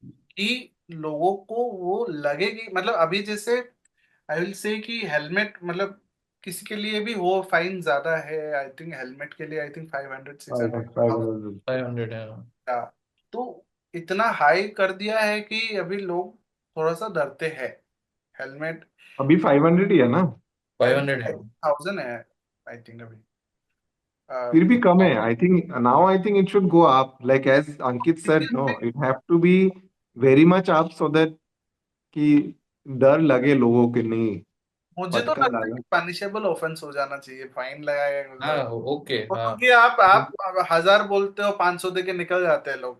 कि लोगों को वो लगे कि, मतलब अभी जैसे आई विल से कि हेलमेट, मतलब किसी के लिए भी वो फाइन ज्यादा है, आई थिंक हेलमेट के लिए आई थिंक 500 Five, 600। 500. 500 है। तो इतना हाई कर दिया है कि अभी लोग थोड़ा सा डरते हैं हेलमेट। अभी 500 ही है ना? 500 है। 1000 है आई थिंक अभी। फिर भी कम है। I think now I think it should go up, like as Ankit said, no क्योंकि it have to be very much up so that कि डर लगे लोगों के, नहीं मुझे तो फटका लगता है डाला। कि पनिशेबल ऑफेंस हो जाना चाहिए, फाइन लगाया हाँ गया। ओके और हाँ। क्योंकि आप 1000 बोलते हो, 500 दे के निकल जाते हैं लोग।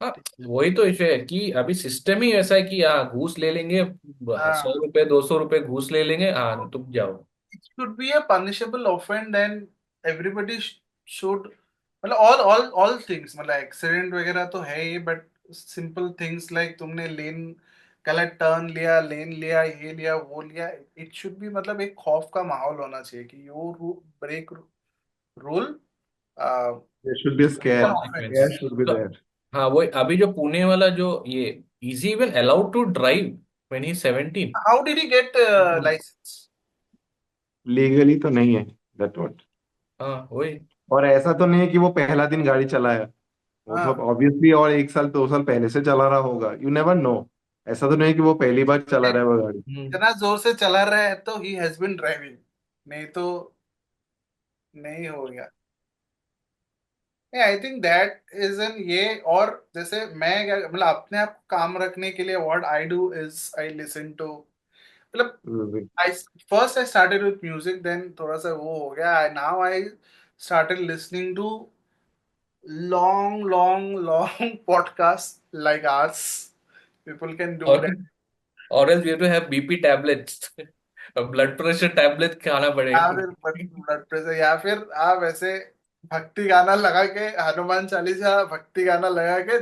हाँ वही तो इशू है कि अभी सिस्टम ही ऐसा है कि हाँ घूस ले लेंगे, हाँ, 100 रुपए 200 रुपए घूस ले लेंगे, हाँ तुम जाओ। it should be a punishable offense and everybody should, मतलब all things, मतलब एक्सीडेंट वगैरह तो है ही, बट सिंपल थिंग्स लाइक तुमने लेन गलत टर्न लिया, लेन लिया, ये लिया वो लिया, इट शुड बी, मतलब एक खौफ का माहौल होना चाहिए कि you break rule, there should be scare, consequence. Scare should be there. हाँ वही अभी जो पुणे वाला जो ये easy even allowed to drive when he 17। How did he get license? Legally तो नहीं है, दैट व्हाट। हाँ वही। और ऐसा तो नहीं है कि वो पहला दिन गाड़ी चलाया, वो तो हाँ, ऑब्वियसली और 1 साल 2 साल पहले से चला रहा होगा, यू नेवर नो। ऐसा तो नहीं है कि वो पहली बार चला रहा है वो गाड़ी। हम्म। इतना जोर से चला रहा है तो ही हैज बिन ड्राइविंग, नहीं तो नहीं हो गया। आई थिंक दैट इज एन ये, और जैसे मैं क्या, मतलब अपने आप को काम रखने के लिए what I do is I listen to, मतलब I first I started with music, then थोड़ा सा वो हो गया, I now I started listening to long podcast like hours, people can do और दैट। और else we have to have BP tablets, blood pressure tablet खाना या पड़ेगा। फिर ब्लड प्रेशर, या फिर आप ऐसे भक्ति गाना लगा के, हनुमान चालीसा भक्ति गाना लगा के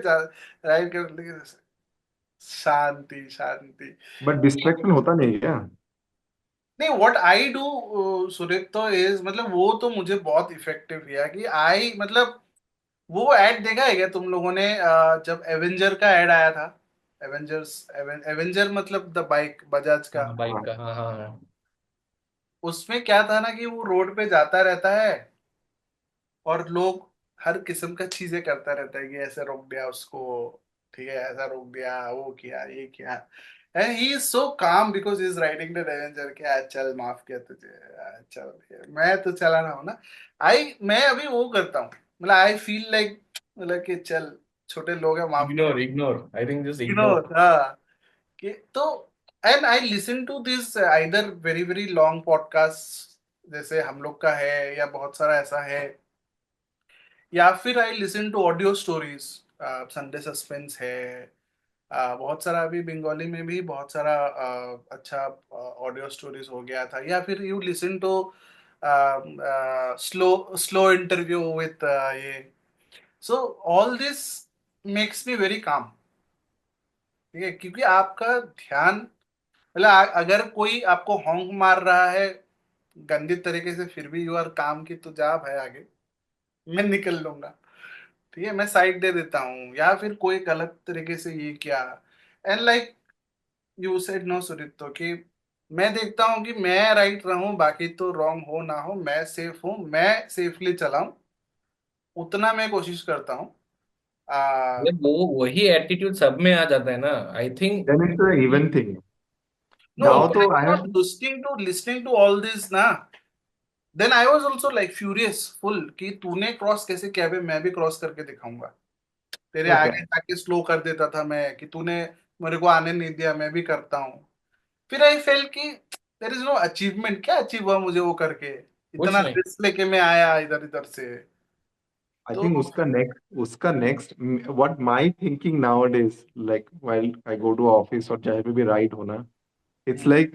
राइड कर, शांति शांति। बट डिस्ट्रैक्शन होता नहीं है क्या? नहीं, व्हाट आई डू सुरित तो इज, मतलब वो तो मुझे बहुत इफेक्टिव किया कि आई, मतलब वो एड देखा है क्या तुम लोगों ने, जब एवेंजर का एड आया था, एवेंजर्स, एवेंजर मतलब द बाइक बजाज का, हाँ बाइक हाँ। का हाँ हाँ हाँ। उसमें क्या था ना कि वो रोड पे जाता रहता है और लोग हर किस्म का चीजें करता रहता है कि ऐसे रोक दिया उसको, ठीक है, ऐसा रोक दिया, वो किया, ये किया, एंड ही इज सो काम because he is riding the Avenger के, "आज चल, माफ किया तुझे, आज चल, मैं तो चला रहा हूँ ना।" मैं अभी वो करता हूँ, मतलब आई फील लाइक, मतलब कि चल, छोटे लोग हैं, माफ कर, ignore ignore I think just you know. Ignore. हाँ, कि तो, and I listen to this either very very long podcast जैसे हम लोग का है, या बहुत सारा ऐसा है, या फिर I listen to audio stories, Sunday suspense है, बहुत सारा अभी बंगाली में भी बहुत सारा अच्छा ऑडियो स्टोरीज हो गया था, या फिर you listen to slow slow interview with ये, so all this makes me very calm, ठीक है, क्योंकि आपका ध्यान, मतलब अगर कोई आपको हॉन्क मार रहा है गंदी तरीके से, फिर भी यू आर काम, की तो जा भाई आगे, मैं निकल लूंगा, ठीक है, मैं साइड दे देता हूँ, या फिर कोई गलत तरीके से ये किया, and like you said no Surit, कि मैं देखता हूँ कि मैं राइट रहूं, बाकी तो रॉन्ग हो ना हो, मैं सेफ हूँ, मैं सेफली चलाऊं, उतना मैं कोशिश करता हूँ। ये वो वही एटीट्यूड सब में आ जाता है ना I think. Then it's even thing. No, now but तो I I am have, not listening to all this ना, then I was also like furious full कि तूने क्रॉस कैसे किया बे, मैं भी क्रॉस करके दिखाऊंगा। तेरे ओके। आगे जाके स्लो कर देता था मैं कि तूने मेरे को आने नहीं दिया, मैं भी करता हूँ। फिर आई फेल कि देयर इज नो अचीवमेंट, क्या अचीव हुआ मुझे वो करके, कुछ इतना नहीं। रिस्क लेके मैं आया इधर इधर से। I तो think उसका next what my thinking nowadays, like while I go to office और चाहे पे भी राइड होना, it's like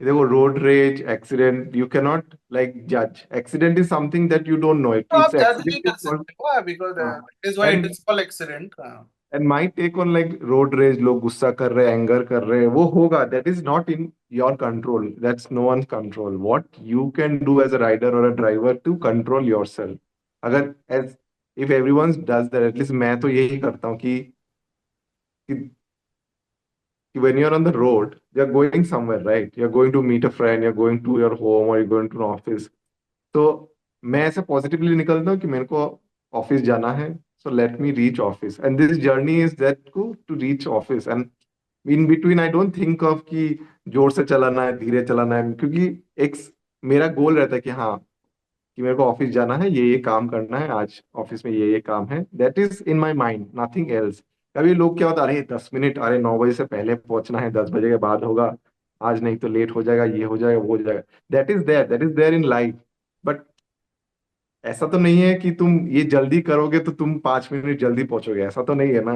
देखो road rage accident you cannot like judge. Accident is something that you don't know. तो It's आप जज accident नहीं is कर सकते हो बिकॉज हाँ, that is why it and is called accident. and my take on like road rage, लोग गुस्सा कर रहे हैं, एंगर कर रहे हैं, वो होगा, that is not in your control, that's no one's control. What you can do as a rider or a driver to control yourself, अगर as if everyone does that, at least मैं तो यही करता हूँ कि when you're on the road, you're going somewhere, right? You're going to meet a friend, you're going to your home or you're going to an office. तो मैं ऐसे positively निकलता हूँ कि मेरे को ऑफिस जाना है, so let me reach office and this journey is that to reach office and in between I don't think of कि जोर से चलाना है, धीरे चलाना है, क्योंकि एक मेरा गोल रहता है कि हाँ, कि मेरे को ऑफिस जाना है, ये काम करना है, आज ऑफिस में ये काम है, that is in my mind, nothing else. कभी लोग क्या होता है, अरे 10 मिनट, अरे 9 बजे से पहले पहुंचना है, 10 बजे के बाद होगा, आज नहीं तो लेट हो जाएगा, ये हो जाएगा, वो हो जाएगा। That is there in life. But ऐसा तो नहीं है कि तुम ये जल्दी करोगे तो तुम 5 मिनट जल्दी पहुंचोगे, ऐसा तो नहीं है ना।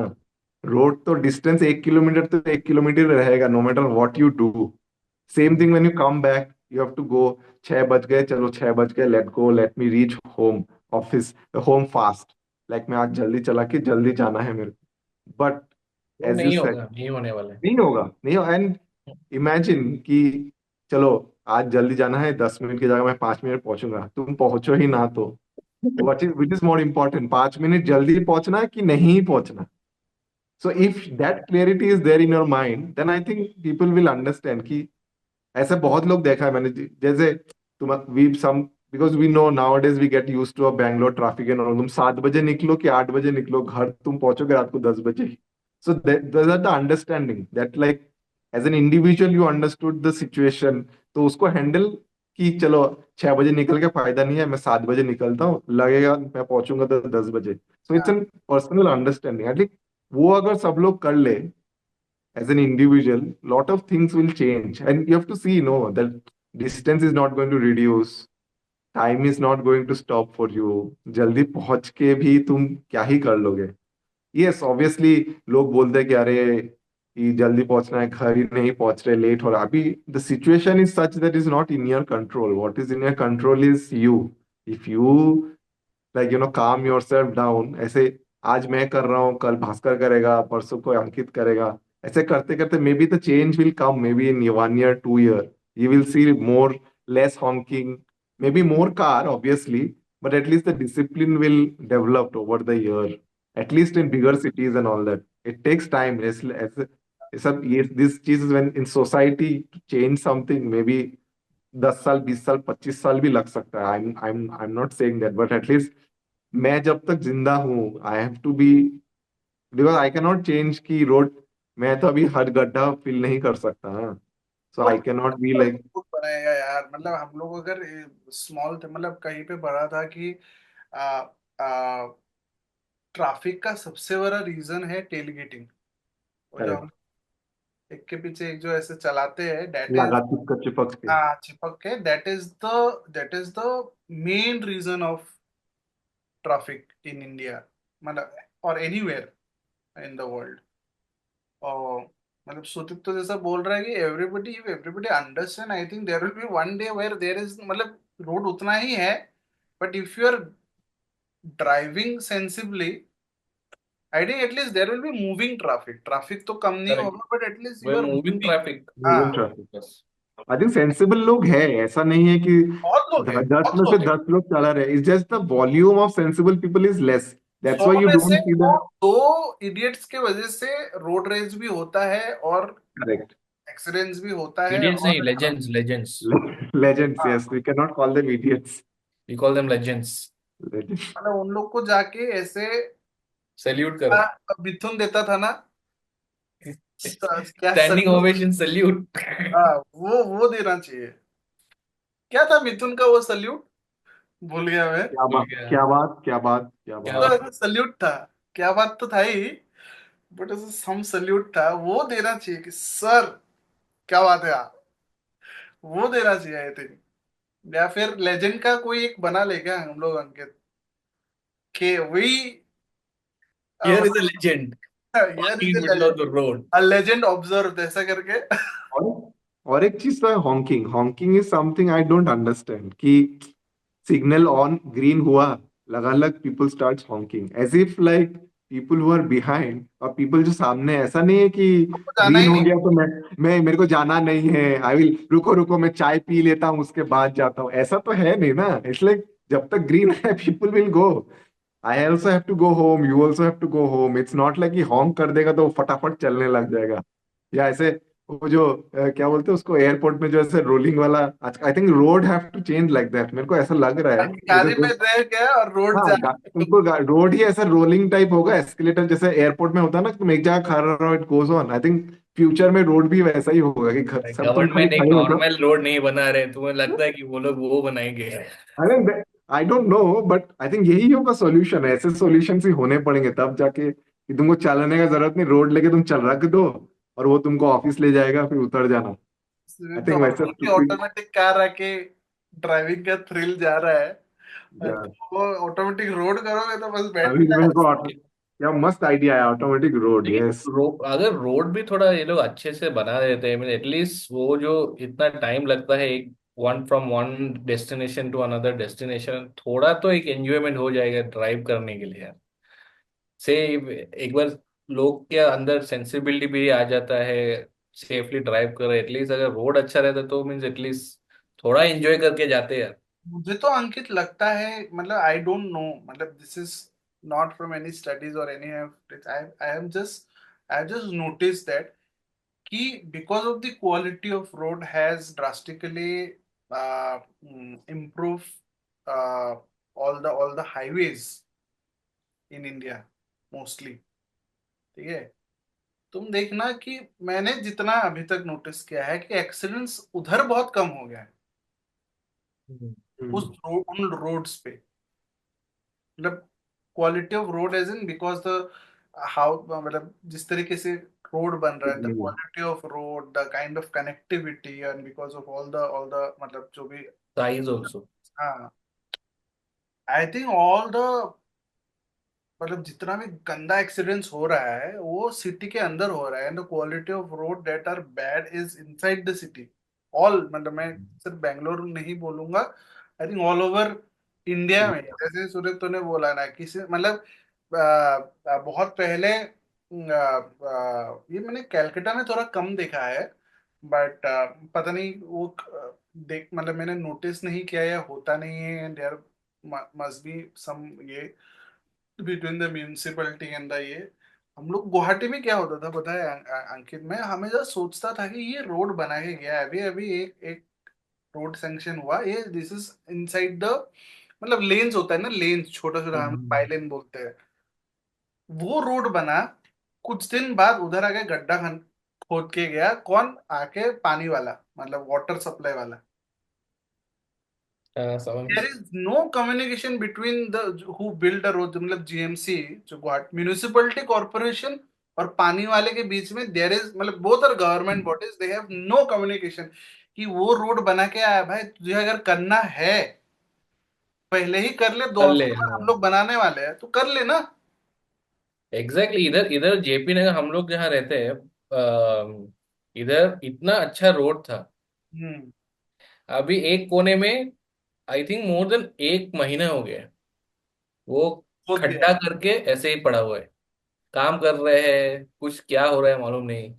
रोड तो डिस्टेंस 1 किलोमीटर तो 1 किलोमीटर रहेगा, no matter what you do. Same thing when you come back, you have to go. 6 बज गए, चलो 6 बज गए, let go, let me reach home, office, home fast. Like मैं आज जल्दी चला के जल्दी जाना है मेरे को। बट वो एज यू नहीं सेड, होगा, नहीं होने वाला है। नहीं होगा, नहीं होगा। एंड इमेजिन कि चलो आज जल्दी जाना है, 10 मिनट की जगह मैं 5 मिनट पहुंचूंगा, तुम पहुंचो ही ना तो what is which is more important, 5 minute जल्दी पहुंचना है कि नहीं पहुंचना। So if that clarity is there in your mind, then I think people will understand कि ऐसे बहुत लोग देखा है मैंने, जैसे तुम we sum, because we know nowadays we get use to a Bangalore traffic and तुम 7 बजे निकलो कि 8 बजे निकलो, घर तुम पहुंचोगे रात को 10 बजे। So that are the understanding that like as an individual you understood the situation, तो उसको हैंडल कि चलो 6 बजे निकल के फायदा नहीं है, मैं 7 बजे निकलता हूँ, लगेगा मैं पहुंचूंगा तो 10 बजे। So it's an personal understanding, at least वो अगर सब लोग कर ले as an individual, lot of things will change. And you have to see, no, that distance is not going to reduce, time is not going to stop for you. जल्दी पहुंच के भी तुम क्या ही कर लोगे। यस ऑब्वियसली लोग बोलते हैं कि अरे कि जल्दी पहुंचना है, घर ही नहीं पहुंच रहे, लेट हो रहा। अभी the situation is such that is not in your control, what is in your control is you. If you like काम योर सेल्फ डाउन, ऐसे आज मैं कर रहा हूँ, कल भास्कर करेगा, परसों को अंकित करेगा, ऐसे करते करते may be the change will come, may be in 1 year 2 year you will see more, less honking, maybe more car obviously, but at least the discipline will develop over the year, at least in bigger cities and all that. It takes time, सब ये this चीज when in society to change something, maybe 10 साल 20 साल 25 साल भी लग सकता है। I'm not saying that, but at least मैं जब तक जिंदा हूँ I have to be, because I can not change की रोड, मैं तो अभी हर गड्ढा फिल नहीं कर सकता ना, सो और आई can not be like. Food बनाएगा यार, मतलब हम लोग अगर स्मॉल थे, मतलब कहीं पे पढ़ा था कि आ, आ, ट्रैफिक का सबसे बड़ा रीजन है टेल गेटिंग। वो जो हम करेक्ट, एक के पीछे एक जो ऐसे चलाते हैं, डेट इज लगा चिपक चिपक के। चिपक के, that is the main reason of traffic in India, मतलब और एनीवेयर इन द वर्ल्ड। और मतलब सुदीप तो जैसा बोल रहा है कि everybody understand, I think there will be one day where there is, मतलब रोड उतना ही है, but if you are driving sensibly, I think at least there will be moving traffic. Traffic तो कम नहीं करेक्ट। होगा, बट एटलीस्ट वो you are moving moving. Traffic. Moving हाँ, ट्रैफिक, बस। आई थिंक सेंसिबल लोग हैं, ऐसा नहीं है कि बहुत लोग हैं, 10 बहुत में से लोग हैं। 10 लोग चला रहे, it's just the volume of sensible people is less, that's 100 why you में से डोंट सी वो दैट। 2 इडियट्स के वजह से रोड रेज भी होता है और करेक्ट, एक्सीडेंट्स भी होता है इडियट्स नहीं, और लेजेंड्स, लेजेंड्स। लेजेंड्स, हाँ, yes, we can not call them idiots. We call them legends. मतलब उन लोग को जाके ऐसे सैल्यूट करो। मिथुन देता था ना, क्या स्टैंडिंग सल्यूट। Ovation, salute. हाँ, वो देना चाहिए। क्या था मिथुन का वो सल्यूट? भूल गया मैं। क्या भूल बात, गया। क्या बात, क्या बात, क्या क्या? बात। तो ऐसा सल्यूट था, क्या बात तो था ही, बट ऐसा सम सल्यूट था, वो देना चाहिए कि सर क्या बात है यार, वो देना चाहिए आई थिंक। या फिर लेजेंड का कोई एक बना ले क्या हम लोग, अंकित, के वही हियर इज अ लेजेंड यार walking is in middle of the road. A legend observe ऐसा करके। और और एक चीज तो है, honking. Honking is something I don't understand कि सिग्नल ऑन ग्रीन हुआ, लगा लग people start honking as if like people who are behind और पीपल जो सामने, ऐसा नहीं है कि जाना ग्रीन ही हो नहीं। गया तो मैं मेरे को जाना नहीं है, आई विल, रुको रुको मैं चाय पी लेता हूँ उसके बाद जाता हूँ, ऐसा तो है नहीं ना। इसलिए जब तक ग्रीन है people will go. I also have to go home, you also have to go home. It's not like कि हॉन्क कर देगा तो वो फटाफट चलने लग जाएगा। या ऐसे वो जो क्या बोलते हैं उसको, एयरपोर्ट में जो ऐसे रोलिंग वाला, I think road have to change like that, मेरे को ऐसा लग रहा है वो जो गाड़ी में रह गया और रोड हाँ जा। उनको रोड ही ऐसा रोलिंग टाइप होगा, एस्केलेटर जैसे एयरपोर्ट में होता है ना, तुम एक जगह खड़ा रहो it goes on. I think future में रोड भी वैसा ही होगा कि सब तुम खाली गवर्नमेंट एक खड़े हो जाओ। नॉर्मल रोड नहीं बना रहे, तुम्हें लगता है कि वो लोग वो बनाएंगे? आई don't no, but I think यही होगा सॉल्यूशन। ऐसे सॉल्यूशन ही होने पड़ेंगे तब जाके कि तुमको चलने का जरूरत नहीं, रोड लेके तुम चल रख दो और वो तुमको ऑफिस ले जाएगा, फिर उतर जाना। आई तो थिंक वैसे उनकी ऑटोमेटिक कार आके ड्राइविंग का थ्रिल जा रहा है, और या तुम वो ऑटोमेटिक रोड करोगे तो बस अभी बैठना मेरे को है। क्या मस्त आइडिया है, ऑटोमेटिक रोड, लेकिन यस। अगर रोड भी थोड़ा ये लोग अच्छे से बना देते हैं, एटलीस्ट वो जो इतना टाइम लगता है एक one from one destination to another destination, थोड़ा तो एक एंजॉयमेंट हो जाएगा ड्राइव करने के लिए यार। से एक बार लोग के अंदर सेंसिबिलिटी भी आ जाता है, सेफली ड्राइव कर रहे, एटलीस्ट अगर रोड अच्छा रहता तो मीन्स एटलीस्ट थोड़ा एंजॉय करके जाते हैं यार। मुझे तो अंकित लगता है, मतलब आई डोंट नो, मतलब this is not from any studies और any, I am just, I just notice that कि because of the quality of road has drastically improved all the highways in India mostly, ठीक है। तुम देखना कि मैंने जितना अभी तक नोटिस किया है कि एक्सीडेंट्स उधर बहुत कम हो गया है, हम्म। उन रोड्स पे, मतलब quality of road as in because the how, मतलब जिस तरीके से रोड बन रहा है, the quality of road, the kind of connectivity, and because of all the मतलब जो भी, साइज ऑल्सो। हाँ, आई थिंक ऑल द, मतलब जितना भी गंदा एक्सीडेंट्स हो रहा है वो सिटी के अंदर हो रहा है, and the quality of road that are bad is inside the city, all, मतलब मैं सिर्फ बैंगलोर नहीं बोलूंगा, I think all over India में। जैसे सूर्य तूने बोला ना, किसी मतलब बहुत पहले ये मैंने कैलकाटा में थोड़ा कम देखा है, बट पता नहीं वो देख, मतलब मैंने नोटिस नहीं किया या होता नहीं है, and there must be some ये between the municipality and the ये। हम लोग गुवाहाटी में क्या होता था पता है अंकित, मैं हमेशा सोचता था कि ये रोड बना के गया है, अभी अभी एक एक रोड सैंक्शन हुआ, ये दिस इज इनसाइड द, मतलब लेन्स होता है ना, लेन्स छोटा छोटा, हम लोग बाईलेन बोलते हैं, वो रोड बना, कुछ दिन बाद उधर आके गड्ढा खोद के गया कौन, आके पानी वाला, मतलब वाटर सप्लाई वाला। समझ। There is no communication between the who build a road, मतलब जीएमसी, जो गुवाहाटी म्यूनिसिपैलिटी कॉर्पोरेशन, और पानी वाले के बीच में देयर इज, मतलब both are government bodies, they have no communication कि वो रोड बना के आया, भाई तुझे अगर करना है पहले ही कर ले, दो कर ले, हफ्ते में हाँ। हम लोग बनाने वाले हैं तो कर ले ना। एग्जैक्टली इधर इधर जेपी नगर हम लोग जहाँ रहते हैं, इधर इतना अच्छा रोड था। हम्म। अभी एक कोने में आई थिंक मोर देन एक महीना हो गया है, वो खोद दिया खड्डा करके ऐसे ही पड़ा हुआ है। काम कर रहे हैं, कुछ क्या हो रहा है मालूम नहीं,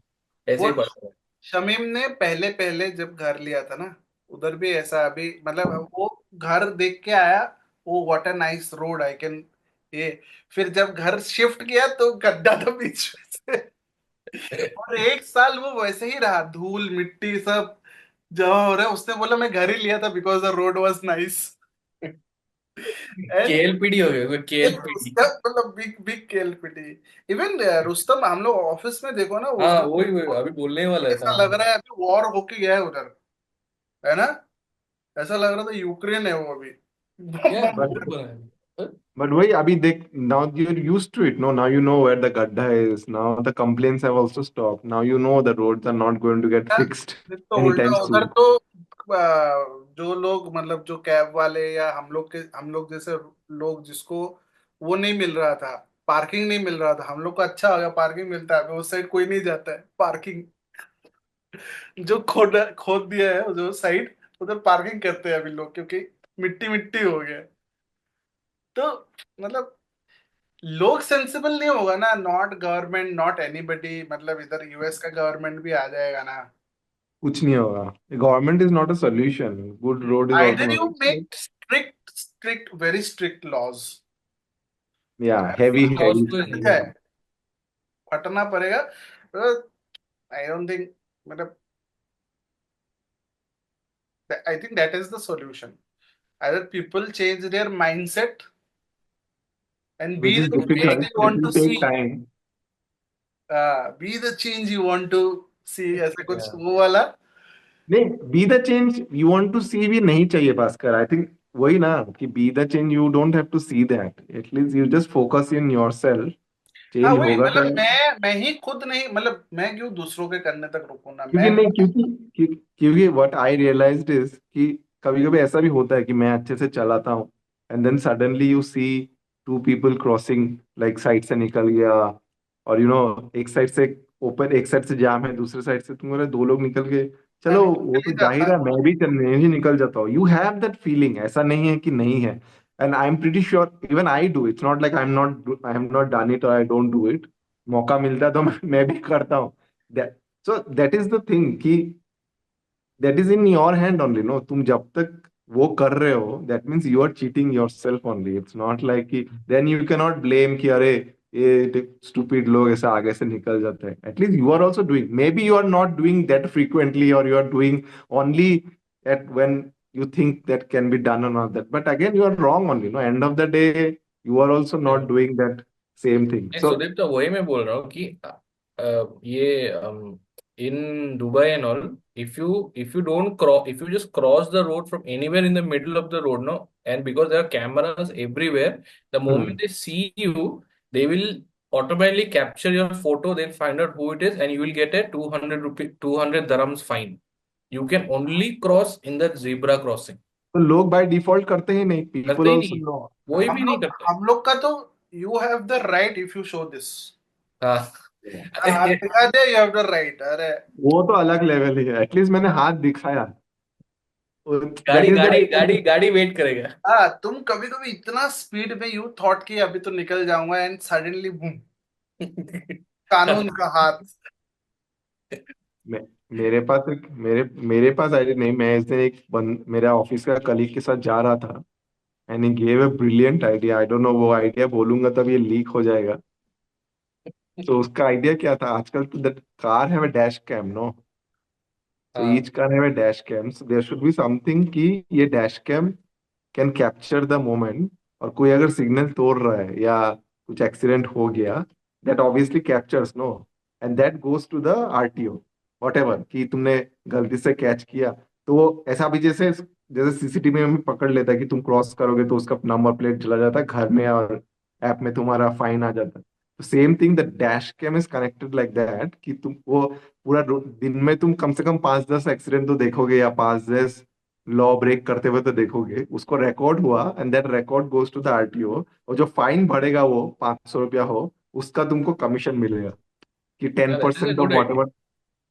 ऐसे वो ही पड़ा हुआ है। शमीम ने पहले पहले जब घर लिया था ना, उधर भी ऐसा, अभी मतलब वो घर देख के आया, वो what a nice road I can, ये, फिर जब घर शिफ्ट किया तो गड्ढा था बीच में से, और एक साल वो वैसे ही रहा, धूल मिट्टी सब जमा हो रहा है। उसने बोला मैं घर ही लिया था because the road was nice, and KLPD हो गया, केएलपीडी। रुस्तम, मतलब big big KLPT, even Rustam, हम लोग ऑफिस में देखो ना हाँ, उधर, वही वही अभी बोलने वाला था, ऐसा लग हाँ। रहा है अभी वॉर होके गया है उधर, है ना, ऐसा लग रहा था यूक्रेन है वो अभी। यार But रोड बना है। हाँ? but वही अभी देख, now you're used to it. No, now you know where the gadda is. Now the complaints have also stopped. Now you know the roads are not going to get fixed तो anytime उल्टा उधर soon. तो जो लोग मतलब जो cab वाले या हम लोग जैसे लोग जिसको वो नहीं मिल रहा था, पार्किंग नहीं मिल रहा था, हम लोग को अच्छा हो गया पार्किंग मिलता है, अभी उस साइड कोई नहीं जाता है पार्किंग। जो खोद खोद दिया है जो साइड, उधर पार्किंग करते हैं अभी लोग, क्योंकि मिट्टी मिट्टी हो गया। तो मतलब लोग सेंसिबल नहीं होगा ना, नॉट गवर्नमेंट नॉट एनीबडी, मतलब इधर यूएस का गवर्नमेंट भी आ जाएगा ना। कुछ नहीं होगा. Government is not a solution. Good road is also either not you a solution. Make strict very strict laws, Yeah, heavy, loss heavy तो stuff. नहीं है, होगा। फटना पड़ेगा। आई डोंट थिंक, मतलब I think that is the solution, either people change their mindset and Which be is the change difficult. You It want will to take see, time. Be the change you want to see, ऐसा कुछ Yeah. वो वाला। नहीं, be the change you want to see भी नहीं चाहिए Bhaskar. I think वही ना, कि be the change you don't have to see that. At least you just focus in yourself. हाँ चेंज वही, होगा मतलब शायद. मैं ही खुद नहीं, मतलब मैं क्यों दूसरों के करने तक रुकूं ना क्योंकि मैं। नहीं, क्योंकि व्हाट आई रियलाइज्ड इज कि कभी कभी ऐसा भी होता है कि मैं अच्छे से चलाता हूँ, and then suddenly you see two people crossing, like side से निकल गया, और एक साइड से ओपन, एक साइड से जाम है, दूसरे साइड से तुम बोले दो लोग निकल गए. मैं चलो निकल वो ही तो जाता जाहिर है, मैं भी निकल जाता हूँ. यू हैव दैट फीलिंग, ऐसा नहीं है कि नहीं है. And I am pretty sure even I do. It's not like I am not done it और आई डोंट डू इट. मौका मिलता है तो मैं भी करता हूँ. So that is the thing कि that is in your hand only. No, तुम जब तक वो कर रहे हो, that means you are cheating yourself only. It's not like कि then you can not blame कि अरे ये स्टूपिड लोग ऐसे आगे से निकल जाते हैं. At least you are also doing. Maybe you are not doing that frequently, और you are doing only at when you think that can be done or not that, but again you are wrong only. No, end of the day you are also Yeah. not doing that same thing. नहीं So Sudeep, तो वही मैं बोल रहा हूँ कि ये in Dubai and all, if you don't cross, if you just cross the road from anywhere in the middle of the road, no, and because there are cameras everywhere, the moment they see you, they will automatically capture your photo, then find out who it is, and you will get a 200 rupee 200 dirhams fine. You can only cross in the zebra crossing. तो लोग by default करते ही नहीं. करते people he also नहीं, no. कोई भी नहीं करता। हम लोग का तो you have the right if you show this, हाँ। आप दिखा दे, यू हैव द राइट। अरे वो तो अलग लेवल ही है. एटलीस्ट मैंने हाथ दिखाया. दैट गाड़ी इज गाड़ी गाड़ी द गाड़ी वेट करेगा। हाँ, तुम कभी कभी इतना स्पीड में यू थॉट कि अभी तो निकल जाऊंगा, एंड सडनली बूम, कानून का हाथ। मेरे पास मेरे पास आइडिया नहीं. मैं इस दिन मेरा ऑफिस का कलीग के साथ जा रहा था, and he gave a brilliant idea. I don't no, वो आइडिया बोलूंगा तब ये लीक हो जाएगा. तो उसका आइडिया क्या था, आजकल तो that car have a dash cam, no. So हाँ। each car have a dash cam. So there should be something कि ये dash cam can capture the moment. और कोई अगर सिग्नल तोड़ रहा है या कुछ एक्सीडेंट हो गया, that obviously captures, no, and that goes to the RTO whatever, कि तुमने गलती से कैच किया. तो वो ऐसा भी जैसे जैसे सीसीटीवी में पकड़ लेता है कि तुम क्रॉस करोगे तो उसका नंबर प्लेट चला जाता है घर में, और ऐप में तुम्हारा फाइन आ जाता है. तो same thing, the dash cam is connected like that कि तुम वो पूरा दिन में तुम कम से कम 5-10 एक्सीडेंट तो देखोगे, या 5-10 लॉ ब्रेक करते हुए तो देखोगे. उसको रिकॉर्ड हुआ, and that record goes to the RTO. और जो फाइन बढ़ेगा वो 500 रुपया हो, उसका तुमको कमिशन मिलेगा, कि ten that is a percent of good what idea. Ever.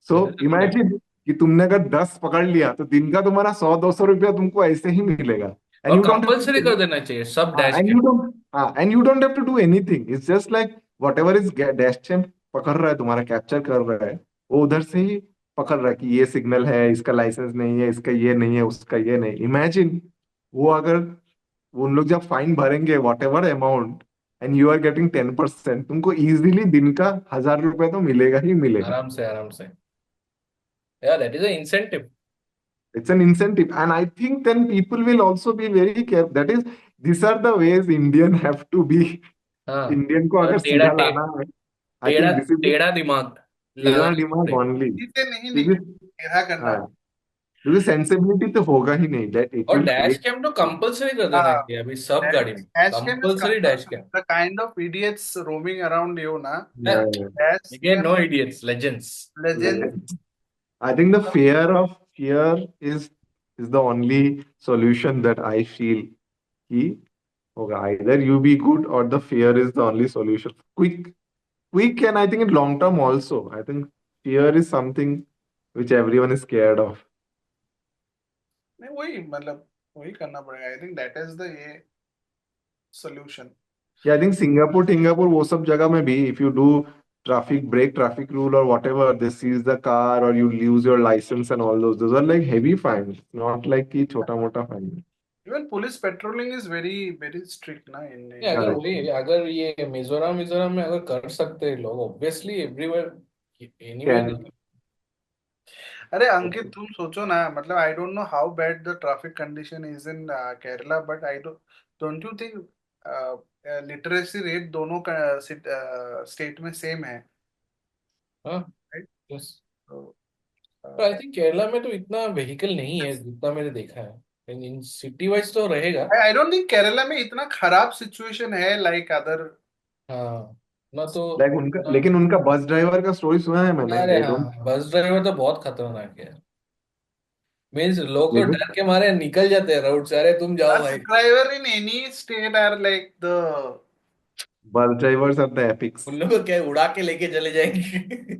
So that is a good idea. Imagine कि तुमने अगर 10 पकड़ लिया तो दिन का तुम्हारा 100-200 रुपया तुमको ऐसे ही मिलेगा. एंड और यू डोंट कंपलसरी हैव. कर देना चाहिए सब डैश एंड के। You don't and you don't have to do anything. It's just like whatever is dash चैम्प पकड़ रहा है, तुम्हारा कैप्चर कर रहा है, वो उधर से ही पकड़ रहा है कि ये सिग्नल है, इसका लाइसेंस नहीं है, इसका ये नहीं है, उसका ये नहीं. इमेजिन वो अगर उन लोग जब फाइन भरेंगे whatever amount, and you are getting 10%, तुमको इजीली दिन का 1,000 रुपया तो मिलेगा ही मिलेगा. आराम से आराम से। यार that is a incentive. It's an incentive, and I think then people will also be very careful. That is, these are the ways Indian have to be. हाँ। इंडियन को अगर टेढ़ा सीधा लाना है, आई टेढ़ा थिंक दिस इज टेढ़ा दिमाग टेढ़ा लगाना दिमाग पड़ेगा। ओनली. इसे नहीं क्योंकि निकल, क्या करना। हाँ, क्योंकि सेंसिबिलिटी तो होगा ही नहीं, दैट इट और विल डैश क्रिएट। कैम तो कंपलसरी कर देना uh, चाहिए अभी सब dash, गाड़ी में, dash cam is compulsory dash compulsory. Cam. The kind of idiots roaming around you, na, dash Again, cam no idiots, legends. legend. I think the fear is the only solution that I feel कि होगा, either you be good or the fear is the only solution. Quick, and I think in long term also, I think fear is something which everyone is scared of. नहीं वही मतलब वही करना पड़ेगा. I think that is the ये solution. Yeah, I think Singapore वो सब जगह में भी, if you do traffic rule or whatever, they seize the car or you lose your license and all those are like heavy fines, not like कि छोटा मोटा fine. Even police patrolling is very strict ना in ये India. अगर Correct. वही अगर ये मिजोरम में अगर कर सकते हैं लोग, ऑब्वियसली एवरीवेयर एनीवेयर। Can अरे अंकित तुम सोचो ना मतलब I don't know how bad the traffic condition is in Kerala, but I don't you think literacy rate दोनों का स्टेट में सेम है, हाँ, right? यस। So, पर आई थिंक केरला में तो इतना व्हीकल नहीं है जितना मैंने देखा है, इन सिटी वाइज तो रहेगा। I don't think केरला में इतना खराब सिचुएशन है like other. हाँ, ना तो like उनका, ना। लेकिन उनका बस ड्राइवर का स्टोरी सुना है मैंने, अरे दे हाँ, डोंट। बस ड्राइवर तो बहुत खतरनाक है। मीन्स लोग तो लेकिन डर के मारे निकल जाते हैं रोड से, अरे तुम जाओ Bus भाई। driver in any state are like the. bus drivers are the epics. उन लोगों को क्या उड़ा के लेके चले जाएंगे।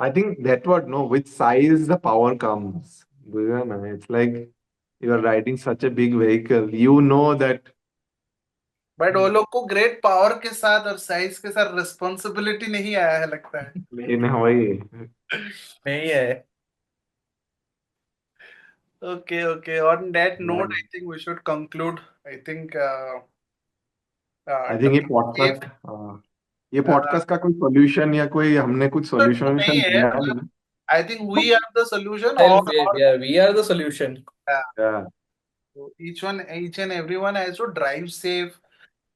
I think that what no, with size the power comes. बुझा ना? It's like you are riding such a big vehicle. You know that. But वो लोग को ग्रेट पावर के साथ और साइज के साथ रिस्पॉन्सिबिलिटी नहीं आया है लगता है. लेकिन वही, नहीं है। Okay, okay. On that note, yeah. I think we should conclude. I think I think drive safe. ये Uh, पॉडकास्ट का कोई सॉल्यूशन या कोई हमने कुछ तो सॉल्यूशन नहीं है दिया मतलब. नहीं। I think we are the solution, self, or we are the solution. Yeah, so each and everyone has to drive safe,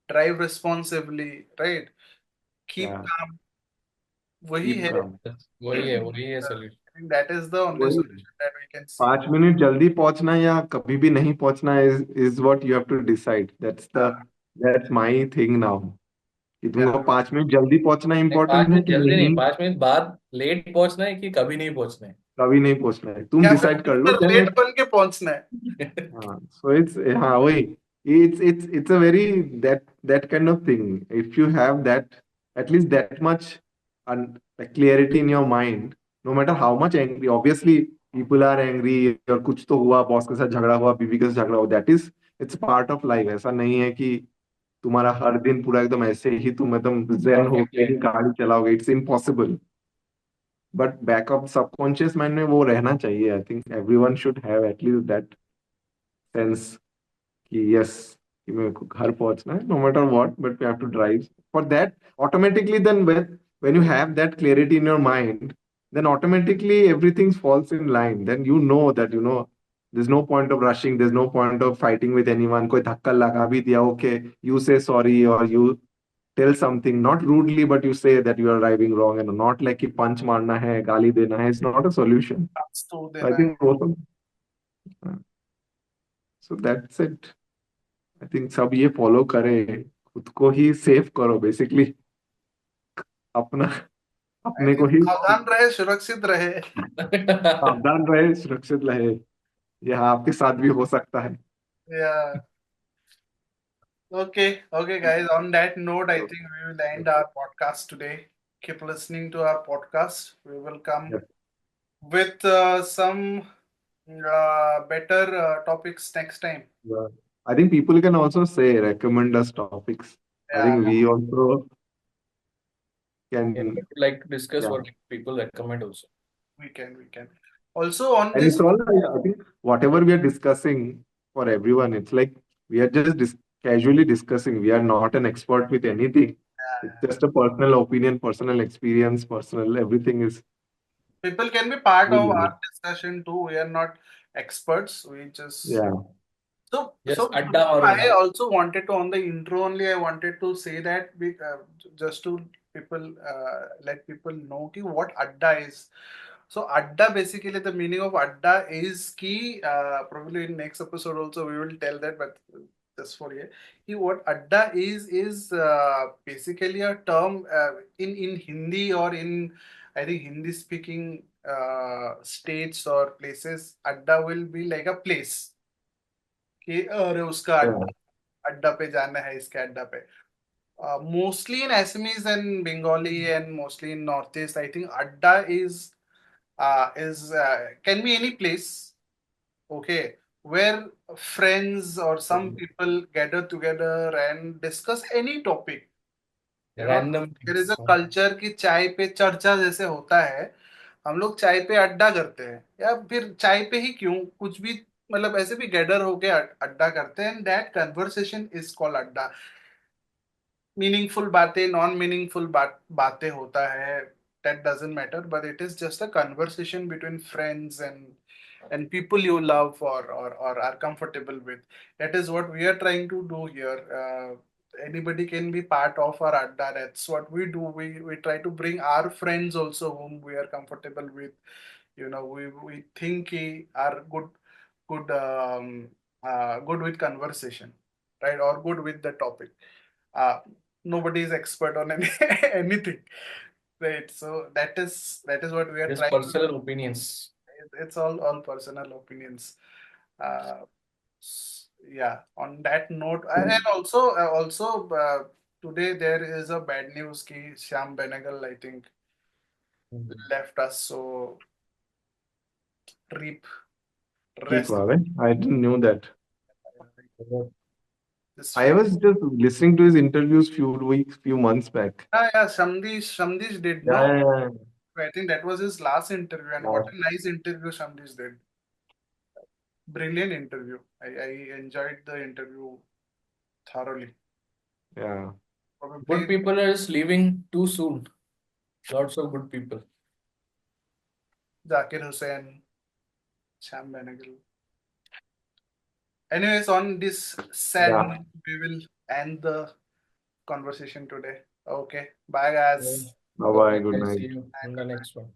drive responsibly, right? Keep yeah. calm. वही Keep है. calm. वही है solution. I think that is the only वही solution that we can see. 5 minute जल्दी पहुंचना या कभी भी नहीं पहुंचना is what you have to decide, that's my thing now, कि Yeah. तुमको 5 मिनट जल्दी पहुंचना नहीं, पाँच इंपॉर्टेंट है मिनट कि जल्दी नहीं, नहीं, 5 मिनट बाद लेट पहुंचना है कि कभी नहीं पहुंचना है। कभी नहीं पहुंचना है, तुम या फिर डिसाइड कर लो, मिस्टर देन लेट इट। बन के पहुंचना है. हाँ, सो इट्स, हाँ वही, it's a very that kind of thing. If you have that, at least that much like clarity in your mind, no matter how much angry, obviously people are angry, और कुछ तो हुआ, boss के साथ झगड़ा हुआ, बीवी के साथ झगड़ा हुआ, that is, it's part of life. ऐसा नहीं है कि तुम्हारा हर दिन पूरा एकदम ऐसे ही तुम एकदम zen परफेक्ट होके है। ही गाड़ी चलाओगे, it's impossible. But backup subconscious mind में वो रहना चाहिए। I think everyone should have at least that sense कि यस, कि मेरे को घर पहुंचना है no matter what, but we have to drive for that automatically. Then when you have that clarity in your mind, then automatically everything falls in line. Then you know that, there's no point of rushing, there's no point of fighting with anyone. कोई धक्का लगा भी दिया, okay, you say sorry or you tell something, not rudely, but you say that you are driving wrong, and not like कि punch मारना है, गाली देना है, it's not a solution. तो So I देना है. think also, so that's it. I think सब ये फॉलो करें, खुद को ही सेव करो बेसिकली, अपना, आई अपने को थिंक ही सावधान रहे, सुरक्षित रहे. सावधान रहे, सुरक्षित रहे। ये हाँ, आपके साथ भी हो सकता है। Yeah. Okay, okay, guys. On that note, I think we will end our podcast today. Keep listening to our podcast. We will come Yes. with some better topics next time. Yeah. I think people can also say recommend us topics. I Yeah, think we also can, like to discuss yeah. What people recommend also. we can. Also on And this, it's all, I think whatever we are discussing for everyone, it's like we are just casually discussing. We are not an expert with anything. It's just a personal opinion, personal experience, personal everything is. people can be part of our discussion too. We are not experts. We just. Yeah. Just So अड्डा मारूंगा। I also wanted to, on the intro only, I wanted to say that just to people let people know कि what adda is. So adda, basically the meaning of adda is ki, probably in next episode also we will tell that, but just for here, what adda is basically a term in Hindi or in, I think, Hindi speaking states or places. Adda will be like a place कि अरे उसका Yeah. अड्डा पे जाना है, इसके अड्डा पे. Mostly in Assamese and Bengali and mostly in Northeast, I think adda is can be any place, okay, where friends or some people gather together and discuss any topic. You know, Random there is things. a culture कि चाय पे चर्चा जैसे होता है, हम लोग चाय पे अड्डा करते हैं, या फिर चाय पे ही क्यों, कुछ भी, मतलब ऐसे भी गैदर होके अड्डा करते हैं, and that conversation is called अड्डा. मीनिंगफुल बातें, नॉन मीनिंगफुल बातें होता है, that doesn't matter, but it is just a conversation between friends and people you love or are comfortable with. That is what we are trying to do here. Anybody can be part of our adda. That's what we do. We try to bring our friends also whom we are comfortable with. You know, we think are good with conversation, right, or good with the topic. uh, Nobody is expert on anything, right? So that is what we are Just trying to do. personal opinions. It's all personal opinions. uh, yeah, on that note, and also today there is a bad news ki Shyam Benegal, I think, left us. So reap Keep rest. Bhavan. I didn't know that. This I few, was just listening to his interviews few months back. yeah, Shamdish did, Yeah, no? yeah, I think that was his last interview, and what yeah. a nice interview Shamdish did. Brilliant interview. I enjoyed the interview thoroughly. Yeah. Good Probably people are just leaving too soon. Lots of good people. Zakir Hussain, Sham Benegal. Anyways, on this sad Yeah. note, we will end the conversation today. Okay. Bye, Yeah. guys. Bye bye. Good Okay, see night. you in the next one.